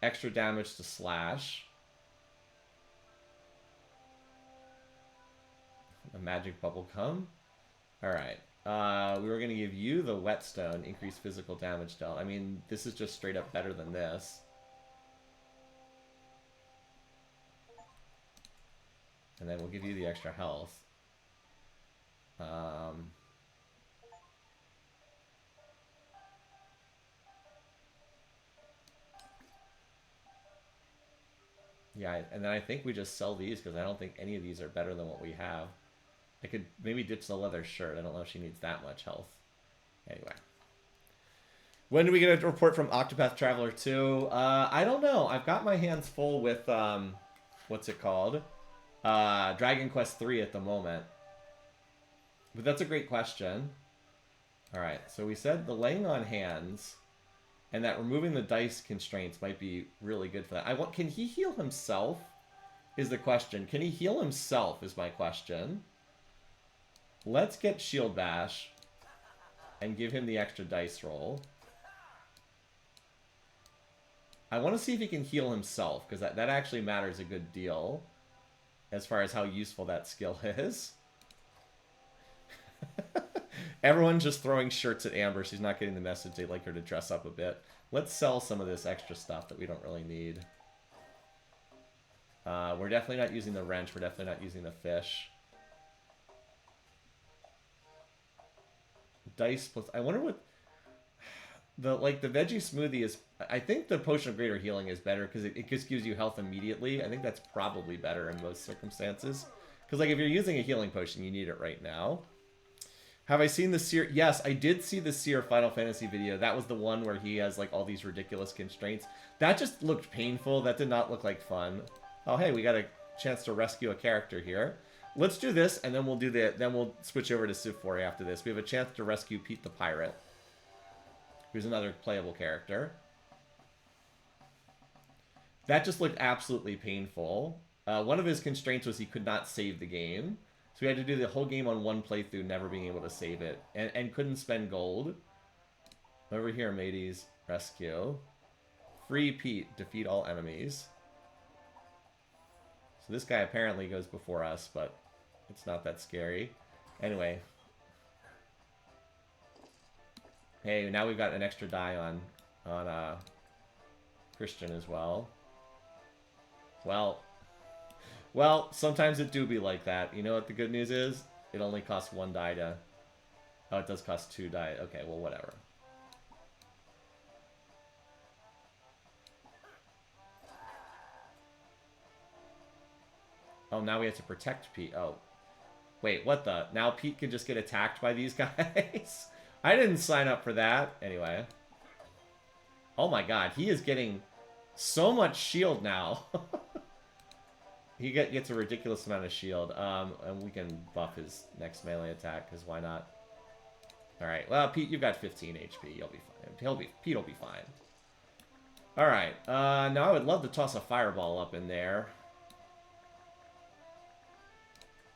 Speaker 1: extra damage to slash. A magic bubble come. Alright. We were going to give you the whetstone. Increase physical damage dealt. I mean, this is just straight up better than this. And then we'll give you the extra health. Yeah, and then I think we just sell these because I don't think any of these are better than what we have. I could maybe ditch the leather shirt. I don't know if she needs that much health. Anyway. When do we get a report from Octopath Traveler 2? I don't know. I've got my hands full with, what's it called? Dragon Quest 3 at the moment. But that's a great question. Alright, so we said the laying on hands and that removing the dice constraints might be really good for that. Can he heal himself? Is the question. Can he heal himself is my question. Let's get Shield Bash and give him the extra dice roll. I want to see if he can heal himself, because that actually matters a good deal. as far as how useful that skill is. Everyone's just throwing shirts at Amber. She's not getting the message. They'd like her to dress up a bit. Let's sell some of this extra stuff that we don't really need. We're definitely not using the wrench. We're definitely not using the fish. Dice plus... I wonder what... The veggie smoothie is... I think the potion of greater healing is better because it just gives you health immediately. I think that's probably better in most circumstances. Because, like, if you're using a healing potion, you need it right now. Have I seen the Seer? Yes, I did see the Seer Final Fantasy video. That was the one where he has, like, all these ridiculous constraints. That just looked painful. That did not look like fun. Oh, hey, we got a chance to rescue a character here. Let's do this, and then we'll do the... Then we'll switch over to Sifori after this. We have a chance to rescue Pete the Pirate, who's another playable character. That just looked absolutely painful. One of his constraints was he could not save the game. So we had to do the whole game on one playthrough, never being able to save it. And couldn't spend gold. Over here, mateys. Rescue. Free Pete. Defeat all enemies. So this guy apparently goes before us, but it's not that scary. Anyway. Hey, now we've got an extra die on Christian as well. Well, sometimes it do be like that. You know what the good news is? It only costs 1 die to... Oh, it does cost 2 die. Okay, well, whatever. Oh, now we have to protect Pete. Oh. Wait, what the? Now Pete can just get attacked by these guys? I didn't sign up for that. Anyway. Oh my god, he is getting so much shield now. He gets a ridiculous amount of shield. And we can buff his next melee attack, because why not? Alright, well, Pete, you've got 15 HP. You'll be fine. Pete will be fine. Alright, now I would love to toss a fireball up in there.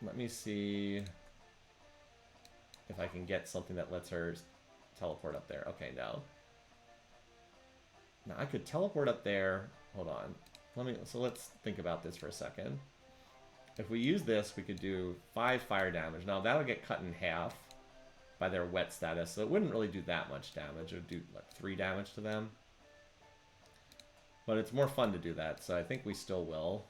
Speaker 1: Let me see if I can get something that lets her teleport up there. Okay, no. Now, I could teleport up there. Hold on. So let's think about this for a second. If we use this, we could do 5 fire damage. Now, that'll get cut in half by their wet status, so it wouldn't really do that much damage. It would do, like, 3 damage to them. But it's more fun to do that, so I think we still will.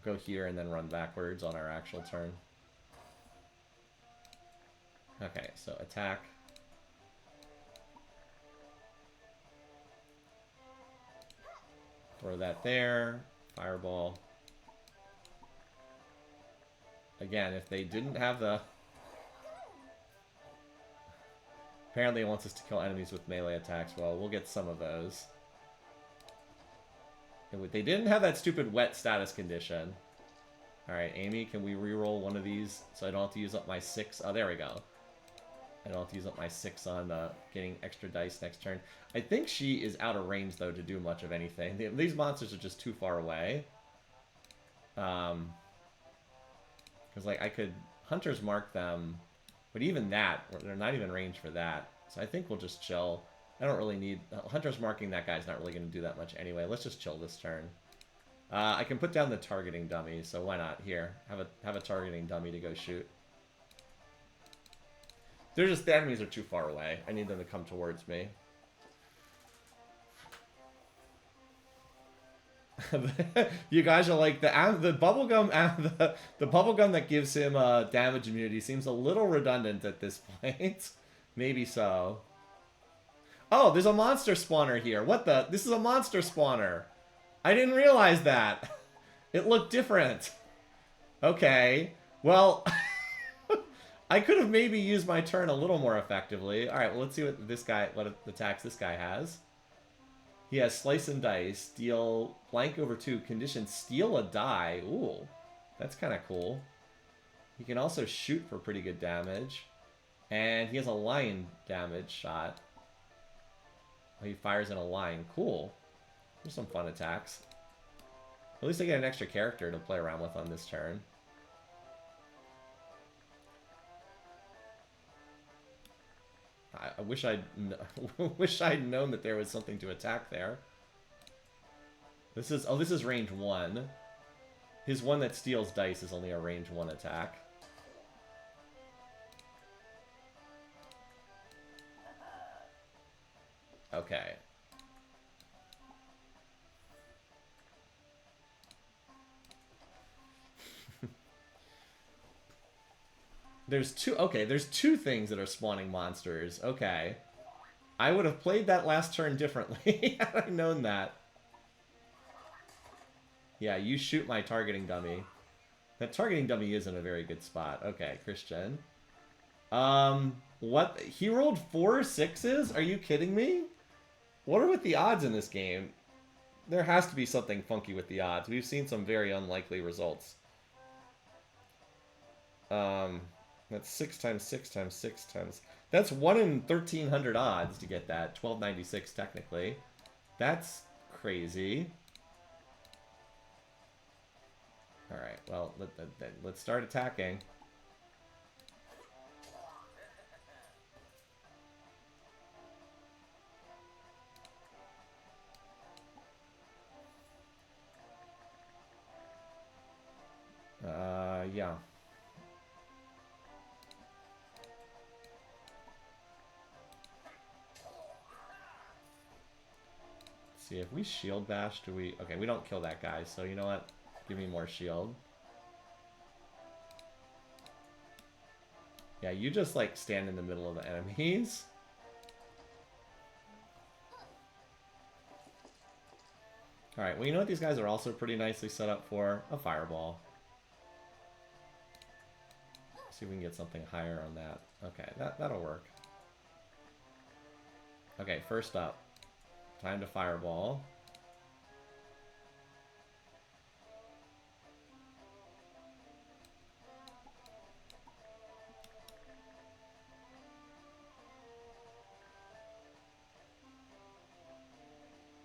Speaker 1: Go here and then run backwards on our actual turn. Okay, so attack. Throw that there. Fireball. Again, if they didn't have the... Apparently it wants us to kill enemies with melee attacks. Well, we'll get some of those. They didn't have that stupid wet status condition. Alright, Amy, can we reroll one of these so I don't have to use up my 6? Oh, there we go. I don't have to use up my 6 on getting extra dice next turn. I think she is out of range, though, to do much of anything. These monsters are just too far away. Because, like, I could Hunter's Mark them, but even that, they're not even range for that. So I think we'll just chill. I don't really need... Hunter's Marking that guy's not really going to do that much anyway. Let's just chill this turn. I can put down the targeting dummy, so why not? Here, have a targeting dummy to go shoot. They're just... The enemies are too far away. I need them to come towards me. You guys are like, the bubblegum... The bubblegum that gives him damage immunity seems a little redundant at this point. Maybe so. Oh, there's a monster spawner here. What the? This is a monster spawner. I didn't realize that. It looked different. Okay. Well... I could have maybe used my turn a little more effectively. Alright, well, let's see what attacks this guy has. He has Slice and Dice, deal blank over 2, condition steal a die. Ooh, that's kind of cool. He can also shoot for pretty good damage. And he has a line damage shot. He fires in a line. Cool. There's some fun attacks. At least I get an extra character to play around with on this turn. I wish I'd known that there was something to attack there. This is range 1. His one that steals dice is only a range 1 attack. Okay. There's two things that are spawning monsters. Okay. I would have played that last turn differently had I known that. Yeah, you shoot my targeting dummy. That targeting dummy is in a very good spot. Okay, Christian. What? He rolled 4 6s? Are you kidding me? What are with the odds in this game? There has to be something funky with the odds. We've seen some very unlikely results. That's 6 times 6 times 6 times... That's 1 in 1,300 odds to get that. 1296 technically. That's crazy. Alright, well, let's start attacking. Yeah. Let's see, if we shield bash, do we... Okay, we don't kill that guy, so you know what? Give me more shield. Yeah, you just, like, stand in the middle of the enemies. Alright, well, you know what these guys are also pretty nicely set up for? A fireball. See if we can get something higher on that. Okay, that'll work. Okay, first up. Time to fireball.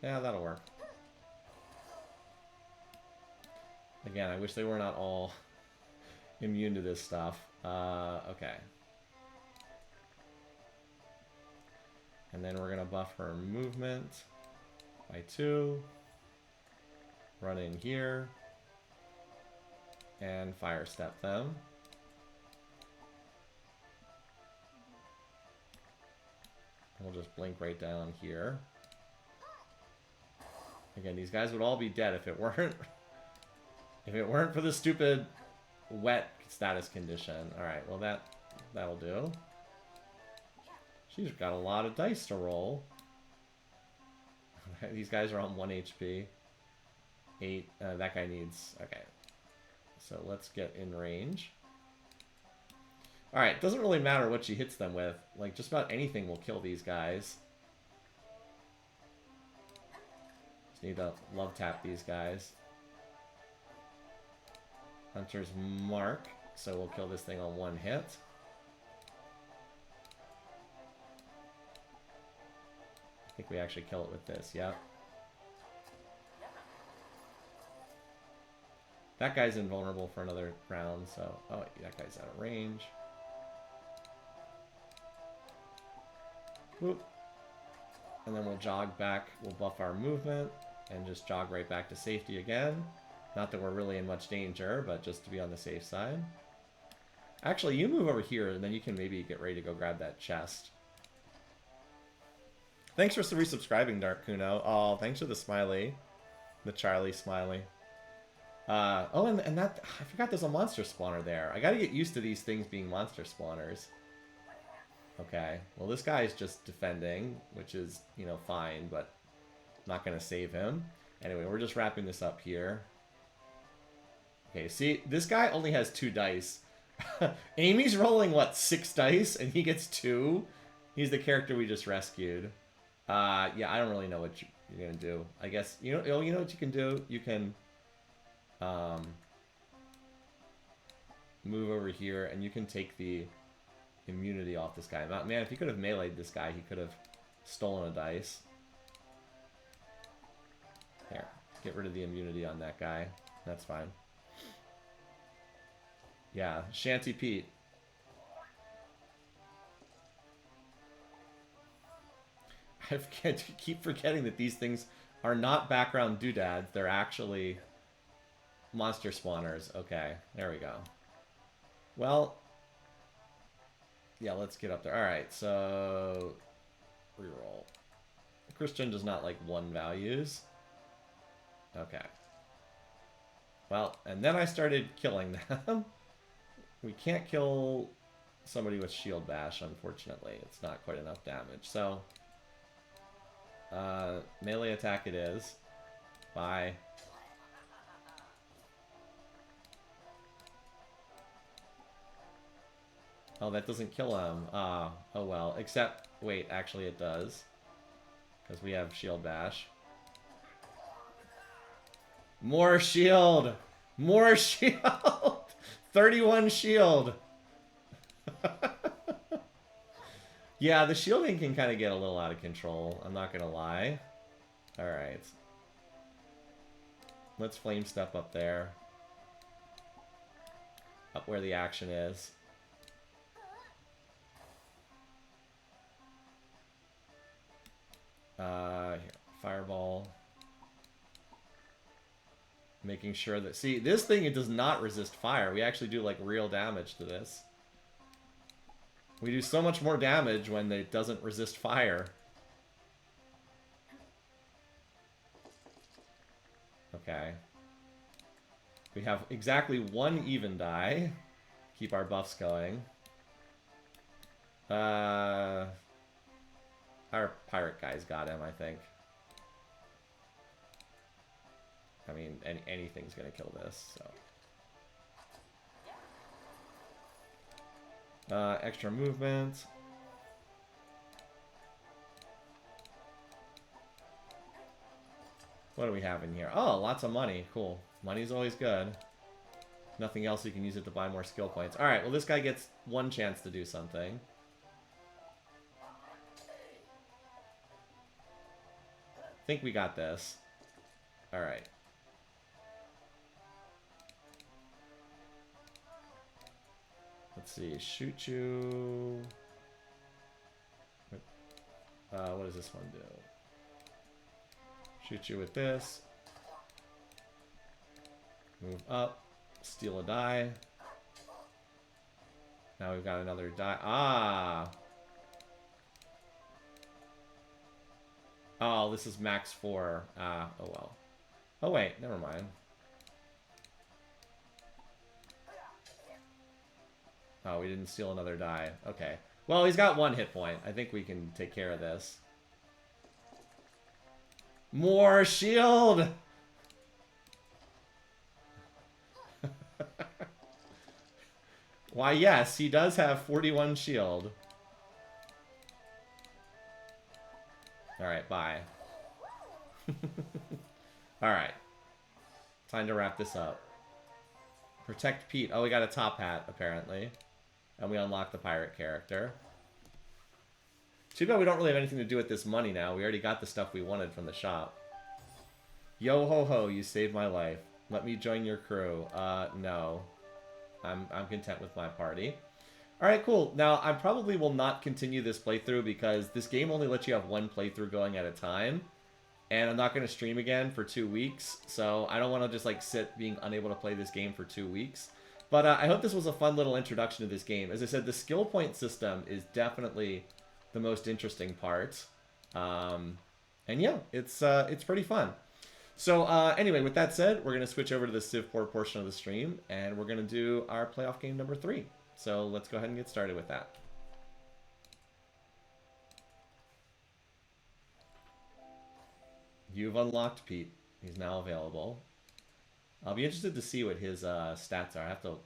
Speaker 1: Yeah, that'll work. Again, I wish they were not all immune to this stuff. Okay. And then we're going to buff her movement by 2. Run in here. And fire step them. We'll just blink right down here. Again, these guys would all be dead if it weren't for the stupid wet status condition. Alright, well that'll do. She's got a lot of dice to roll. These guys are on 1 HP. 8. That guy needs... Okay. So let's get in range. Alright, doesn't really matter what she hits them with. Like, just about anything will kill these guys. Just need to love tap these guys. Hunter's Mark. So we'll kill this thing on 1 hit. I think we actually kill it with this, yep. That guy's invulnerable for another round, so... Oh, that guy's out of range. Whoop. And then we'll jog back, we'll buff our movement, and just jog right back to safety again. Not that we're really in much danger, but just to be on the safe side. Actually, you move over here, and then you can maybe get ready to go grab that chest. Thanks for resubscribing, Dark Kuno. Oh, thanks for the smiley. The Charlie smiley. Oh, and that... I forgot there's a monster spawner there. I gotta get used to these things being monster spawners. Okay. Well, this guy is just defending, which is, you know, fine, but not gonna save him. Anyway, we're just wrapping this up here. Okay, see, this guy only has 2 dice. Amy's rolling, what, 6 dice, and he gets 2? He's the character we just rescued. Yeah, I don't really know what you're gonna do. I guess, you know what you can do? You can, move over here, and you can take the immunity off this guy. Man, if he could have meleeed this guy, he could have stolen a dice. Here, get rid of the immunity on that guy. That's fine. Yeah, Shanty Pete. I keep forgetting that these things are not background doodads. They're actually Monster spawners. Okay, there we go. Well, yeah, let's get up there. Alright, so... reroll. Christian does not like 1 values. Okay. Well, and then I started killing them. We can't kill somebody with shield bash, unfortunately. It's not quite enough damage. So, melee attack it is. Bye. Oh, that doesn't kill him. Oh well. Except, wait, actually it does. Because we have shield bash. More shield! More shield! 31 shield! Yeah, the shielding can kind of get a little out of control. I'm not gonna lie. Alright. Let's flame step up there. Up where the action is. Here, fireball. Making sure that... see, this thing, it does not resist fire. We actually do, like, real damage to this. We do so much more damage when it doesn't resist fire. Okay. We have exactly 1 even die. Keep our buffs going. Our pirate guy's got him, I think. I mean, anything's gonna kill this, so... extra movement. What do we have in here? Oh, lots of money. Cool. Money's always good. Nothing else, you can use it to buy more skill points. Alright, well this guy gets 1 chance to do something. I think we got this. Alright. Let's see. Shoot you. What does this one do? Shoot you with this. Move up. Steal a die. Now we've got another die. Ah! Oh, this is max 4. Ah, oh well. Oh wait, never mind. Oh, we didn't steal another die. Okay. Well, he's got 1 hit point. I think we can take care of this. More shield! Why, yes, he does have 41 shield. Alright, bye. Alright. Time to wrap this up. Protect Pete. Oh, we got a top hat, apparently. And we unlock the pirate character. Too bad we don't really have anything to do with this money now. We already got the stuff we wanted from the shop. Yo ho ho, you saved my life. Let me join your crew. No. I'm content with my party. Alright, cool. Now, I probably will not continue this playthrough because this game only lets you have 1 playthrough going at a time. And I'm not going to stream again for 2 weeks. So I don't want to just like sit being unable to play this game for 2 weeks. But I hope this was a fun little introduction to this game. As I said, the skill point system is definitely the most interesting part. And yeah, it's pretty fun. So anyway, with that said, we're going to switch over to the Civ 4 portion of the stream. And we're going to do our playoff game number 3. So let's go ahead and get started with that. You've unlocked Pete. He's now available. I'll be interested to see what his stats are. I have to